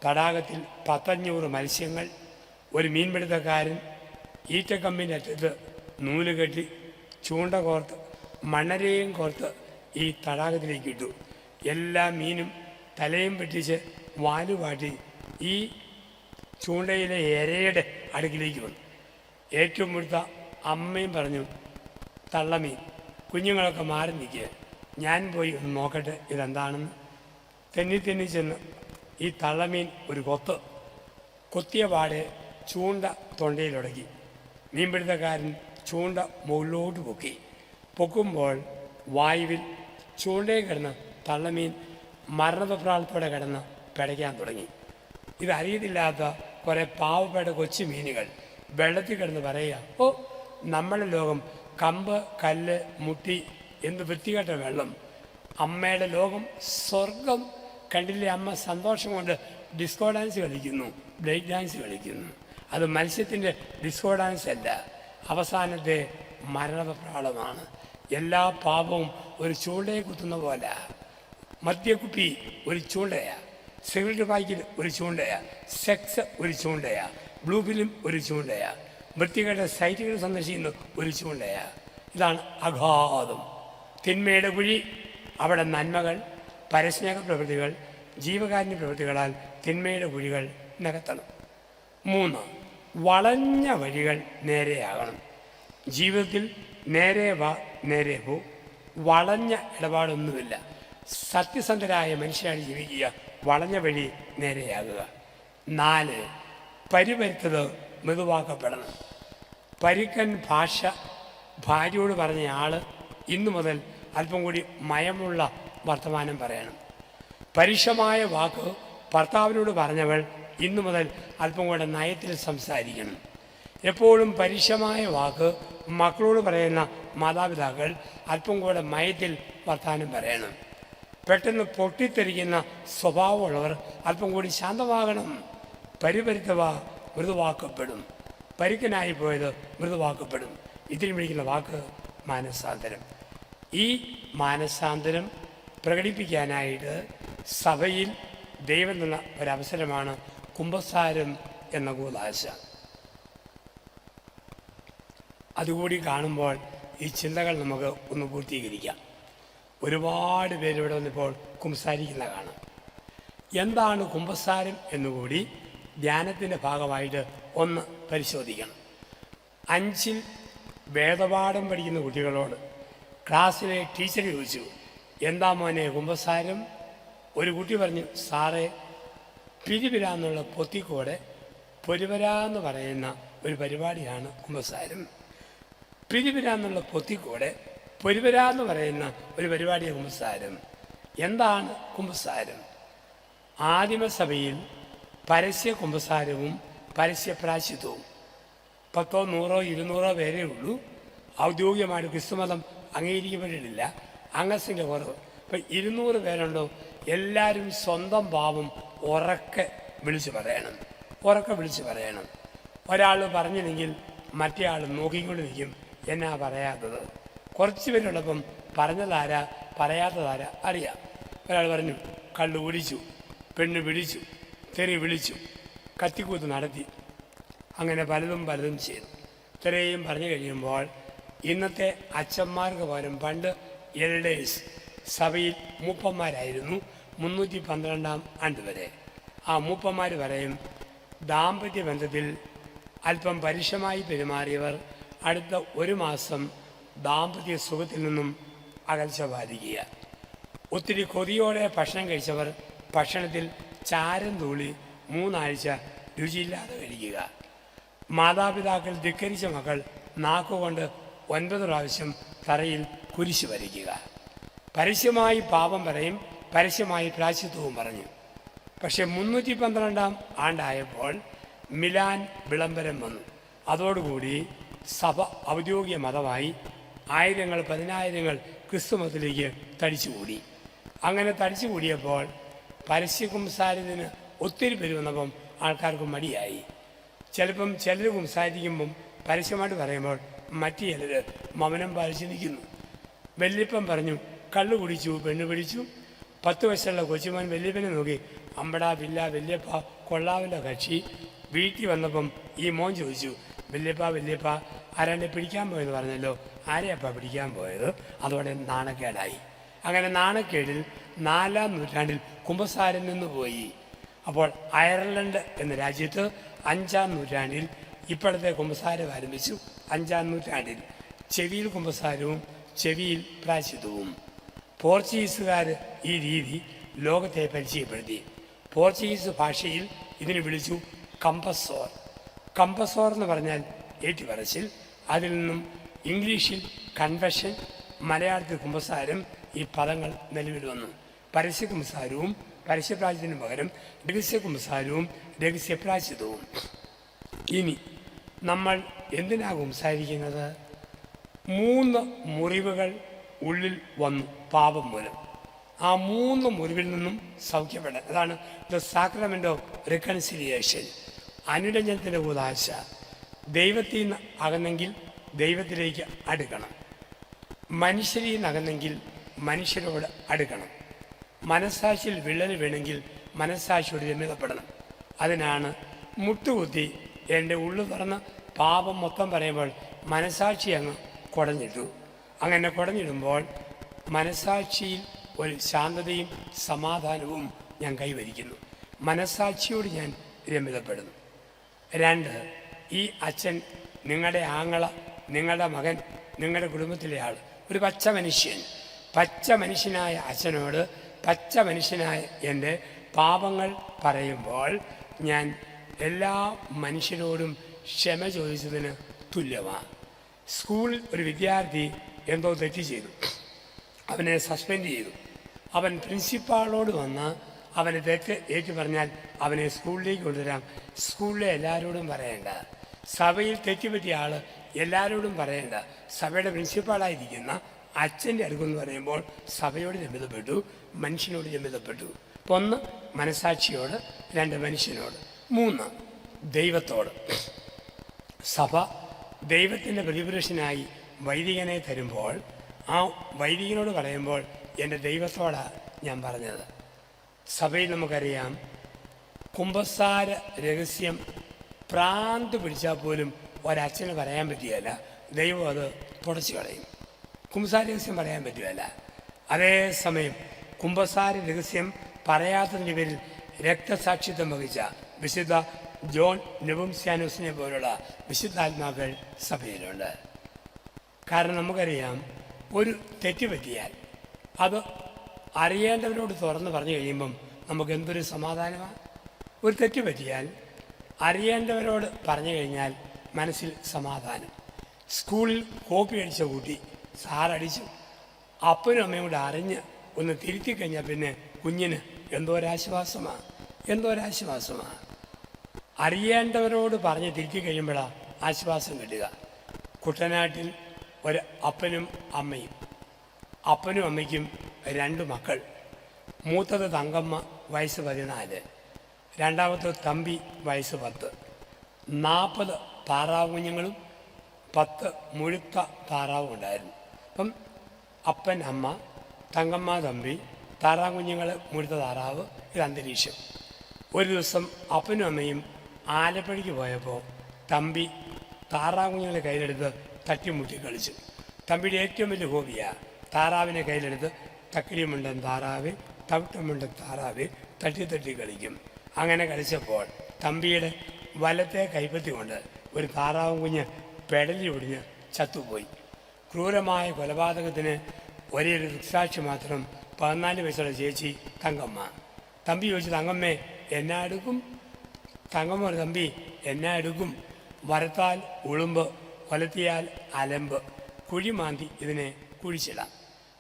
തടാകത്തിൽ 500 മത്സ്യങ്ങൾ. ഒരു മീൻപിടുത്തക്കാരൻ ഈറ്റക്കമ്പിൻ്റെ അറ്റത്ത് നൂല് കെട്ടി ചൂണ്ട കോർത്ത് മണ്ണരയും കോർത്ത് ഈ തടാകത്തിലേക്ക് ഇട്ടു. എല്ലാ മീനും തലയും വെട്ടിച്ച് വാലുപാട്ടി ഈ ചൂണ്ടയിലെ ഇരയുടെ അടുക്കിലേക്ക് വന്നു. ഏറ്റവും മുഴുത്ത അമ്മയും പറഞ്ഞു, തള്ളമീൻ, കുഞ്ഞുങ്ങളൊക്കെ മാറി നിൽക്കുക, ഞാൻ പോയി ഒന്ന് നോക്കട്ടെ ഇതെന്താണെന്ന്. തെന്നി ചെന്ന് ഈ തള്ളമീൻ ഒരു കൊത്തിയ പാടെ ചൂണ്ട തൊണ്ടയിലുടക്കി. മീൻപിടുത്തക്കാരൻ ചൂണ്ട മുകളിലോട്ട് പൊക്കുമ്പോൾ വായുവിൽ ചൂണ്ടയിൽ കിടന്ന് തള്ളമീൻ മരണപ്രാളത്തോടെ കിടന്ന് പിടയ്ക്കാൻ തുടങ്ങി. ഇതറിയത്തില്ലാത്ത കുറേ പാവപ്പെട്ട കൊച്ചു മീനുകൾ വെള്ളത്തിൽ കിടന്ന് പറയുക, ഓ, നമ്മുടെ ലോകം കമ്പ്, കല്ല്, മുട്ടി, എന്ത് വൃത്തികെട്ട വെള്ളം. അമ്മയുടെ ലോകം സ്വർഗം. കണ്ടില്ലേ, അമ്മ സന്തോഷം കൊണ്ട് ഡിസ്കോ ഡാൻസ് കളിക്കുന്നു, ബ്രേക്ക് ഡാൻസ് കളിക്കുന്നു. അത് മത്സ്യത്തിൻ്റെ ഡിസ്കോ ഡാൻസ് അല്ല, അവസാനത്തെ മരണപ്രാളമാണ്. എല്ലാ പാപവും ഒരു ചൂണ്ടയെ കുത്തുന്ന പോലെ. മദ്യക്കുപ്പി ഒരു ചൂണ്ടയാ, സിഗരറ്റ് പാക്കിൽ ഒരു ചൂണ്ടയാ, സെക്സ് ഒരു ചൂണ്ടയാ, ബ്ലൂ ഫിലിം ഒരു ചൂണ്ടയാ, വൃത്തികെട്ട സൈറ്റുകൾ സന്ദർശിക്കുന്ന ഒരു ചൂണ്ടയാ. ഇതാണ് അഗാധം, തിന്മയുടെ കുഴി. അവിടെ നന്മകൾ, പരസ്നേഹ പ്രവൃത്തികൾ, ജീവകാരുണ്യ പ്രവൃത്തികളാൽ തിന്മയുടെ കുഴികൾ നികത്തണം. 3, വളഞ്ഞ വഴികൾ നേരെയാകണം. ജീവിതത്തിൽ നേരെ വാ, നേരെ പോ, വളഞ്ഞ ഇടപാടൊന്നുമില്ല. സത്യസന്ധരായ മനുഷ്യരാണ് ജീവിക്കുക. വളഞ്ഞ വഴി നേരെയാകുക. 4, പരിവരുത്തത് മൃദുവാക്കപ്പെടണം. പരുക്കൻ ഭാഷ ഭാര്യയോട് പറഞ്ഞ ആൾ ഇന്നു മുതൽ അല്പം കൂടി മയമുള്ള വർത്തമാനം പറയണം. പരുഷമായ വാക്ക് ഭർത്താവിനോട് പറഞ്ഞവൾ ഇന്നു മുതൽ അല്പം കൂടെ നയത്തിൽ സംസാരിക്കണം. എപ്പോഴും പരുഷമായ വാക്ക് മക്കളോട് പറയുന്ന മാതാപിതാക്കൾ അല്പം കൂടെ മയത്തിൽ വർത്തമാനം പറയണം. പെട്ടെന്ന് പൊട്ടിത്തെറിക്കുന്ന സ്വഭാവമുള്ളവർ അല്പം കൂടി ശാന്തമാകണം. പരിപരുത്തവ മൃദുവാക്കപ്പെടും, പരുക്കനായി പോയത് മൃദുവാക്കപ്പെടും. ഇതിന് വിളിക്കുന്ന വാക്ക് മാനസാന്തരം. ഈ മാനസാന്തരം പ്രകടിപ്പിക്കാനായിട്ട് സഭയിൽ ദൈവം തന്ന ഒരവസരമാണ് കുമ്പസാരം എന്ന കൂദാശ. അതുകൂടി കാണുമ്പോൾ ഈ ചിന്തകൾ നമുക്ക് ഒന്ന് പൂർത്തീകരിക്കാം. ഒരുപാട് പേരിവിടെ വന്നിപ്പോൾ കുമ്പസാരിക്കുന്ന കാണാം. എന്താണ് കുമ്പസാരം എന്നുകൂടി ധ്യാനത്തിൻ്റെ ഭാഗമായിട്ട് ഒന്ന് പരിശോധിക്കണം. 5ൽ വേദപാഠം പഠിക്കുന്ന കുട്ടികളോട് ക്ലാസ്സിലെ ടീച്ചർ ചോദിച്ചു, എന്താ മോനെ കുമ്പസാരം? ഒരു കുട്ടി പറഞ്ഞു, സാറേ, പിരിപിരാന്നുള്ള പൊത്തിക്കോടെ പൊരുവരാന്ന് പറയുന്ന ഒരു പരിപാടിയാണ് കുമ്പസാരം. പിരിപിരാന്നുള്ള പൊത്തിക്കോടെ പൊരുവരാന്ന് പറയുന്ന ഒരു പരിപാടിയാണ് കുമ്പസാരം. എന്താണ് കുമ്പസാരം? ആദിമസഭയിൽ പരസ്യ കുമ്പസാരവും പരസ്യ പ്രായശ്ചിത്തവും 10, 100, 200 പേരേ ഉള്ളൂ. ഔദ്യോഗികമായിട്ട് ക്രിസ്തുമതം അംഗീകരിക്കപ്പെട്ടിട്ടില്ല, അംഗത്തിൻ്റെ കുറവ്. ഇപ്പം 200 പേരുണ്ടോ, എല്ലാവരും സ്വന്തം പാപം ഉറക്കെ വിളിച്ചു പറയണം. ഒരാൾ പറഞ്ഞില്ലെങ്കിൽ മറ്റേ ആൾ നോക്കിക്കൊണ്ട് നിൽക്കും, എന്നാ പറയാത്തത്? കുറച്ച് പേരുള്ളപ്പം പറഞ്ഞതാരാ പറയാത്തതാരാ അറിയാം. ഒരാൾ പറഞ്ഞു കള്ളു കുടിച്ചു, പെണ്ണ് പിടിച്ചു, തെറി വിളിച്ചു, കത്തിക്കൂത്ത് നടത്തി, അങ്ങനെ പലതും പലതും ചെയ്തു. ഇത്രയും പറഞ്ഞു കഴിയുമ്പോൾ ഇന്നത്തെ അച്ഛന്മാർക്ക് പകരം പണ്ട് എൽഡേഴ്സ് സഭയിൽ മൂപ്പന്മാരായിരുന്നു 312 ആണ്ട് വരെ. ആ മൂപ്പന്മാർ പറയും, ദാമ്പത്യ ബന്ധത്തിൽ അല്പം പരുഷമായി പെരുമാറിയവർ അടുത്ത 1 മാസം ദാമ്പത്യ സുഖത്തിൽ നിന്നും അകൽച്ച ബാധിക്കുക. ഒത്തിരി കൊതിയോടെ ഭക്ഷണം കഴിച്ചവർ ഭക്ഷണത്തിൽ ചാരം തൂളി 3 ആഴ്ച രുചിയില്ലാതെ കഴിക്കുക. മാതാപിതാക്കൾ ധിക്കരിച്ച മക്കൾ നാക്കുകൊണ്ട് 9 പ്രാവശ്യം തറയിൽ കുരിശ് വരയ്ക്കുക. പരസ്യമായി പാപം പറയും, പരസ്യമായി പ്രായശ്ചിത്തവും പറഞ്ഞു. പക്ഷെ 312 ആണ്ടായപ്പോൾ മിലാൻ വിളംബരം വന്നു. അതോടുകൂടി സഭ ഔദ്യോഗിക മതമായി. ആയിരങ്ങൾ 10,000 ക്രിസ്തുമതത്തിലേക്ക് തടിച്ചുകൂടി. അങ്ങനെ തടിച്ചുകൂടിയപ്പോൾ പരസ്യ കുംസാരത്തിന് ഒത്തിരി പേര് വന്നപ്പം ആൾക്കാർക്ക് മടിയായി. ചിലപ്പം ചിലർ കുംസാരിക്കുമ്പം പരസ്യമായിട്ട് പറയുമ്പോൾ മറ്റു ചിലർ മൗനം പാലിച്ച് നിൽക്കുന്നു. വല്യപ്പൻ പറഞ്ഞു കള്ളു കുടിച്ചു, പെണ്ണ് പിടിച്ചു. 10 വയസ്സുള്ള കൊച്ചുമോൻ വല്യപ്പനെ നോക്കി അമ്പടാ പില്ല വല്യപ്പ കൊള്ളാവില്ല കക്ഷി. വീട്ടിൽ വന്നപ്പം ഈ മോൻ ചോദിച്ചു, വല്യപ്പ ആരാണ്ടെ പിടിക്കാൻ പോയെന്ന് പറഞ്ഞല്ലോ, ആരെയപ്പ പിടിക്കാൻ പോയത്? അതോടെ നാണക്കേടായി. അങ്ങനെ നാണക്കേടിൽ 4-ാം നൂറ്റാണ്ടിൽ കുമ്പസാരം നിന്ന് പോയി. അപ്പോൾ അയർലൻഡ് എന്ന രാജ്യത്ത് 5-ാം നൂറ്റാണ്ടിൽ ഇപ്പോഴത്തെ കുമ്പസാരം ആരംഭിച്ചു. 5-ാം നൂറ്റാണ്ടിൽ ചെവിയിൽ കുമ്പസാരവും ചെവിയിൽ പ്രായശ്ചിത്തവും. പോർച്ചുഗീസുകാർ ഈ രീതി ലോകത്തെ പരിചയപ്പെടുത്തി. പോർച്ചുഗീസ് ഭാഷയിൽ ഇതിന് വിളിച്ചു കമ്പസോർ. കമ്പസോർ എന്ന് പറഞ്ഞാൽ ഏറ്റുപറച്ചിൽ. അതിൽ നിന്നും ഇംഗ്ലീഷിൽ കൺവെഷൻ, മലയാളത്തിൽ കുമ്പസാരം, ഈ പദങ്ങൾ നിലവിൽ വന്നു. പരസ്യ കുമ്പസാരവും പരസ്യപ്രായത്തിനു പകരം രഹസ്യ കുമ്പസാരവും രഹസ്യപ്രായശ്ചിത്തവും. ഇനി നമ്മൾ എന്തിനാ കുമ്പസാരിക്കുന്നത്? 3 മുറിവുകൾ ഉള്ളിൽ വന്നു പാപം മൂലം. ആ 3 മുറിവിൽ നിന്നും സൗഖ്യപ്പെടാൻ, അതാണ് ദ സാക്രമെൻ്റ് ഓഫ് റിക്കൺസിലിയേഷൻ. അനുരഞ്ജനത്തിൻ്റെ ഉദാശ. ദൈവത്തിൽ നിന്ന് അകന്നെങ്കിൽ ദൈവത്തിലേക്ക് അടുക്കണം. മനുഷ്യരിൽ നിന്ന് അകന്നെങ്കിൽ മനുഷ്യരോട് അടുക്കണം. മനസ്സാക്ഷിയിൽ വിള്ളൽ വീണെങ്കിൽ മനസ്സാക്ഷിയോട് രമ്യതപ്പെടണം. അതിനാണ് മുട്ടുകുത്തി എൻ്റെ ഉള്ളു തുറന്ന് പാപം മൊത്തം പറയുമ്പോൾ മനസ്സാക്ഷി അങ്ങ് കുടഞ്ഞിട്ടു. അങ്ങനെ കുടഞ്ഞിടുമ്പോൾ മനസ്സാക്ഷിയിൽ ഒരു ശാന്തതയും സമാധാനവും ഞാൻ കൈവരിക്കുന്നു. മനസ്സാക്ഷിയോട് ഞാൻ രമ്യതപ്പെടുന്നു. 2, ഈ അച്ഛൻ, നിങ്ങളുടെ ആങ്ങള, നിങ്ങളുടെ മകൻ, നിങ്ങളുടെ കുടുംബത്തിലെ ആൾ, ഒരു പച്ച മനുഷ്യൻ, പച്ച മനുഷ്യനായ അച്ഛനോട് പച്ച മനുഷ്യനായ എൻ്റെ പാപങ്ങൾ പറയുമ്പോൾ ഞാൻ എല്ലാ മനുഷ്യരോടും ക്ഷമ ചോദിച്ചതിന് തുല്യമാണ്. സ്കൂളിൽ ഒരു വിദ്യാർത്ഥി എന്തോ തെറ്റ് ചെയ്തു, അവനെ സസ്പെൻഡ് ചെയ്തു. അവൻ പ്രിൻസിപ്പാളോട് വന്ന് അവനെ തെറ്റ് ഏറ്റു പറഞ്ഞാൽ അവനെ സ്കൂളിലേക്ക് കൊണ്ടുവരാം. സ്കൂളിലെ എല്ലാവരോടും പറയേണ്ട, സഭയിൽ തെറ്റുപറ്റിയ ആൾ എല്ലാവരോടും പറയേണ്ട, സഭയുടെ പ്രിൻസിപ്പാളായിരിക്കുന്ന അച്ഛൻ്റെ അടുക്കെന്ന് പറയുമ്പോൾ സഭയോട് രമ്യതപ്പെട്ടു, മനുഷ്യനോട് രമ്യതപ്പെട്ടു. 1 മനസാക്ഷിയോട്, 2 മനുഷ്യനോട്, 3 ദൈവത്തോട്. സഭ ദൈവത്തിൻ്റെ പ്രതിപുരുഷനായി വൈദികനെ തരുമ്പോൾ ആ വൈദികനോട് പറയുമ്പോൾ എൻ്റെ ദൈവത്തോടാണ് ഞാൻ പറഞ്ഞത്. സഭയിൽ നമുക്കറിയാം, കുമ്പസാര രഹസ്യം പ്രാന്ത് പിടിച്ചാൽ പോലും ഒരച്ഛന് പറയാൻ പറ്റുകയില്ല. ദൈവം അത് തുടച്ചു കളയും. കുമ്പസാര രഹസ്യം പറയാൻ പറ്റുകയില്ല. അതേസമയം കുമ്പസാര രഹസ്യം പറയാത്തതിൻ്റെ പേരിൽ രക്തസാക്ഷിത്വം വഹിച്ച വിശുദ്ധ ജോൺ നെബുംസ്യാനോസിനെ പോലുള്ള വിശുദ്ധാത്മാക്കൾ സഭയിലുണ്ട്. കാരണം നമുക്കറിയാം, ഒരു തെറ്റ് പറ്റിയാൽ അത് അറിയേണ്ടവരോട് തുറന്ന് പറഞ്ഞു കഴിയുമ്പം നമുക്ക് എന്തൊരു സമാധാനമാണ്. ഒരു തെറ്റ് പറ്റിയാൽ അറിയേണ്ടവരോട് പറഞ്ഞു കഴിഞ്ഞാൽ മനസ്സിൽ സമാധാനം. സ്കൂളിൽ കോപ്പി അടിച്ച കൂട്ടി സാറടിച്ചു, അപ്പനും അമ്മയും കൂടെ അറിഞ്ഞ് ഒന്ന് തിരുത്തി കഴിഞ്ഞാൽ പിന്നെ കുഞ്ഞിന് എന്തോരാശ്വാസമാണ്. അറിയേണ്ടവരോട് പറഞ്ഞ് തിരുത്തി കഴിയുമ്പോഴാണ് ആശ്വാസം കിട്ടുക. കുട്ടനാട്ടിൽ ഒരു അപ്പനും അമ്മയും, അപ്പനും അമ്മയ്ക്കും 2 മക്കൾ. മൂത്തത് തങ്കമ്മ, വയസ്സ് 14, രണ്ടാമത്തെ തമ്പി, വയസ്സ് 10. 40 താറാവ് കുഞ്ഞുങ്ങളും 10 മുഴുത്ത താറാവും ഉണ്ടായിരുന്നു. അപ്പം അപ്പൻ, അമ്മ, തങ്കമ്മ, തമ്പി, താറാവ് കുഞ്ഞുങ്ങൾ, മുഴുത്ത താറാവ്, ഇത് അന്തരീക്ഷം. ഒരു ദിവസം അപ്പനും അമ്മയും ആലപ്പുഴയ്ക്ക് പോയപ്പോൾ തമ്പി താറാവ് കുഞ്ഞുങ്ങളെ കയ്യിലെടുത്ത് തട്ടിമുട്ടി കളിച്ചു. തമ്പിയുടെ ഏറ്റവും വലിയ ഹോബിയാണ് താറാവിനെ കയ്യിലെടുത്ത് തക്കിരിമുണ്ടൻ താറാവ്, തവിട്ടമുണ്ടൻ താറാവ് തട്ടി തട്ടി കളിക്കും. അങ്ങനെ കളിച്ചപ്പോൾ തമ്പിയുടെ വലത്തെ കൈപ്പത്തി കൊണ്ട് ഒരു താറാവും കുഞ്ഞ് പെടലി ഒടിഞ്ഞ് ചത്തുപോയി. ക്രൂരമായ കൊലപാതകത്തിന് ഒരേ ഒരു ദൃക്സാക്ഷി മാത്രം 14 വയസ്സുള്ള ചേച്ചി തങ്കമ്മ. തമ്പി ചോദിച്ചു, തങ്കമ്മേ എന്നാ എടുക്കും? തങ്കമ്മ ഒരു തമ്പി എന്നാ എടുക്കും? വരത്താൽ ഉളുമ്പ്, കൊലത്തിയാൽ അലമ്പ്, കുഴി മാന്തി ഇതിനെ കുഴിച്ചിടാം.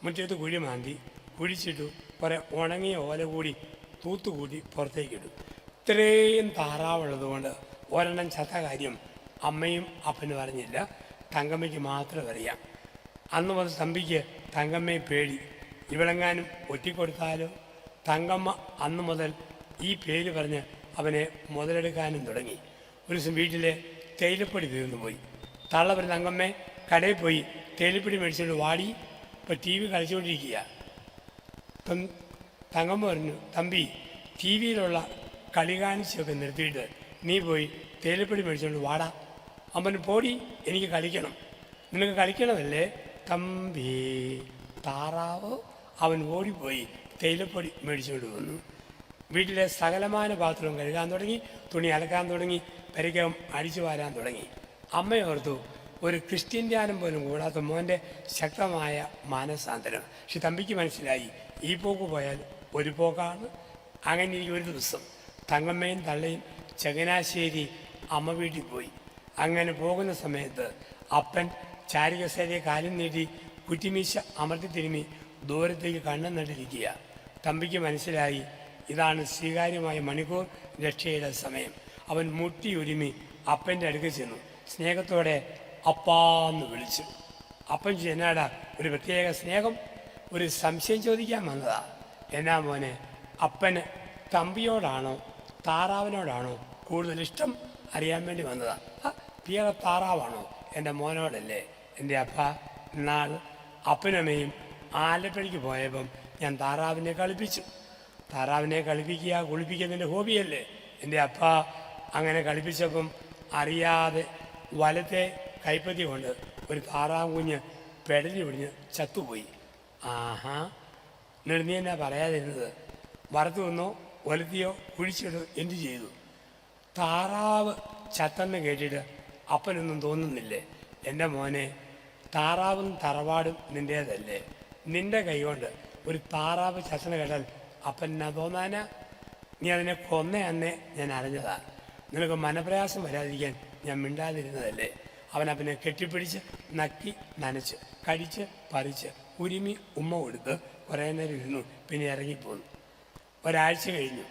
മുറ്റത്ത് കുഴി മാന്തി കുഴിച്ചിട്ടു കുറേ ഉണങ്ങിയ ഓല കൂടി തൂത്തുകൂടി പുറത്തേക്കിടും. ഇത്രയും താറാവുള്ളത് കൊണ്ട് ഒരെണ്ണം ചത്ത കാര്യം അമ്മയും അപ്പനും അറിഞ്ഞില്ല, തങ്കമ്മയ്ക്ക് മാത്രം അറിയാം. അന്ന് മുതൽ തമ്പിക്ക് തങ്കമ്മയെ പേടി. ഇവളെങ്ങാനും ഒറ്റിക്കൊടുത്താലോ? തങ്കമ്മ അന്ന് മുതൽ ഈ പേര് പറഞ്ഞ് അവനെ മുതലെടുക്കാനും തുടങ്ങി. ഒരു ദിവസം വീട്ടിലെ തേയിലപ്പൊടി തീർന്നു പോയി. തള്ള പറഞ്ഞ്, തങ്കമ്മേ കടയിൽ പോയി തേയിലപ്പൊടി മേടിച്ചുകൊണ്ട് വാടി, ഇപ്പോൾ ടി വി കളിച്ചുകൊണ്ടിരിക്കുക. ഇപ്പം തങ്കമ്മ പറഞ്ഞു, തമ്പി ടി വിയിലുള്ള കളി കാണിച്ചൊക്കെ നിർത്തിയിട്ട് നീ പോയി തേയിലപ്പൊടി മേടിച്ചുകൊണ്ട് വാടാ. അവന് പോടി, എനിക്ക് കളിക്കണം. നിനക്ക് കളിക്കണമല്ലേ? തമ്പി താറാവ്. അവൻ ഓടിപ്പോയി തേയിലപ്പൊടി മേടിച്ചുകൊണ്ട് വന്നു. വീട്ടിലെ സകലമാന പാത്രവും കഴുകാൻ തുടങ്ങി, തുണി അലക്കാൻ തുടങ്ങി, പരിക്കകം അടിച്ചു വാരാൻ തുടങ്ങി. അമ്മയോർത്തു, ഒരു ക്രിസ്ത്യൻ ധ്യാനം പോലും കൂടാത്ത മോൻ്റെ ശക്തമായ മാനസാന്തരം. പക്ഷെ തമ്പിക്ക് മനസ്സിലായി, ഈ പോക്ക് പോയാൽ ഒരു പോക്കാണ്. അങ്ങനെ ഒരു ദിവസം തങ്കമ്മയും തള്ളയും ചങ്ങനാശ്ശേരി അമ്മ വീട്ടിൽ പോയി. അങ്ങനെ പോകുന്ന സമയത്ത് അപ്പൻ ചാരികസേരയെ കാലും നീട്ടി കുറ്റിമീശ അമർത്തി തിരുമ്മി ദൂരത്തേക്ക് കണ്ണും നട്ടിരിക്കുക. തമ്പിക്ക് മനസ്സിലായി, ഇതാണ് സ്വീകാര്യമായ മണിക്കൂർ, രക്ഷയുടെ സമയം. അവൻ മുട്ടിയൊരുമി അപ്പൻ്റെ അടുക്കൽ ചെന്നു. സ്നേഹത്തോടെ അപ്പാന്ന് വിളിച്ചു. അപ്പൻ എന്നാടാ ഒരു പ്രത്യേക സ്നേഹം? ഒരു സംശയം ചോദിക്കാൻ വന്നതാ. എന്നാ മോനെ, അപ്പന് തമ്പിയോടാണോ താറാവിനോടാണോ കൂടുതൽ ഇഷ്ടം അറിയാൻ വേണ്ടി വന്നതാ. പിയറ താറാവാണോ? എൻ്റെ മോനോടല്ലേ. എൻ്റെ അപ്പ നാൾ അപ്പനമ്മയും ആലപ്പുഴയ്ക്ക് പോയപ്പം ഞാൻ താറാവിനെ കളിപ്പിച്ചു. താറാവിനെ കളിപ്പിക്കുക, കുളിപ്പിക്കുന്നതിൻ്റെ ഹോബിയല്ലേ എൻ്റെ അപ്പ. അങ്ങനെ കളിപ്പിച്ചപ്പം അറിയാതെ വലത്തെ കൈപ്പത്തി കൊണ്ട് ഒരു താറാവ് കുഞ്ഞ് പെടലി ഒടിഞ്ഞ് ചത്തുപോയി. ആഹാ, നീ എന്നാ പറയാതിരുന്നത്? വറുത്തു വന്നോ, ഒലത്തിയോ, കുഴിച്ചിട്ടോ എന്തു ചെയ്തു? താറാവ് ചത്തെന്ന് കേട്ടിട്ട് അപ്പനൊന്നും തോന്നുന്നില്ലേ? എൻ്റെ മോനെ, താറാവും തറവാടും നിൻ്റേതല്ലേ? നിൻ്റെ കൈകൊണ്ട് ഒരു താറാവ് ചത്തന കേട്ടാൽ അപ്പൻ എന്നാ തോന്നാനാ? നീ അതിനെ കൊന്ന അന്നേ ഞാൻ അറിഞ്ഞതാ. നിനക്ക് മനപ്രയാസം വരാതിരിക്കാൻ ഞാൻ മിണ്ടാതിരുന്നതല്ലേ? അവനപ്പനെ കെട്ടിപ്പിടിച്ച് നക്കി നനച്ച് കടിച്ച് പറിച്ച് ഉരുമി ഉമ്മ കൊടുത്ത് കുറേ നേരം ഇരുന്നു. പിന്നെ ഇറങ്ങിപ്പോന്നു. ഒരാഴ്ച കഴിഞ്ഞു.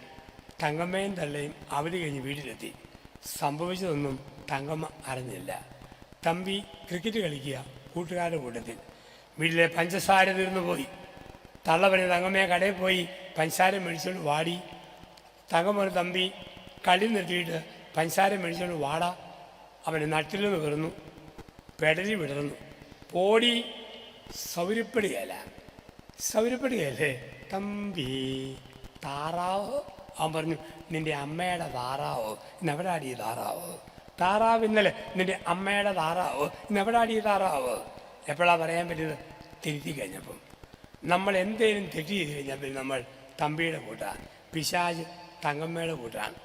തങ്കമ്മയും തള്ളയും അവധി കഴിഞ്ഞ് വീട്ടിലെത്തി. സംഭവിച്ചതൊന്നും തങ്കമ്മ അറിഞ്ഞില്ല. തമ്പി ക്രിക്കറ്റ് കളിക്കുക കൂട്ടുകാരുടെ കൂട്ടത്തിൽ. വീട്ടിലെ പഞ്ചസാര തീർന്നു പോയി. തള്ള പറഞ്ഞ്, തങ്കമ്മയെ കടയിൽ പോയി പഞ്ചസാര മേടിച്ചുകൊണ്ട് വാടി. തങ്കമ്മ തമ്പി കളി നിർത്തിയിട്ട് പഞ്ചസാര മേടിച്ചുകൊണ്ട് വാടാ. അവന് നട്ടിൽ നിന്ന് വീർന്നു, പെടലി വിടർന്നു. പോടി, സൗര്യപ്പെടുകയല്ലേ തമ്പി താറാവ്. അവൻ പറഞ്ഞു, നിൻ്റെ അമ്മയുടെ താറാവ് ഇന്നെവിടാടി താറാവ്? താറാവ് ഇന്നലെ നിൻ്റെ അമ്മയുടെ താറാവ് ഇന്നെവിടാടി താറാവ്? എപ്പോഴാണ് പറയാൻ പറ്റിയത്? തിരുത്തി കഴിഞ്ഞപ്പം. നമ്മൾ എന്തേലും തെറ്റ് ചെയ്ത് കഴിഞ്ഞപ്പോൾ നമ്മൾ തമ്പിയുടെ കൂട്ടാണ്, പിശാച് തങ്കമ്മയുടെ കൂട്ടാണ്.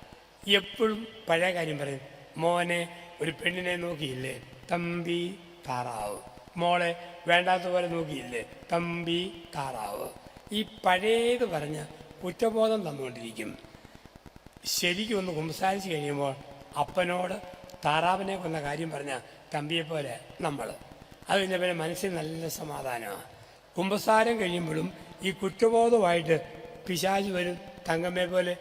എപ്പോഴും പഴയ കാര്യം പറയും. മോനെ ഒരു പെണ്ണിനെ നോക്കിയില്ലേ? തമ്പി താറാവ്. മോളെ വേണ്ടാത്ത പോലെ നോക്കിയില്ലേ? തമ്പി താറാവ്. ഈ പഴയത് പറഞ്ഞ് കുറ്റബോധം തന്നുകൊണ്ടിരിക്കും. ശരിക്കും ഒന്ന് കുമ്പസാരിച്ച് കഴിയുമ്പോൾ അപ്പനോട് താറാവിനെ കൊന്ന കാര്യം പറഞ്ഞാൽ തമ്പിയെപ്പോലെ നമ്മൾ. അത് കഴിഞ്ഞ പിന്നെ മനസ്സിൽ നല്ല സമാധാനമാണ്. കുമ്പസാരം കഴിയുമ്പോഴും ഈ കുറ്റബോധമായിട്ട് പിശാച് വരും. തങ്കമ്മയെ പോലെ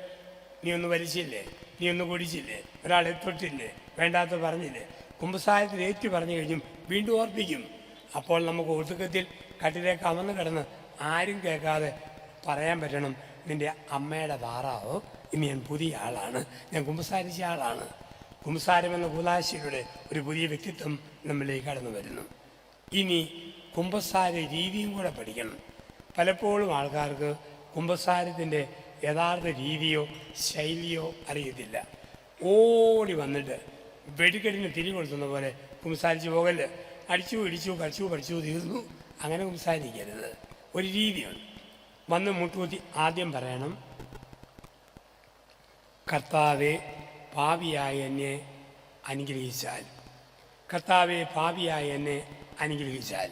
നീ ഒന്ന് വലിച്ചില്ലേ, നീ ഒന്ന് കുടിച്ചില്ലേ, ഒരാളെ തൊട്ടില്ലേ, വേണ്ടാത്ത പറഞ്ഞില്ലേ. കുമ്പസാരത്തിൽ ഏറ്റു പറഞ്ഞു കഴിഞ്ഞും വീണ്ടും ഓർപ്പിക്കും. അപ്പോൾ നമുക്ക് ഒതുക്കത്തിൽ കട്ടിലേക്ക് അമർന്ന് കിടന്ന് ആരും കേൾക്കാതെ പറയാൻ പറ്റണം, നിൻ്റെ അമ്മയുടെ താറാവ് ഇനി ഞാൻ പുതിയ ആളാണ്, ഞാൻ കുമ്പസാരിച്ച ആളാണ്. കുമ്പസാരമെന്ന കൂതാശയിലൂടെ ഒരു പുതിയ വ്യക്തിത്വം നമ്മളിലേക്ക് കടന്നു വരുന്നു. ഇനി കുമ്പസാര രീതിയും കൂടെ പഠിക്കണം. പലപ്പോഴും ആൾക്കാർക്ക് കുമ്പസാരത്തിൻ്റെ യഥാർത്ഥ രീതിയോ ശൈലിയോ അറിയത്തില്ല. ഓടി വന്നിട്ട് വെടിക്കെട്ടിന് തിരി കൊടുത്തുന്ന പോലെ കുമ്പസാരിച്ച് പോകല്. അടിച്ചു ഇടിച്ചു പഠിച്ചു തീർന്നു, അങ്ങനെ കുമ്പസാരിക്കരുത്. ഒരു രീതിയുണ്ട്. വന്ന് മുട്ടുകുത്തി ആദ്യം പറയണം, കർത്താവെ പാപിയായ എന്നെ അനുഗ്രഹിച്ചാൽ, കർത്താവെ പാപിയായ എന്നെ അനുഗ്രഹിച്ചാൽ.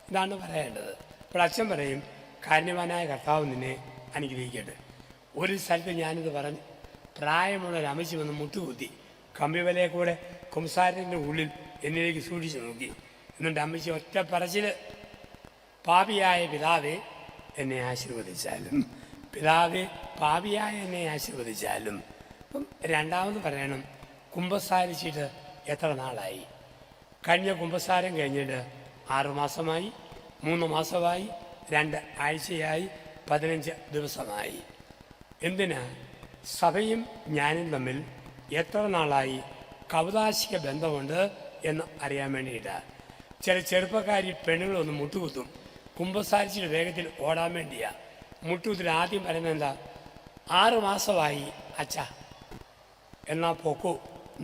ഇതാണ് പറയേണ്ടത്. അപ്പോൾ അച്ഛൻ പറയും, കാരുണ്യവാനായ കർത്താവ് നിന്നെ അനുഗ്രഹിക്കട്ടെ. ഒരു സ്ഥലത്ത് ഞാനിത് പറഞ്ഞു, പ്രായമുള്ള ഒരു അമ്മച്ചി വന്ന് മുട്ടുകുത്തി കമ്പിവലയെ കൂടെ കുംസാരത്തിൻ്റെ ഉള്ളിൽ എന്നിലേക്ക് സൂക്ഷിച്ചു നോക്കി. എന്നിട്ട് അമ്മച്ചി ഒറ്റ പറച്ചിൽ, പാപിയായ പിതാവെ എന്നെ ആശീർവദിച്ചാലും, പിതാവെ പാപിയായ എന്നെ ആശീർവദിച്ചാലും. അപ്പം രണ്ടാമത് പറയണം, കുമ്പസാരിച്ചിട്ട് എത്ര നാളായി? കഴിഞ്ഞ കുമ്പസാരം കഴിഞ്ഞിട്ട് 6 മാസമായി, 3 മാസമായി, 2 ആഴ്ചയായി, 15 ദിവസമായി. എന്തിനാ? സഭയും ഞാനും തമ്മിൽ എത്ര നാളായി കൗതാശിക ബന്ധമുണ്ട് എന്ന് അറിയാൻ വേണ്ടിയിട്ടാണ്. ചില ചെറുപ്പക്കാരി പെണ്ണുങ്ങളൊന്ന് മുട്ടുകുത്തും, കുമ്പസാരിച്ചിട്ട് വേഗത്തിൽ ഓടാൻ വേണ്ടിയാ. മുട്ടുകുത്തിൽ ആദ്യം പറയുന്നത് എന്താ? 6 മാസമായി അച്ഛ, എന്നാൽ പൊക്കോ,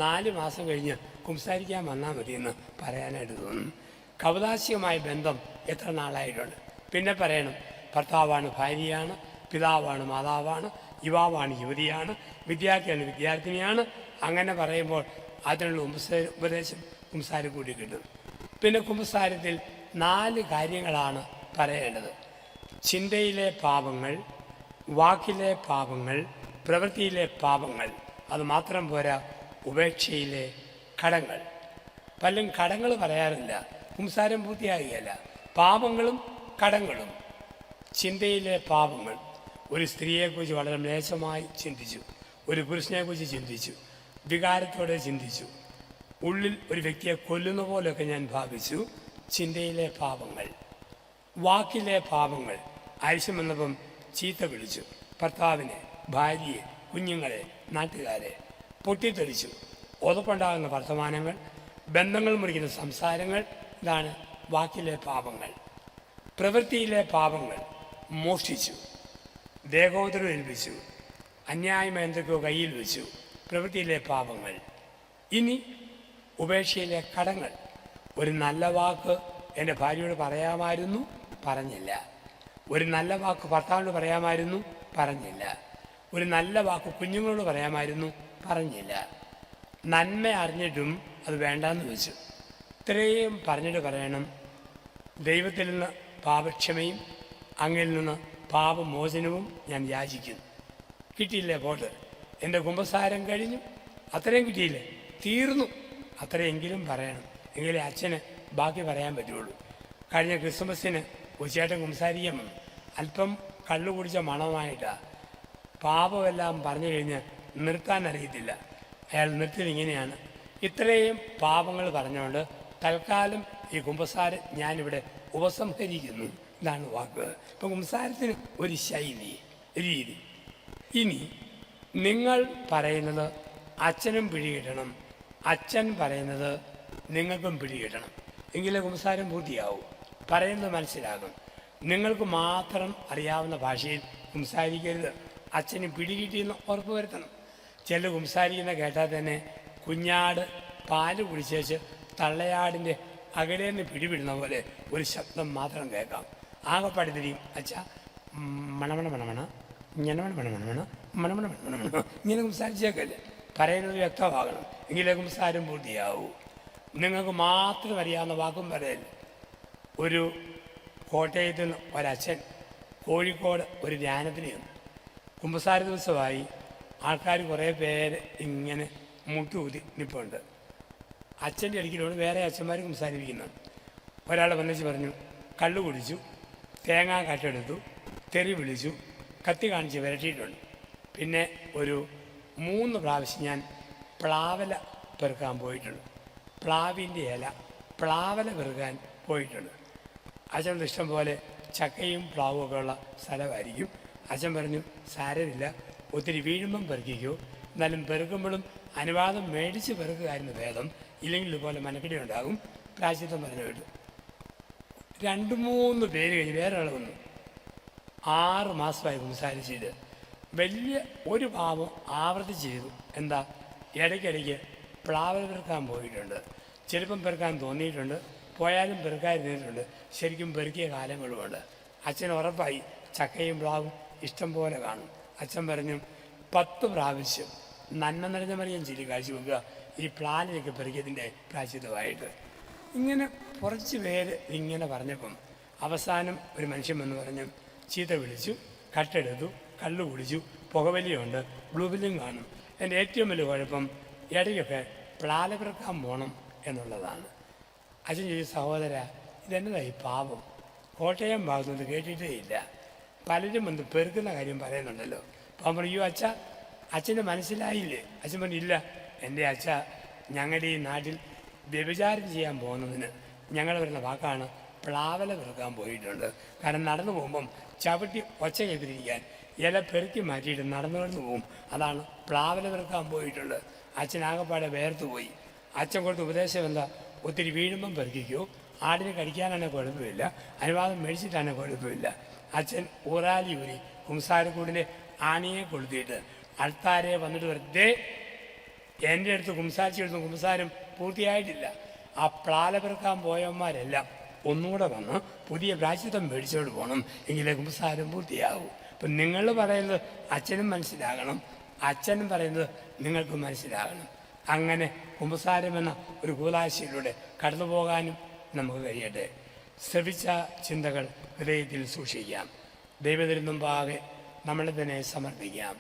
4 മാസം കഴിഞ്ഞ് കുമ്പസാരിക്കാൻ വന്നാൽ മതിയെന്ന് പറയാനായിട്ട് തോന്നും. കൗതാശികമായ ബന്ധം എത്ര നാളായിട്ടുണ്ട്? പിന്നെ പറയണം, ഭർത്താവാണ് ഭാര്യയാണ്, പിതാവാണ് മാതാവാണ്, യുവാവാണ് യുവതിയാണ്, വിദ്യാർത്ഥിയാണ് വിദ്യാർത്ഥിനിയാണ്. അങ്ങനെ പറയുമ്പോൾ അതിനുള്ള ഉപദേശം കുമ്പസാരം കൂടി കിട്ടും. പിന്നെ കുമ്പസാരത്തിൽ 4 കാര്യങ്ങളാണ് പറയേണ്ടത്. ചിന്തയിലെ പാപങ്ങൾ, വാക്കിലെ പാപങ്ങൾ, പ്രവൃത്തിയിലെ പാപങ്ങൾ. അതുമാത്രം പോരാ, ഉപേക്ഷയിലെ കടങ്ങൾ. പലരും കടങ്ങൾ പറയാറില്ല, കുമ്പസാരം പൂർത്തിയാകുകയല്ല. പാപങ്ങളും കടങ്ങളും. ചിന്തയിലെ പാപങ്ങൾ, ഒരു സ്ത്രീയെക്കുറിച്ച് വളരെ മ്ലേച്ഛമായി ചിന്തിച്ചു, ഒരു പുരുഷനെക്കുറിച്ച് ചിന്തിച്ചു, വികാരത്തോടെ ചിന്തിച്ചു, ഉള്ളിൽ ഒരു വ്യക്തിയെ കൊല്ലുന്ന പോലെയൊക്കെ ഞാൻ ഭാവിച്ചു. ചിന്തയിലെ പാപങ്ങൾ. വാക്കിലെ പാപങ്ങൾ, ആവശ്യം വന്നപ്പം ചീത്ത വിളിച്ചു, ഭർത്താവിനെ, ഭാര്യയെ, കുഞ്ഞുങ്ങളെ, നാട്ടുകാരെ പൊട്ടിത്തെളിച്ചു. ഒതുപ്പുണ്ടാകുന്ന വർത്തമാനങ്ങൾ, ബന്ധങ്ങൾ മുറിക്കുന്ന സംസാരങ്ങൾ, ഇതാണ് വാക്കിലെ പാപങ്ങൾ. പ്രവൃത്തിയിലെ പാപങ്ങൾ, മോഷ്ടിച്ചു, ദേഹോദരം ഏൽപ്പിച്ചു, അന്യായമായ എന്തൊക്കെയോ കയ്യിൽ വെച്ചു, പ്രവൃത്തിയിലെ പാപങ്ങൾ. ഇനി ഉപേക്ഷയിലെ കടങ്ങൾ. ഒരു നല്ല വാക്ക് എൻ്റെ ഭാര്യയോട് പറയാമായിരുന്നു, പറഞ്ഞില്ല. ഒരു നല്ല വാക്ക് ഭർത്താവിനോട് പറയാമായിരുന്നു, പറഞ്ഞില്ല. ഒരു നല്ല വാക്ക് കുഞ്ഞുങ്ങളോട് പറയാമായിരുന്നു, പറഞ്ഞില്ല. നന്മ അറിഞ്ഞിട്ടും അത് വേണ്ടാന്ന് വെച്ചു. ഇത്രയും പറഞ്ഞിട്ട് പറയണം, ദൈവത്തിൽ നിന്ന് പാപക്ഷമയും അങ്ങിൽ നിന്ന് പാപമോചനവും ഞാൻ യാചിക്കുന്നു. കിട്ടിയില്ലേ പോട്ട്, എൻ്റെ കുമ്പസാരം കഴിഞ്ഞു, അത്രയും കിട്ടിയില്ലേ, തീർന്നു, അത്രയെങ്കിലും പറയണം. എങ്കിലേ അച്ഛന് ബാക്കി പറയാൻ പറ്റുള്ളൂ. കഴിഞ്ഞ ക്രിസ്മസിന് ഉച്ചയായിട്ടും കുമ്പസാരിക്കാൻ വന്നു. അല്പം കള്ളു കുടിച്ച മണമായിട്ടാണ്. പാപമെല്ലാം പറഞ്ഞു കഴിഞ്ഞ് നിർത്താൻ അറിയത്തില്ല. അയാൾ നിർത്തിയത് ഇങ്ങനെയാണ്, ഇത്രയും പാപങ്ങൾ പറഞ്ഞുകൊണ്ട് തൽക്കാലം ഈ കുമ്പസാരം ഞാനിവിടെ ഉപസംഹരിക്കുന്നു. ഇതാണ് വാക്ക്. ഇപ്പം കുമ്പസാരത്തിന് ഒരു ശൈലി, രീതി. ഇനി നിങ്ങൾ പറയുന്നത് അച്ഛനും പിടികിട്ടണം, അച്ഛൻ പറയുന്നത് നിങ്ങൾക്കും പിടികിട്ടണം. എങ്കിലേ കുമ്പസാരം പൂർത്തിയാവും. പറയുന്നത് മനസ്സിലാകും. നിങ്ങൾക്ക് മാത്രം അറിയാവുന്ന ഭാഷയിൽ കുമ്പസാരിക്കരുത്. അച്ഛന് പിടികിട്ടിയെന്ന് ഉറപ്പ് വരുത്തണം. ചില കുമ്പസാരിക്കുന്ന കേട്ടാൽ തന്നെ കുഞ്ഞാട് പാല് കുടിച്ചേച്ച് തള്ളയാടിൻ്റെ അകലേന്ന് പിടിവിടുന്ന പോലെ ഒരു ശബ്ദം മാത്രം കേൾക്കാം. ആകെപ്പാടി തിരിയും, അച്ഛാ മണമണ മണമണ ഞനമണ മണമണമണ മണമണ മണമണ ഇങ്ങനെ കുമ്പസാരിച്ചേക്കല്ലേ. പറയുന്നത് വ്യക്തമാകണം, എങ്കിലേ കുമ്പസാരം പൂർത്തിയാവൂ. നിങ്ങൾക്ക് മാത്രം അറിയാവുന്ന വാക്കും പറയല്ലേ. ഒരു കോട്ടയത്ത് നിന്ന് ഒരച്ഛൻ കോഴിക്കോട് ഒരു ധ്യാനത്തിന് ചെന്നു. കുമ്പസാര ദിവസമായി. ആൾക്കാർ കുറേ പേര് ഇങ്ങനെ മുട്ടുകുത്തി നിൽപ്പുണ്ട്. അച്ഛൻ്റെ അടുക്കിലോട് വേറെ അച്ഛന്മാർ കുമ്പസാരിപ്പിക്കുന്നുണ്ട്. ഒരാൾ വന്നിച്ച് പറഞ്ഞു, കള്ളു കുടിച്ചു, തേങ്ങാ കട്ടെടുത്തു, തെറി വിളിച്ചു, കത്തി കാണിച്ച് വിരട്ടിയിട്ടുണ്ട്. പിന്നെ ഒരു 3 പ്രാവശ്യം ഞാൻ പ്ലാവല പെറുക്കാൻ പോയിട്ടുണ്ട്. പ്ലാവിൻ്റെ ഇല പ്ലാവല പെറുക്കാൻ പോയിട്ടുണ്ട്. അച്ഛൻ്റെ ഇഷ്ടം പോലെ ചക്കയും പ്ലാവും ഒക്കെ ഉള്ള സ്ഥലമായിരിക്കും. അച്ഛൻ പറഞ്ഞു, സാരമില്ല, ഒത്തിരി വീഴുമ്പം പെറുക്കിക്കോ, എന്നാലും പെറുക്കുമ്പോഴും അനുവാദം മേടിച്ച് പെറുക്കുകയായിരുന്നു ഭേദം. ഇല്ലെങ്കിൽ ഇതുപോലെ മനക്കടി ഉണ്ടാകും. പ്രായശ്ചിത്തം പറഞ്ഞു കേട്ടു. 2-3 പേര് കഴിഞ്ഞ് വേറെ ആൾ വന്നു. 6 മാസമായി സംസാരിച്ചിട്ട് വലിയ ഒരു പാപം ആവർത്തിച്ച് ചെയ്തു. എന്താ? ഇടയ്ക്കിടയ്ക്ക് പ്ലാവൽ പെറുക്കാൻ പോയിട്ടുണ്ട്. ചിലപ്പം പെറുക്കാൻ തോന്നിയിട്ടുണ്ട്, പോയാലും പെറുക്കാതിരുന്നിട്ടുണ്ട്. ശരിക്കും പെറുക്കിയ കാലങ്ങളുമുണ്ട്. അച്ഛൻ ഉറപ്പായി ചക്കയും പ്ലാവും ഇഷ്ടം പോലെ കാണും. അച്ഛൻ പറഞ്ഞു 10 പ്രാവശ്യം നന്മ നിറഞ്ഞ മറിയം ചൊല്ലി കാഴ്ച വെക്കുക ഈ പ്ലാനിനൊക്കെ പെറുക്കിയതിൻ്റെ പ്രായശ്ചിത്തമായിട്ട്. ഇങ്ങനെ കുറച്ച് പേര് ഇങ്ങനെ പറഞ്ഞപ്പം അവസാനം ഒരു മനുഷ്യൻ വന്ന് പറഞ്ഞു, ചീത്ത വിളിച്ചു, കട്ടെടുത്തു, കള്ളു കുടിച്ചു, പുകവലിയുണ്ട്, ബ്ലൂ ബില്ലും കാണും. എൻ്റെ ഏറ്റവും വലിയ കുഴപ്പം ഇടയ്ക്കൊക്കെ പ്ലാല പെറുക്കാൻ പോകണം എന്നുള്ളതാണ്. അച്ഛൻ ചോദിച്ചു, സഹോദര ഇതെന്നതായി പാപം? കോട്ടയം ഭാഗത്തുനിന്ന് കേട്ടിട്ടേ ഇല്ല. പലരും വന്ന് പെറുക്കുന്ന കാര്യം പറയുന്നുണ്ടല്ലോ. അപ്പം പറയൂ അച്ഛന് മനസ്സിലായില്ലേ? അച്ഛൻ പറഞ്ഞു, ഇല്ല എൻ്റെ അച്ഛ, ഞങ്ങളുടെ ഈ നാട്ടിൽ വ്യഭിചാരം ചെയ്യാൻ പോകുന്നതിന് ഞങ്ങൾ വരുന്ന വാക്കാണ് പ്ലാവല പെറുക്കാൻ പോയിട്ടുണ്ട്. കാരണം നടന്നു പോകുമ്പം ചവിട്ടി ഒച്ച കേൾപ്പിരിക്കാൻ ഇല പെറുക്കി മാറ്റിയിട്ട് നടന്നു പോകും. അതാണ് പ്ലാവല പെറുക്കാൻ പോയിട്ടുണ്ട്. അച്ഛനാകപ്പാടെ വേർത്തു പോയി. അച്ഛൻ കൊടുത്ത ഉപദേശം എന്താ? ഒത്തിരി വീഴുമ്പം പെറുക്കിക്കോ, ആടിനെ കടിക്കാനാണ് കുഴപ്പമില്ല, അനുവാദം മേടിച്ചിട്ടാണ് കുഴപ്പമില്ല. അച്ഛൻ ഊറാലി ഊരി കുംസാരക്കൂടിലെ ആണിയെ കൊളുത്തിയിട്ട് അൾത്താരെ വന്നിട്ട് വെറുതെ എൻ്റെ അടുത്ത് കുംസാരിച്ചെടുത്ത് കുംസാരം പൂർത്തിയായിട്ടില്ല. ആ പ്ലാല പെറുക്കാൻ പോയവന്മാരെല്ലാം ഒന്നുകൂടെ വന്ന് പുതിയ പ്രായശ്ചിത്തം മേടിച്ചോട് പോകണം, എങ്കിലേ കുംസാരം പൂർത്തിയാകും. അപ്പം നിങ്ങൾ പറയുന്നത് അച്ഛനും മനസ്സിലാകണം, അച്ഛനും പറയുന്നത് നിങ്ങൾക്ക് മനസ്സിലാകണം. അങ്ങനെ കുമ്പസാരം എന്ന ഒരു കൂതാശയിലൂടെ കടന്നു പോകാനും നമുക്ക് കഴിയട്ടെ. ശ്രവിച്ച ചിന്തകൾ ഹൃദയത്തിൽ സൂക്ഷിക്കാം. ദൈവത്തിന് മുമ്പാകെ നമ്മളെ തന്നെ സമർപ്പിക്കാം.